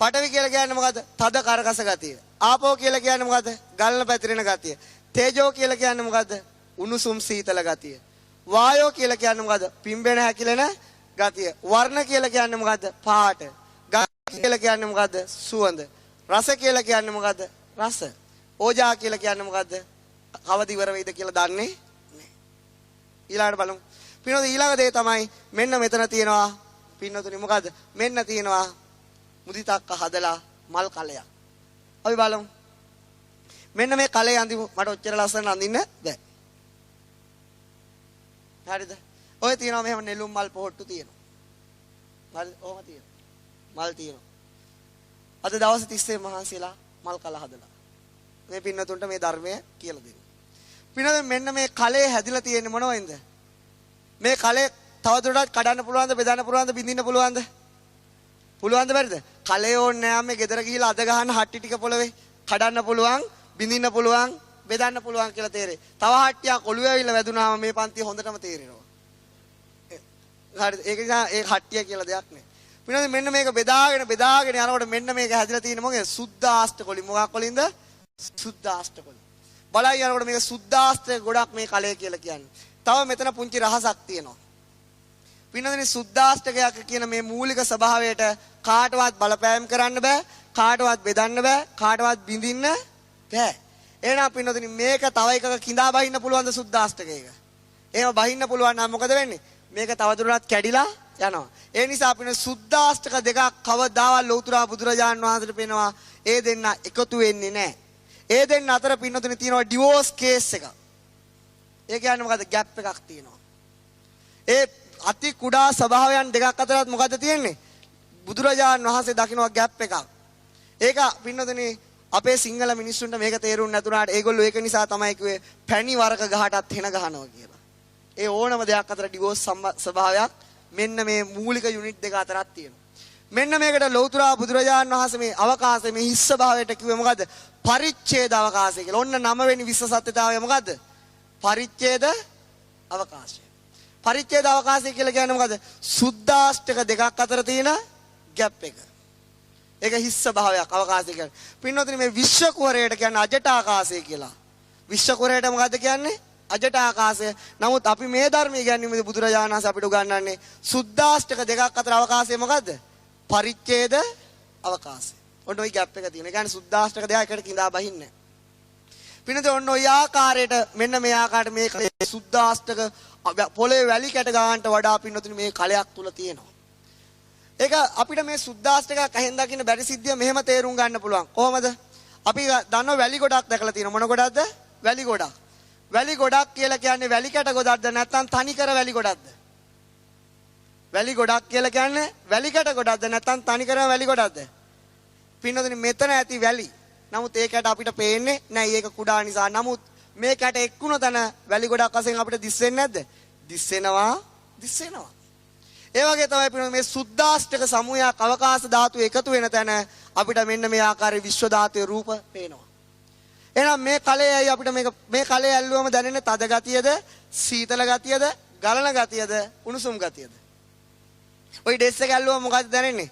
පඨවි කියලා කියන්නේ මොකද්ද? තද කරකස ගතිය. ආපෝ කියලා කියන්නේ මොකද්ද? ගලන පැතිරෙන ගතිය. තේජෝ කියලා කියන්නේ මොකද්ද? උණුසුම් සීතල ගතිය. වායෝ කියලා කියන්නේ මොකද්ද? පිම්බෙන හැකිලෙන ගතිය. වර්ණ කියලා කියන්නේ මොකද්ද? පාට. ගන්ධ කියලා කියන්නේ මොකද්ද? සුවඳ. රස කියලා කියන්නේ මොකද්ද? රස. ඕජා කියලා කියන්නේ මොකද්ද? කවද ඉවර වෙයිද කියලා දන්නේ නැහැ. ඊළඟට බලමු. පින්නොත් ඊළඟ දේ තමයි මෙන්න මෙතන තියෙනවා. පින්නොතුනි මොකද්ද? මෙන්න තියෙනවා මුදිතක්ක හදලා මල් කලයක්. අපි බලමු. මෙන්න මේ කලේ අඳිමු. මට ඔච්චර ලස්සන අඳින්න බෑ. හරිද? ඔය තියෙනවා මෙහෙම නෙළුම් මල් පොහට්ටු තියෙනවා. මල් ඕම තියෙනවා. මල් තියෙනවා. අද දවස් 30 මහන්සියලා මල් කල හදලා. මේ පින්නතුන්ට මේ ධර්මය කියලා දෙන්න. පින්නතුන් මෙන්න මේ කලේ හැදිලා තියෙන්නේ මොනවෙන්ද? මේ කලේ තවදුරටත් කඩන්න පුළුවන්ද? බෙදන්න පුළුවන්ද? බින්දින්න පුළුවන්ද? පුළුවන්ද බැරිද? කලේ ඕනේ නෑ මේ ගෙදර ගිහිලා අද ගහන්න හට්ටි ටික පොළවේ කඩන්න පුළුවන්, බින්දින්න පුළුවන්, බෙදන්න පුළුවන් කියලා තේරෙයි. තව හට්ටියක් ඔළුවේ ඇවිල්ලා වැදුනාම මේ පන්තිය හොඳටම තේරෙනවා. හරිද? ඒක නිසා ඒ හට්ටිය කියලා දෙයක් නෑ. පින්නතුන් මෙන්න මේක බෙදාගෙන යනකොට මෙන්න මේක හැදිලා තියෙන්නේ මොකද? සුද්ධාෂ්ටක වලින්. මොකක් වලින්ද? සුද්ධාෂ්ටක වලින්. බලයි යනකොට මේක සුද්ධාෂ්ටක ගොඩක් මේ කලය කියලා කියන්නේ. තව මෙතන පුංචි රහසක් තියෙනවා. පින්නතුනි සුද්ධාෂ්ටකයක් කියන මේ මූලික ස්වභාවයට කාටවත් බලපෑම් කරන්න බෑ, කාටවත් බෙදන්න බෑ, කාටවත් බින්දින්න බෑ. එහෙනම් පින්නතුනි මේක තව එකක කිඳා බහින්න පුළුවන්ද සුද්ධාෂ්ටකයක? එහෙම බහින්න පුළුවන් නම් මොකද වෙන්නේ? මේක තවදුරටත් කැඩිලා යනවා. ඒ නිසා අපිට සුද්ධාෂ්ටක දෙකක් කවදාවත් ලෞතර බුදුරජාණන් වහන්සේට පේනවා ඒ දෙන්න එකතු වෙන්නේ නැහැ. ඒ දෙන්න අතර පින්නතුනි තියෙනවා ඩිවෝර්ස් කේස් එකක්. ඒ කියන්නේ මොකද්ද? ગેප් එකක් තියෙනවා. ඒ අති කුඩා ස්වභාවයන් දෙකක් අතරත් මොකද්ද තියෙන්නේ? බුදුරජාණන් වහන්සේ දකිනවා ગેප් එකක්. ඒක පින්නතුනි අපේ සිංහල මිනිස්සුන්ට මේක තේරුම් නැතුණාට ඒගොල්ලෝ ඒක නිසා තමයි කිව්වේ පැණි වරක ගහටත් හෙන ගහනවා කියලා. ඒ ඕනම දෙයක් අතර ඩිවෝර්ස් ස්වභාවයක් මෙන්න මේ මූලික යුනිට් දෙක අතරක් තියෙනවා. මෙන්න මේකට ලෞතර බුදුරජාණන් වහන්සේ මේ අවකාශයේ මේ හිස් ස්වභාවයට කිව්වේ මොකද්ද? පරිච්ඡේද අවකාශය කියලා. ඔන්න 9 වෙනි විශ්ව සත්‍යතාවය මොකද්ද? පරිච්ඡේද අවකාශය. පරිච්ඡේද අවකාශය කියලා කියන්නේ මොකද්ද? සුද්ධාෂ්ටක දෙකක් අතර තියෙන ગેප් එක. ඒක හිස් ස්වභාවයක් අවකාශය කියන්නේ. පින්නොතනේ මේ විශ්ව කුහරයට කියන්නේ අජට ආකාශය කියලා. විශ්ව කුහරයට මොකද්ද කියන්නේ? අජට ආකාශය. නමුත් අපි මේ ධර්මයේ කියන්නේ බුදුරජාණන් වහන්සේ අපිට උගන්වන්නේ සුද්ධාෂ්ටක දෙකක් අතර අවකාශය මොකද්ද? පරිච්ඡේද අවකාශය. ඔන්න ඔය ગેප් එක තියෙන. ඒ කියන්නේ සුද්ධාෂ්ටක දෙක එකට කිඳා බහින්නේ. පින්නතේ ඔන්න ඔය ආකාරයට මෙන්න මේ ආකාරයට මේ සුද්ධාෂ්ටක පොළේ වැලි කැට ගන්නට වඩා පින්නතුනි මේ කලයක් තුල තියෙනවා. ඒක අපිට මේ සුද්ධාෂ්ටකයක් අහෙන් දකින්න බැරි සිද්ධිය මෙහෙම තේරුම් ගන්න පුළුවන්. කොහොමද? අපි දන්නවා වැලි ගොඩක් දැකලා තියෙනවා. මොන ගොඩක්ද? වැලි ගොඩක්. වැලි ගොඩක් කියලා කියන්නේ වැලි කැට ගොඩක්ද නැත්නම් තනිකර වැලි ගොඩක්ද? වැලි ගොඩක් කියලා කියන්නේ වැලි කැට ගොඩක්ද නැත්නම් තනිකර වැලි ගොඩක්ද? පින්නතුනි මෙතන ඇති වැලි. නමුත් ඒ කැට අපිට පේන්නේ නැහැ. ඒක කුඩා නිසා. නමුත් මේ කැට එක්කුණ තැන වැලි ගොඩක් වශයෙන් අපිට දිස්සෙන්නේ නැද්ද? දිස්සෙනවා. ඒ වගේ තමයි පින්නතුනි මේ සුද්ධාෂ්ටක සමූහයක් අවකාශ ධාතු එකතු වෙන තැන අපිට මෙන්න මේ ආකාරයේ විශ්ව ධාතුවේ රූප පේනවා. එහෙනම් මේ කලෙයි අපිට මේ කලේ ඇල්ලුවම දැනෙන්නේ තද ගතියද, සීතල ගතියද, ගලන ගතියද, උණුසුම් ගතියද? ওই ඩෙස් එක ඇල්ලුවම මොකද්ද දැනෙන්නේ?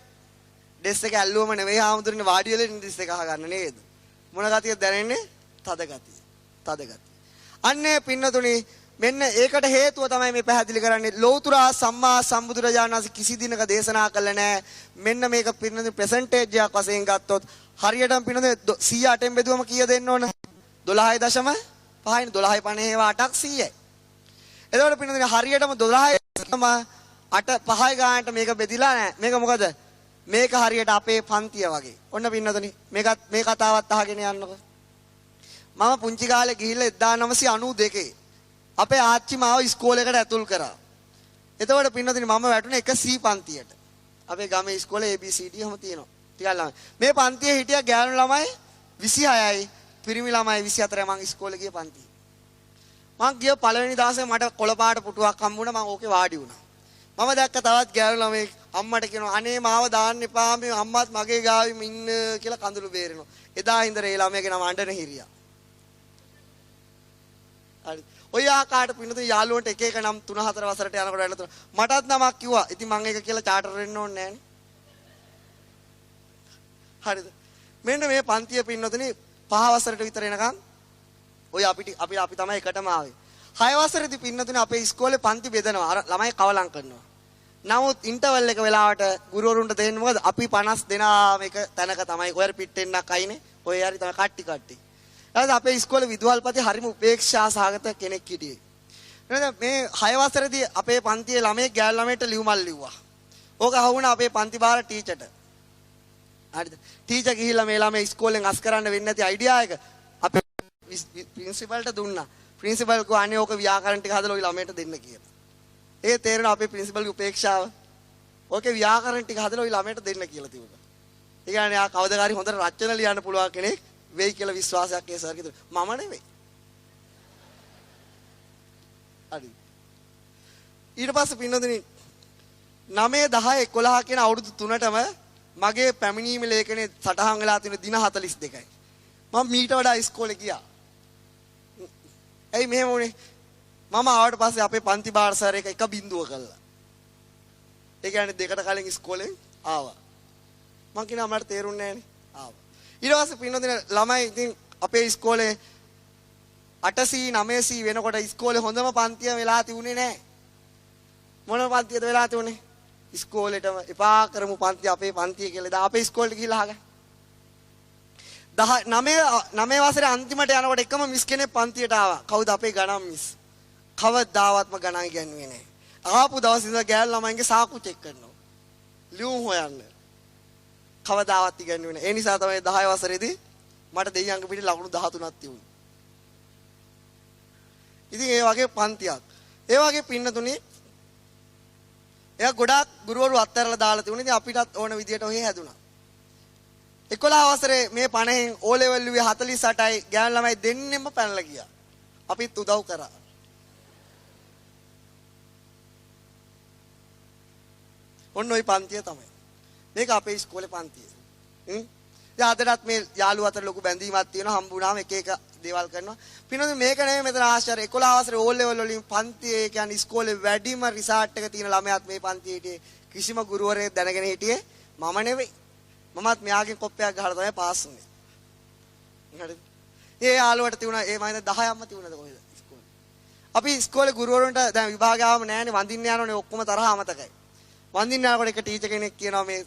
ඩෙස් එක ඇල්ලුවම නෙවෙයි ආමුදුරනේ වාඩි වෙලා ඩෙස් එක අහගන්න නේද? මොන ගතියද දැනෙන්නේ? තද ගතිය. තද ගතිය. අන්නේ පින්නතුනි මෙන්න ඒකට හේතුව තමයි මේ පැහැදිලි කරන්නේ. ලෞතුරා සම්මා සම්බුදුරජාණන් වහන්සේ කිසි දිනක දේශනා කළේ නැහැ. මෙන්න මේක පින්නතුනි ප්‍රසන්ටේජ් එකක් වශයෙන් ගත්තොත් හරියටම පින්නතුනි 108න් බෙදුවම කීය දෙන්න ඕන? 12.5යි 12.5 8ක් 100යි. එතකොට පින්නතුනි හරියටම 12.8 5යි ගානට මේක බෙදිලා නැහැ. මේක මොකද? මේක හරියට අපේ පන්තිය වගේ. ඔන්න පින්නතුනි මේ කතාවත් අහගෙන යන්නකො. මම පුංචි කාලේ ගිහිල්ලා 1992 අපේ ආච්චි මාව ඉස්කෝලේකට ඇතුල් කරා. එතකොට පින්නතුනි මම වැටුනේ එක C පන්තියට. අපේ ගමේ ඉස්කෝලේ ABCD හැම තියෙනවා. ටිකක් ළමයි. මේ පන්තියේ හිටිය ගෑනු ළමයි 26යි, පිරිමි ළමයි 24යි මං ඉස්කෝලේ ගිය පන්තිය. මං ගිය පළවෙනි දවසේ මට කොළපාට පුටුවක් හම්බුණා. මං ඕකේ වාඩි වුණා. මම දැක්ක තවත් ගෑනු ළමෙක් අම්මට කියනවා අනේ මාව දාන්න එපා මේ අම්මත් මගේ ගාවෙම ඉන්න කියලා කඳුළු බේරෙනවා. එදා ඉඳලා ඒ ළමයාගේ නම අඬන හිරියා. හරි. ඔය ආකාරයට පින්නතුන් යාළුවන්ට එක එක නම් 3-4 වසරට යනකොට වැළතුන මටත් නමක් කිව්වා. ඉතින් මං ඒක කියලා චාටර් වෙන්න ඕනේ නෑනේ. හරිද? මෙන්න මේ පන්තිය පින්නතුනි 5 වසරට විතර එනකන් ඔය අපි තමයි එකටම ආවේ. 6 වසරේදී පින්නතුනි අපේ ඉස්කෝලේ පන්ති බෙදනවා. අර ළමයි කවලම් කරනවා. නමුත් ඉන්ටර්වල් එක වෙලාවට ගුරුවරුන්ට දෙන්නේ මොකද? අපි 50 දෙනා මේක තැනක තමයි. ඔය පිටෙන්නක් අයිනේ. ඔය හරි තමයි කට්ටි. ඊට අපේ ඉස්කෝලේ විදුහල්පති හරිම උපේක්ෂා සහගත කෙනෙක් හිටියේ. නේද? මේ 6 වසරේදී අපේ පන්තියේ ළමයි ගෑල් ළමයට ලියුමල් ලිව්වා. ඕක අහුණා අපේ පන්ති බාර ටීචර්ට. හරිද? ටීචර් ගිහිල්ලා මේ ළමයි ඉස්කෝලෙන් අස් කරන්න වෙන්නේ නැති අයිඩියා එක අපේ ප්‍රින්සිපල්ට දුන්නා. ප්‍රින්සිපල් කෝ අනේ ඕක ව්‍යාකරණ ටික හදලා ওই ළමයට දෙන්න කියලා. ඒ තේරෙන අපේ ප්‍රින්සිපල්ගේ උපේක්ෂාව. ඕකේ ව්‍යාකරණ ටික හදලා ওই ළමයට දෙන්න කියලා තිබුණා. ඒ කියන්නේ ආ කවදාකාරි හොඳට රචන ලියන්න පුළුවන් කෙනෙක් වෙයි කියලා විශ්වාසයක් ඒ සර්ගේ තිබුණා. මම නෙවෙයි. හරි. ඊට පස්සේ පින්නොදිනේ 9 10 11 කියන අවුරුදු 3ටම මගේ පැමිණීම ලේඛනයේ සටහන් වෙලා තියෙන දින 42යි. මම මීට වඩා ඉස්කෝලේ ගියා. ඇයි මෙහෙම වුනේ? මම ආවට පස්සේ අපේ පන්ති බාර සර් එක බින්දුව කළා. ඒ කියන්නේ දෙකට කලින් ඉස්කෝලේ ආවා. මං කියනවා මට තේරුන්නේ නැහනේ. ආවා. ඊට පස්සේ පින්නොදින ළමයි ඉතින් අපේ ඉස්කෝලේ 8C 9C වෙනකොට ඉස්කෝලේ හොඳම පන්තිය වෙලා තිබුණේ නැහැ. මොන පන්තියද වෙලා තිබුණේ? ඉස්කෝලේටම එපා කරමු පන්තිය අපේ පන්තිය කියලා. දැන් අපේ ඉස්කෝලේට ගිහිල්ලා අහගන්න. 9 වසරේ අන්තිමට යනකොට එකම මිස් කෙනෙක් පන්තියට ආවා. කවුද? අපේ ගණන් මිස්. කවදාවත්ම ගණන් ඉගෙනුවේ නැහැ. ආපු දවසේ ඉඳලා ගෑල් ළමයින්ගේ සාකු චෙක් කරනවා. ලියුම් හොයන්න. කවදාවත් ඉගෙනුවේ නැහැ. ඒ නිසා තමයි 10 වසරේදී මට දෙයියන්ග පිටි ලකුණු 13ක් තිබුණේ. ඉතින් ඒ වගේ පන්තියක්. ඒ වගේ පින්නතුනේ එයා ගොඩාක් ගුරුවරු අත්හැරලා දාලා තිබුණේ. ඉතින් අපිටත් ඕන විදියට ඔහේ හැදුනා. 11 වසරේ මේ 50න් O level ලිව්වේ 48යි ගෑනු ළමයි දෙන්නෙම පැනලා ගියා. අපිත් උදව් කරා. ඔන්න ඔය පන්තිය තමයි. මේක අපේ ඉස්කෝලේ පන්තිය. දැන් අදටත් මේ යාළුවෝ අතර ලොකු බැඳීමක් තියෙනවා. හම්බුනාම එක එක දේවල් කරනවා. පින්නොත් මේක නෙමෙයි මෙතන ආශ්චර්ය. 11 වසරේ O level වලින් පන්තියේ කියන්නේ ඉස්කෝලේ වැඩිම රිසාට් එක තියෙන ළමයාත් මේ පන්තියේ හිටියේ. කිසිම ගුරුවරයෙක් දැනගෙන හිටියේ මම නෙවෙයි. මමත් මෙයාගෙන් කොප්පයක් ගහලා තමයි පාස් වුනේ. හරිද? ඒ යාළුවට තිබුණා ඒ මයින්ද 10ක්ම තිබුණාද කොහෙද ඉස්කෝලේ. අපි ඉස්කෝලේ ගුරුවරුන්ට දැන් විභාග ආවම නෑනේ වඳින්න යනෝනේ ඔක්කොම තරහ අමතකයි. වඳින්න යනකොට එක ටීචර් කෙනෙක් කියනවා මේ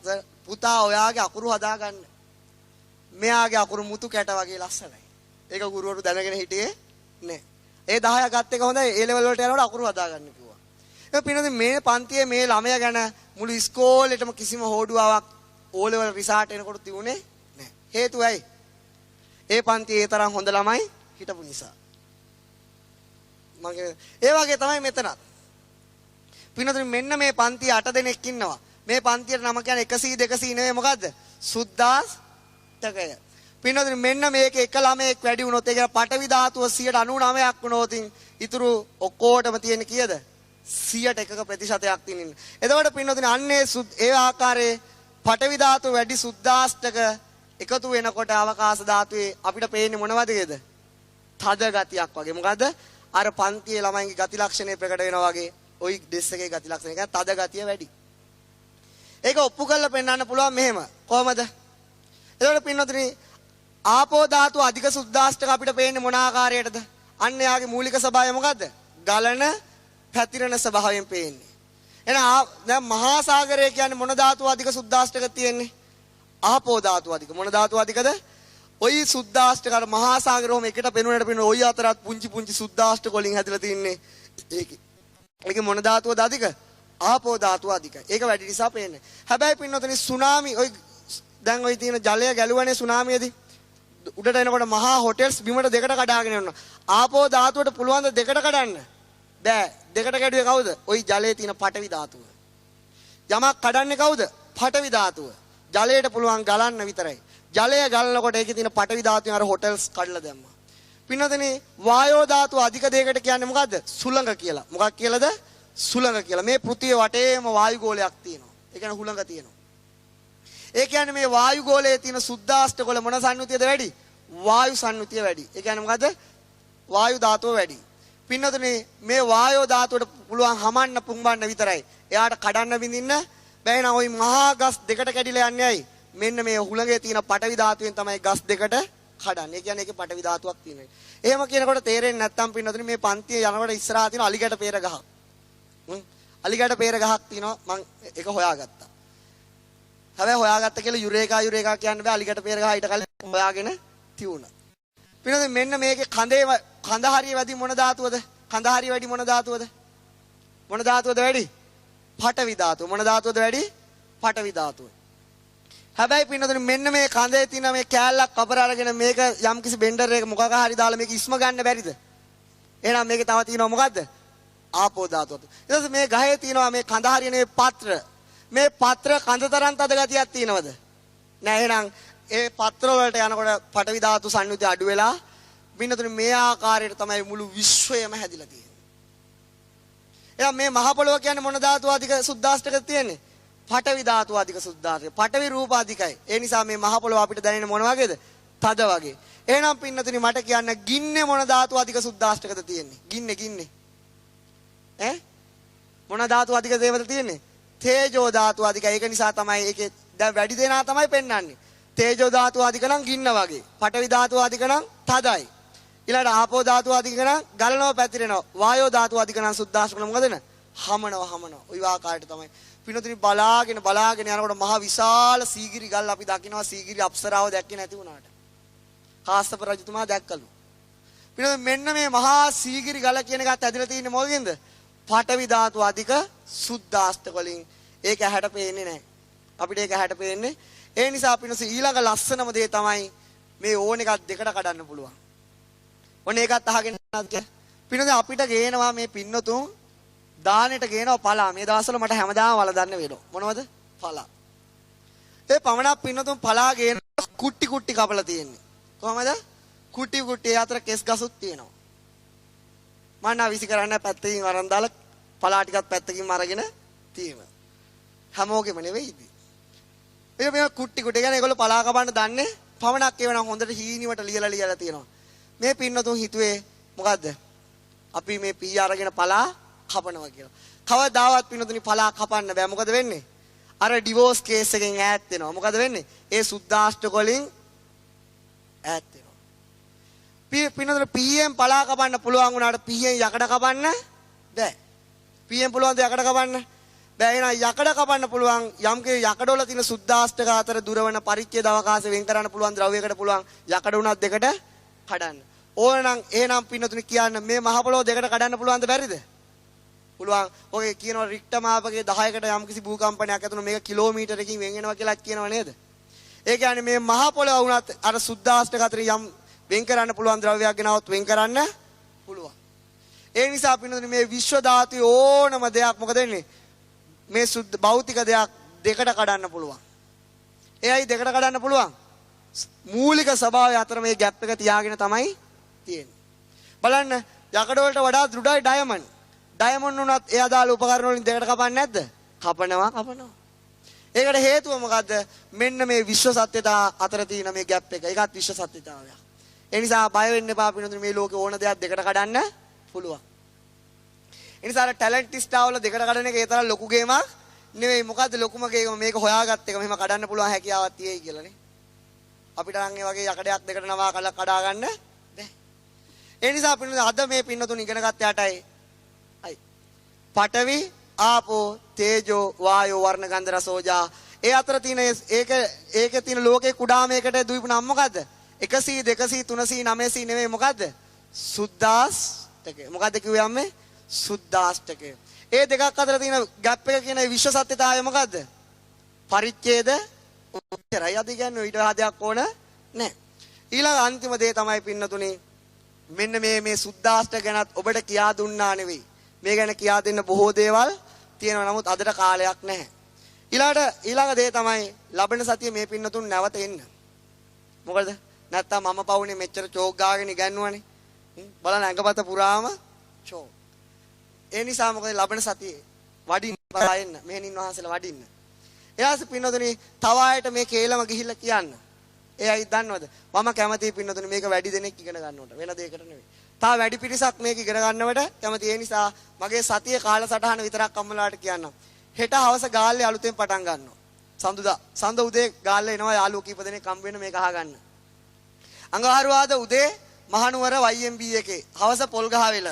පුතා ඔයාගේ අකුරු හදාගන්න. මෙයාගේ අකුරු මුතු කැට වගේ ලස්සනයි. ඒක ගුරුවරු දැනගෙන හිටියේ නෑ. ඒ 10 ගත්ත එක හොඳයි. ඒ ලෙවල් වලට යනකොට අකුරු හදාගන්න කිව්වා. ඒ පින්නදී මේ පන්තියේ මේ ළමයා ගැන මුළු ඉස්කෝලේටම කිසිම හොඩුවාවක් O level රිසාට් එනකොට තිබුණේ නෑ. හේතුව ඇයි? ඒ පන්තියේ ඒ තරම් හොඳ ළමයි හිටපු නිසා. ඒ වගේ තමයි මෙතනත්. පින්නතුනි මෙන්න මේ පන්තිය 8 දෙනෙක් ඉන්නවා. මේ පන්තියට නම කියන්නේ 100 200 නෙවෙයි මොකද්ද? සුද්දාස්තකය. පින්නතුනි මෙන්න මේක එක ළමයෙක් වැඩි වුණොත් ඒ කියන්නේ පටවි ධාතුව 99ක් වුණොත් ඉතුරු ඔක්කොටම තියෙන කීයද? 100%ක ප්‍රතිශතයක් තියෙන. එතකොට පින්නතුනි අන්නේ ඒ ආකාරයේ පටවි ධාතුව වැඩි සුද්දාස්තක එකතු වෙනකොට අවකාශ ධාතුවේ අපිට පේන්නේ මොනවද කියද? තද ගතියක් වගේ. මොකද අර පන්තියේ ළමයින්ගේ ගති ලක්ෂණේ ප්‍රකට වෙනවා වගේ ওই ඩෙස් එකේ ගති ලක්ෂණ එක තද ගතිය වැඩි. ඒක ඔප්පු කරලා පෙන්වන්න පුළුවන් මෙහෙම. කොහමද? එතකොට පින්නතුනි ආපෝ ධාතු අධික සුද්ධාෂ්ටක අපිට පේන්නේ මොන ආකාරයටද? අන්න යාගේ මූලික ස්වභාවය මොකද්ද? ගලන පැතිරෙන ස්වභාවයෙන් පේන්නේ. එහෙනම් දැන් මහා සාගරය කියන්නේ මොන ධාතු අධික සුද්ධාෂ්ටක තියෙන්නේ? ආපෝ ධාතු අධික. මොන ධාතු අධිකද? ওই සුද්ධාෂ්ටක අර මහා සාගරෝම එකට පෙනුනට පෙනුන ওই අතරත් පුංචි පුංචි සුද්ධාෂ්ටක වලින් හැදලා තින්නේ. ඒකේ මොන ධාතුවද අධික? ආපෝ ධාතුව අධිකයි. ඒක වැඩි නිසා පේන්නේ. හැබැයි පින්නතනි සුනාමි ওই දැන් ওই තියෙන ජලය ගැලුවනේ සුනාමියේදී. උඩට එනකොට මහා හොටෙල්ස් බිමට දෙකට කඩාගෙන යනවා. ආපෝ ධාතුවට පුළුවන් ද දෙකට කඩන්න? බෑ. දෙකට කැඩුවේ කවුද? ওই ජලයේ තියෙන පටවි ධාතුව. යමක් කඩන්නේ කවුද? පටවි ධාතුව. ජලයට පුළුවන් ගලන්න විතරයි. ජලය ගලනකොට ඒකේ තියෙන පටවි ධාතුවෙන් අර හොටෙල්ස් කඩලා දැම්මා. පින්නතනේ වායෝ ධාතුව අධික දෙයකට කියන්නේ මොකද්ද? සුළඟ කියලා. මොකක් කියලාද? සුළඟ කියලා. මේ පෘථිවිය වටේම වායු ගෝලයක් තියෙනවා. ඒ කියන්නේ හුළඟ තියෙනවා. ඒ කියන්නේ මේ වායු ගෝලයේ තියෙන සුද්ධාෂ්ටක වල මොන සංයුතියද වැඩි? වායු සංයුතිය වැඩි. ඒ කියන්නේ මොකද්ද? වායු ධාතුව වැඩි. පින්නතනේ මේ වායෝ ධාතුවට පුළුවන් හමන්න පුම්බන්න විතරයි. එයාට කඩන්න බින්දින්න බැහැ නෝ. ওই මහා ගස් දෙකට කැඩිලා යන්නේ ඇයි? මෙන්න මේ හුළඟේ තියෙන පටවි ධාතුවෙන් තමයි ගස් දෙකට කඩන්නේ. ඒ කියන්නේ ඒකේ පටවි ධාතුවක් තියෙනවා. එහෙම කියනකොට තේරෙන්නේ නැත්තම් පින්නතුනි මේ පන්තියේ යනකොට ඉස්සරහා තියෙන අලිගැට peer ගහක්. අලිගැට peer ගහක් තියෙනවා. මම ඒක හොයාගත්තා. හැබැයි හොයාගත්ත කියලා යුරේකා කියන්න බෑ. අලිගැට peer ගහ ඊට කලින් හොයාගෙන තියුණා. පින්නතුනි මෙන්න මේකේ කඳ හරිය වැඩි මොන ධාතුවද? කඳ හරිය වැඩි මොන ධාතුවද? මොන ධාතුවද වැඩි? පටවි ධාතුව. මොන ධාතුවද වැඩි? පටවි ධාතුව. හැබැයි පින්නතුනි මෙන්න මේ කඳේ තියෙන මේ කෑල්ලක් කපර අරගෙන මේක යම්කිසි බෙන්ඩර් එක මොකක් හරි දාලා මේක ඉස්ම ගන්න බැරිද? එහෙනම් මේකේ තව තියෙනවා මොකද්ද? ආපෝ ධාතුව. ඊට පස්සේ මේ ගහේ තියෙනවා මේ කඳ හරියන මේ පත්‍ර. මේ පත්‍ර කඳ තරම් තද ගතියක් තියෙනවද? නෑ. එහෙනම් ඒ පත්‍ර වලට යනකොට පටවි ධාතු සංයුතිය අඩු වෙලා පින්නතුනි මේ ආකාරයට තමයි මුළු විශ්වයම හැදිලා තියෙන්නේ. එහෙනම් මේ මහ පොළොව කියන්නේ මොන ධාතුව අධික සුද්ධාෂ්ටකද තියෙන්නේ? පටවි ධාතුව අධික සුද්ධාෂ්ටක. පටවි රූප අධිකයි. ඒ නිසා මේ මහ පොළොව අපිට දැනෙන්නේ මොන වගේද? තද වගේ. එහෙනම් පින්නතුනි මට කියන්න ගින්නේ මොන ධාතුව අධික සුද්ධාෂ්ටකද තියෙන්නේ? ගින්නේ. ඈ? මොන ධාතුව අධික දේවද තියෙන්නේ? තේජෝ ධාතුව අධිකයි. ඒක නිසා තමයි ඒකේ දැන් වැඩි දෙනා තමයි පෙන්වන්නේ. තේජෝ ධාතුව අධික නම් ගින්න වගේ. පටවි ධාතුව අධික නම් තදයි. ඊළඟට ආපෝ ධාතුව අධික නම් ගලනවා පැතිරෙනවා. වායෝ ධාතුව අධික නම් සුද්ධාෂ්ටක මොකද වෙන? හමනවා. ওই ආකාරයට තමයි. පින්නතුනි බලාගෙන යනකොට මහ විශාල සීගිරි ගල් අපි දකිනවා. සීගිරි අප්සරාව දැක්කේ නැති වුණාට. කාශ්‍යප රජතුමා දැක්කලු. පින්නතුනි මෙන්න මේ මහා සීගිරි ගල කියන එකත් ඇදලා තියෙන්නේ මොකෙන්ද? පටවි ධාතුව අධික සුද්ධාෂ්ටක වලින්. ඒක ඇහැට පේන්නේ නැහැ. අපිට ඒක ඇහැට පේන්නේ. ඒ නිසා පින්නතුනි ඊළඟ ලස්සනම දේ තමයි මේ ඕන එකක් දෙකට කඩන්න පුළුවන්. ඔන්න ඒකත් අහගෙන යනවාද? පින්නතුනි අපිට ගේනවා මේ පින්නතුන් දානෙට ගේනවා පලා. මේ දවස්වල මට හැමදාම වලදන්න වෙනවා. මොනවද? පලා. ඒ පමණක් පින්නතුන් පලා ගේන කුට්ටි කපලා තියෙන්නේ. කොහමද? කුට්ටි අතර කෙස් ගසුත් තියෙනවා. මම නා විසි කරන්න පැත්තකින් වරන් දාලා පලා ටිකක් පැත්තකින් අරගෙන තියෙනවා. හැමෝගෙම නෙවෙයිද? මේ කුට්ටි කියන්නේ ඒගොල්ලෝ පලා කපන්න දන්නේ පමණක් ඒවනම් හොඳට හීනිවට ලියලා තියෙනවා. මේ පින්නතුන් හිතුවේ මොකද්ද? අපි මේ පී අරගෙන පලා කපනවා කියලා. කවදාවත් පින්නතුනි පලා කපන්න බෑ. මොකද වෙන්නේ? අර ඩිවෝස් කේස් එකෙන් ඈත් වෙනවා. මොකද වෙන්නේ? ඒ සුද්ධාෂ්ටක වලින් ඈත් වෙනවා. පින්නතුනි පීයෙන් පලා කපන්න පුළුවන් වුණාට පීයෙන් යකඩ කපන්න බෑ. පීයෙන් පුළුවන් ද යකඩ කපන්න? බෑ. එහෙනම් යකඩ කපන්න පුළුවන් යම් යකඩ වල තියෙන සුද්ධාෂ්ටක අතර දුරවන පරිච්ඡේද අවකාශ වෙන් කරන්න පුළුවන් ද්‍රව්‍යයකට පුළුවන් යකඩ උනත් දෙකට කඩන්න. ඕනනම් එහෙනම් පින්නතුනි කියන්න මේ මහ පොළොව දෙකට කඩන්න පුළුවන්ද බැරිද? පුළුවන්. ඔය කියනවා රික්ටර් මාපකයේ 10කට යම්කිසි භූකම්පනයක් ඇතුළු මේක කිලෝමීටරකින් වෙන් වෙනවා කියලා කියනවා නේද? ඒ කියන්නේ මේ මහ පොළොව වුණත් අර සුද්ධාෂ්ටක අතර යම් වෙන් කරන්න පුළුවන් ද්‍රව්‍යයක් ගෙනවොත් වෙන් කරන්න පුළුවන්. ඒ නිසා පින්නතුනි මේ විශ්ව ධාතුවේ ඕනම දෙයක් මොකද වෙන්නේ? මේ සුද්ධ භෞතික දෙයක් දෙකට කඩන්න පුළුවන්. එයයි දෙකට කඩන්න පුළුවන්. මූලික ස්වභාවය අතර මේ ગેප් එක තියාගෙන තමයි තියෙන්නේ. බලන්න යකඩ වලට වඩා දෘඩයි ඩයමන්ඩ්. ඩයමන්ඩ් උනත් ඒ අදාළ උපකරණ වලින් දෙකට කපන්නේ නැද්ද? කපනවා. ඒකට හේතුව මොකද්ද? මෙන්න මේ විශ්ව සත්‍යතා අතර තියෙන මේ ગેප් එක. ඒකත් විශ්ව සත්‍යතාවයක්. ඒ නිසා බය වෙන්න එපා පින්නතුනි මේ ලෝකේ ඕන දෙයක් දෙකට කඩන්න පුළුවන්. ඒ නිසා ටැලන්ට් ස්ටාර් වල දෙකට කඩන එක ඒ තරම් ලොකු ගේමක් නෙවෙයි. මොකද්ද ලොකුම ගේම මේක හොයාගත්ත එක මෙහෙම කඩන්න පුළුවන් හැකියාවක් තියෙයි කියලානේ. අපිට නම් ඒ වගේ යකඩයක් දෙකට නවා කඩා ගන්න බැහැ. ඒ නිසා පින්නතුනි අද මේ පින්නතුනි ඉගෙන ගත්ත යටයි පඨවි ආපෝ තේජෝ වායෝ වර්ණ ගන්ධ රස ඕජා ඒ අතර තියෙන ඒකේ තියෙන ලෝකේ කුඩාම එකට දීපු නම මොකද්ද 100 200 300 900 නෙවෙයි මොකද්ද සුද්දාස්තකය. මොකද්ද කිව්වේ අම්මේ සුද්දාස්තකය. ඒ දෙකක් අතර තියෙන ગેප් එක කියන විශ්ව සත්‍යතාවය මොකද්ද පරිච්ඡේද උච්චරයි. අද කියන්නේ ඊට හදයක් ඕන නැහැ. ඊළඟ අන්තිම දේ තමයි පින්නතුනේ මෙන්න මේ සුද්දාස්තක ගැනත් ඔබට කියා දුන්නා නෙවෙයි. මේ ගැන කියා දෙන්න බොහෝ දේවල් තියෙනවා. නමුත් අදට කාලයක් නැහැ. ඊළඟ දේ තමයි ලබන සතිය මේ පින්නතුන් නැවත එන්න. මොකද නැත්තම් මම පවුනේ මෙච්චර චෝක් ගාගෙන ඉගන්නුවනේ. බලන්න ඇඟපත පුරාම චෝක්. ඒ නිසා මොකද ලබන සතියේ වඩින්න බලා එන්න. මෙහෙණින් වහන්සේලා වඩින්න. ඊළඟ පින්නතුනි තව ආයෙත් මේ කේලම ගිහිල්ලා කියන්න. ඒ අය දන්නවද? මම කැමතියි පින්නතුනි මේක වැඩි දෙනෙක් ඉගෙන ගන්නවට. වෙන දෙයකට නෙවෙයි. තා වැඩි පිරිසක් මේක ඉගෙන ගන්නවට කැමති. ඒ නිසා මගේ සතියේ කාලසටහන විතරක් අම්මලාට කියන්නම්. හෙට හවස ගාල්ලේ අලුතෙන් පටන් ගන්නවා. සඳ උදේ ගාල්ලේ එනවා යාළුවෝ කීප දෙනෙක් හම්බ වෙන මේක අහගන්න. අඟහරුවාද උදේ මහනුවර YMB එකේ හවස පොල්ගහවෙල.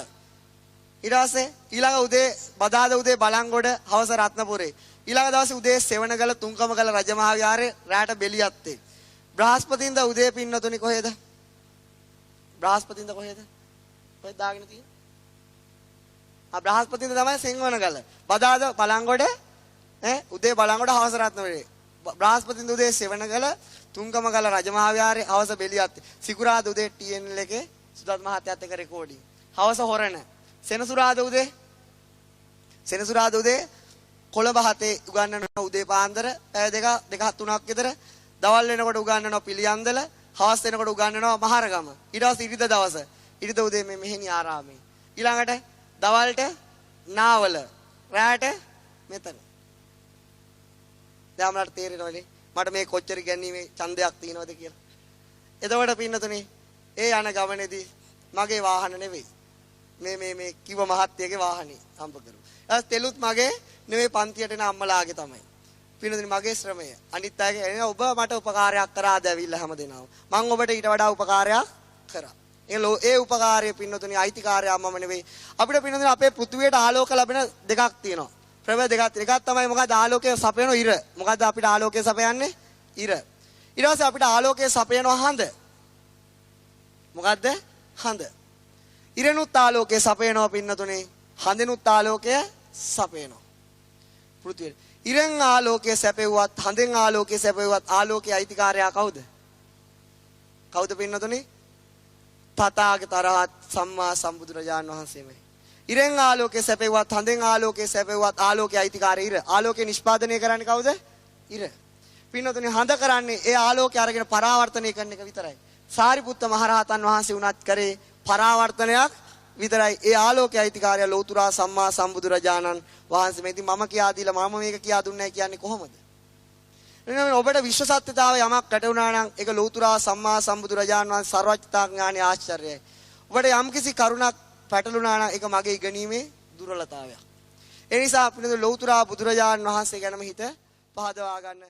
ඊට පස්සේ ඊළඟ උදේ බදාද උදේ බලංගොඩ හවස රත්නපුරේ. ඊළඟ දවසේ උදේ සෙවණගල තුන්කමගල රජමහා විහාරේ රාට බෙලියත්තේ. බ්‍රහස්පතින්ද උදේ පින්නතුනි කොහෙද? බ්‍රහස්පතින්ද කොහෙද? කොහෙද දාගෙන තියෙන්නේ? බ්‍රහස්පතින්ද තමයි සෙන්වනගල. බදාද බලංගොඩ උදේ බලංගොඩ හවස රත්නපුරේ. බ්‍රහස්පතින්ද උදේ සෙවණගල තුන්කමගල රජමහා විහාරේ හවස බෙලියත්තේ. සිකුරාද උදේ TNL එකේ සුදත් මහත්තයාත් එක්ක රෙකෝඩින්. හවස හොරණ. සෙනසුරාද උදේ කොළඹ හතේ උගන්වනවා උදේ පාන්දර පැය දෙක තුනක් විතර. දවල් වෙනකොට උගන්වනවා පිළියන්දල. හවස් වෙනකොට උගන්වනවා මහරගම. ඊට පස්සේ ඉරිද දවස. ඉරිද උදේ මේ මෙහෙණි ආරාමේ. ඊළඟට දවල්ට නාවල. රාට මෙතන. දැන් අපලට තේරෙනවනේ මට මේ කොච්චර ගැනීමේ ඡන්දයක් තියෙනවද කියලා. එතකොට පින්නතුනේ ඒ යන ගමනේදී මගේ වාහන නෙවෙයි. මේ කිව මහත්තයගේ වාහනේ හම්බ කරු. ඊට තෙලුත් මගේ නෙවෙයි පන්තියට එන අම්මලාගේ තමයි. පින්නතුනේ මගේ ශ්‍රමය. අනිත් අයගේ එන ඔබ මට උපකාරයක් කරාද ඇවිල්ලා හැමදේනම. මම ඔබට ඊට වඩා උපකාරයක් කරා. ඒ උපකාරය පින්නතුනේ අයිතිකාරය මම නෙවෙයි. අපිට පින්නතුනේ අපේ පෘථිවියට ආලෝක ලැබෙන දෙකක් තියෙනවා. ප්‍රභ දෙකක් තියෙනවා. එකක් තමයි මොකද්ද ආලෝකය සපයන ඉර. මොකද්ද අපිට ආලෝකය සපයන්නේ? ඉර. ඊට පස්සේ අපිට ආලෝකය සපයනවා හඳ. මොකද්ද? හඳ. ඉරෙනුත් ආලෝකය සපයනවා පින්නතුනේ. හඳෙනුත් ආලෝකය සපයනවා. පෘථිවියට. ඉරෙන් ආලෝකය සැපෙව්වත් හඳෙන් ආලෝකය සැපෙව්වත් ආලෝකයේ අයිතිකාරයා කවුද? කවුද පින්නතුනේ? තථාගත අරහත් සම්මා සම්බුදුරජාණන් වහන්සේමයි. ඉරෙන් ආලෝකයේ සැපෙව්වත් හඳෙන් ආලෝකයේ සැපෙව්වත් ආලෝකයේ අයිතිකාරය ඉර. ආලෝකය නිෂ්පාදනය කරන්නේ කවුද? ඉර. පින්නතුනේ හඳ කරන්නේ ඒ ආලෝකය අරගෙන පරාවර්තනය කරන එක විතරයි. සාරිපුත්ත මහරහතන් වහන්සේ උනත් කරේ පරාවර්තනයක් විතරයි. ඒ ආලෝකයේ අයිතිකාරය ලෞතුරා සම්මා සම්බුදුරජාණන් වහන්සේ. මේ ඉතින් මම කියා දීලා මම මේක කියා දුන්නේ කියන්නේ කොහොමද? එනම් ඔබට විශ්ව සත්‍යතාවය යමක් වැටුණා නම් ඒක ලෞතුරා සම්මා සම්බුදුරජාණන් වහන්සේ සර්වඥතා ඥානයේ ආශ්චර්යයි. ඔබට යම්කිසි කරුණක් පැටළුණා නම් ඒක මගේ ඉගෙනීමේ දුර්වලතාවයක්. ඒ නිසා අපිට ලෞතුරා බුදුරජාණන් වහන්සේ ගැනම හිත පහදවා ගන්න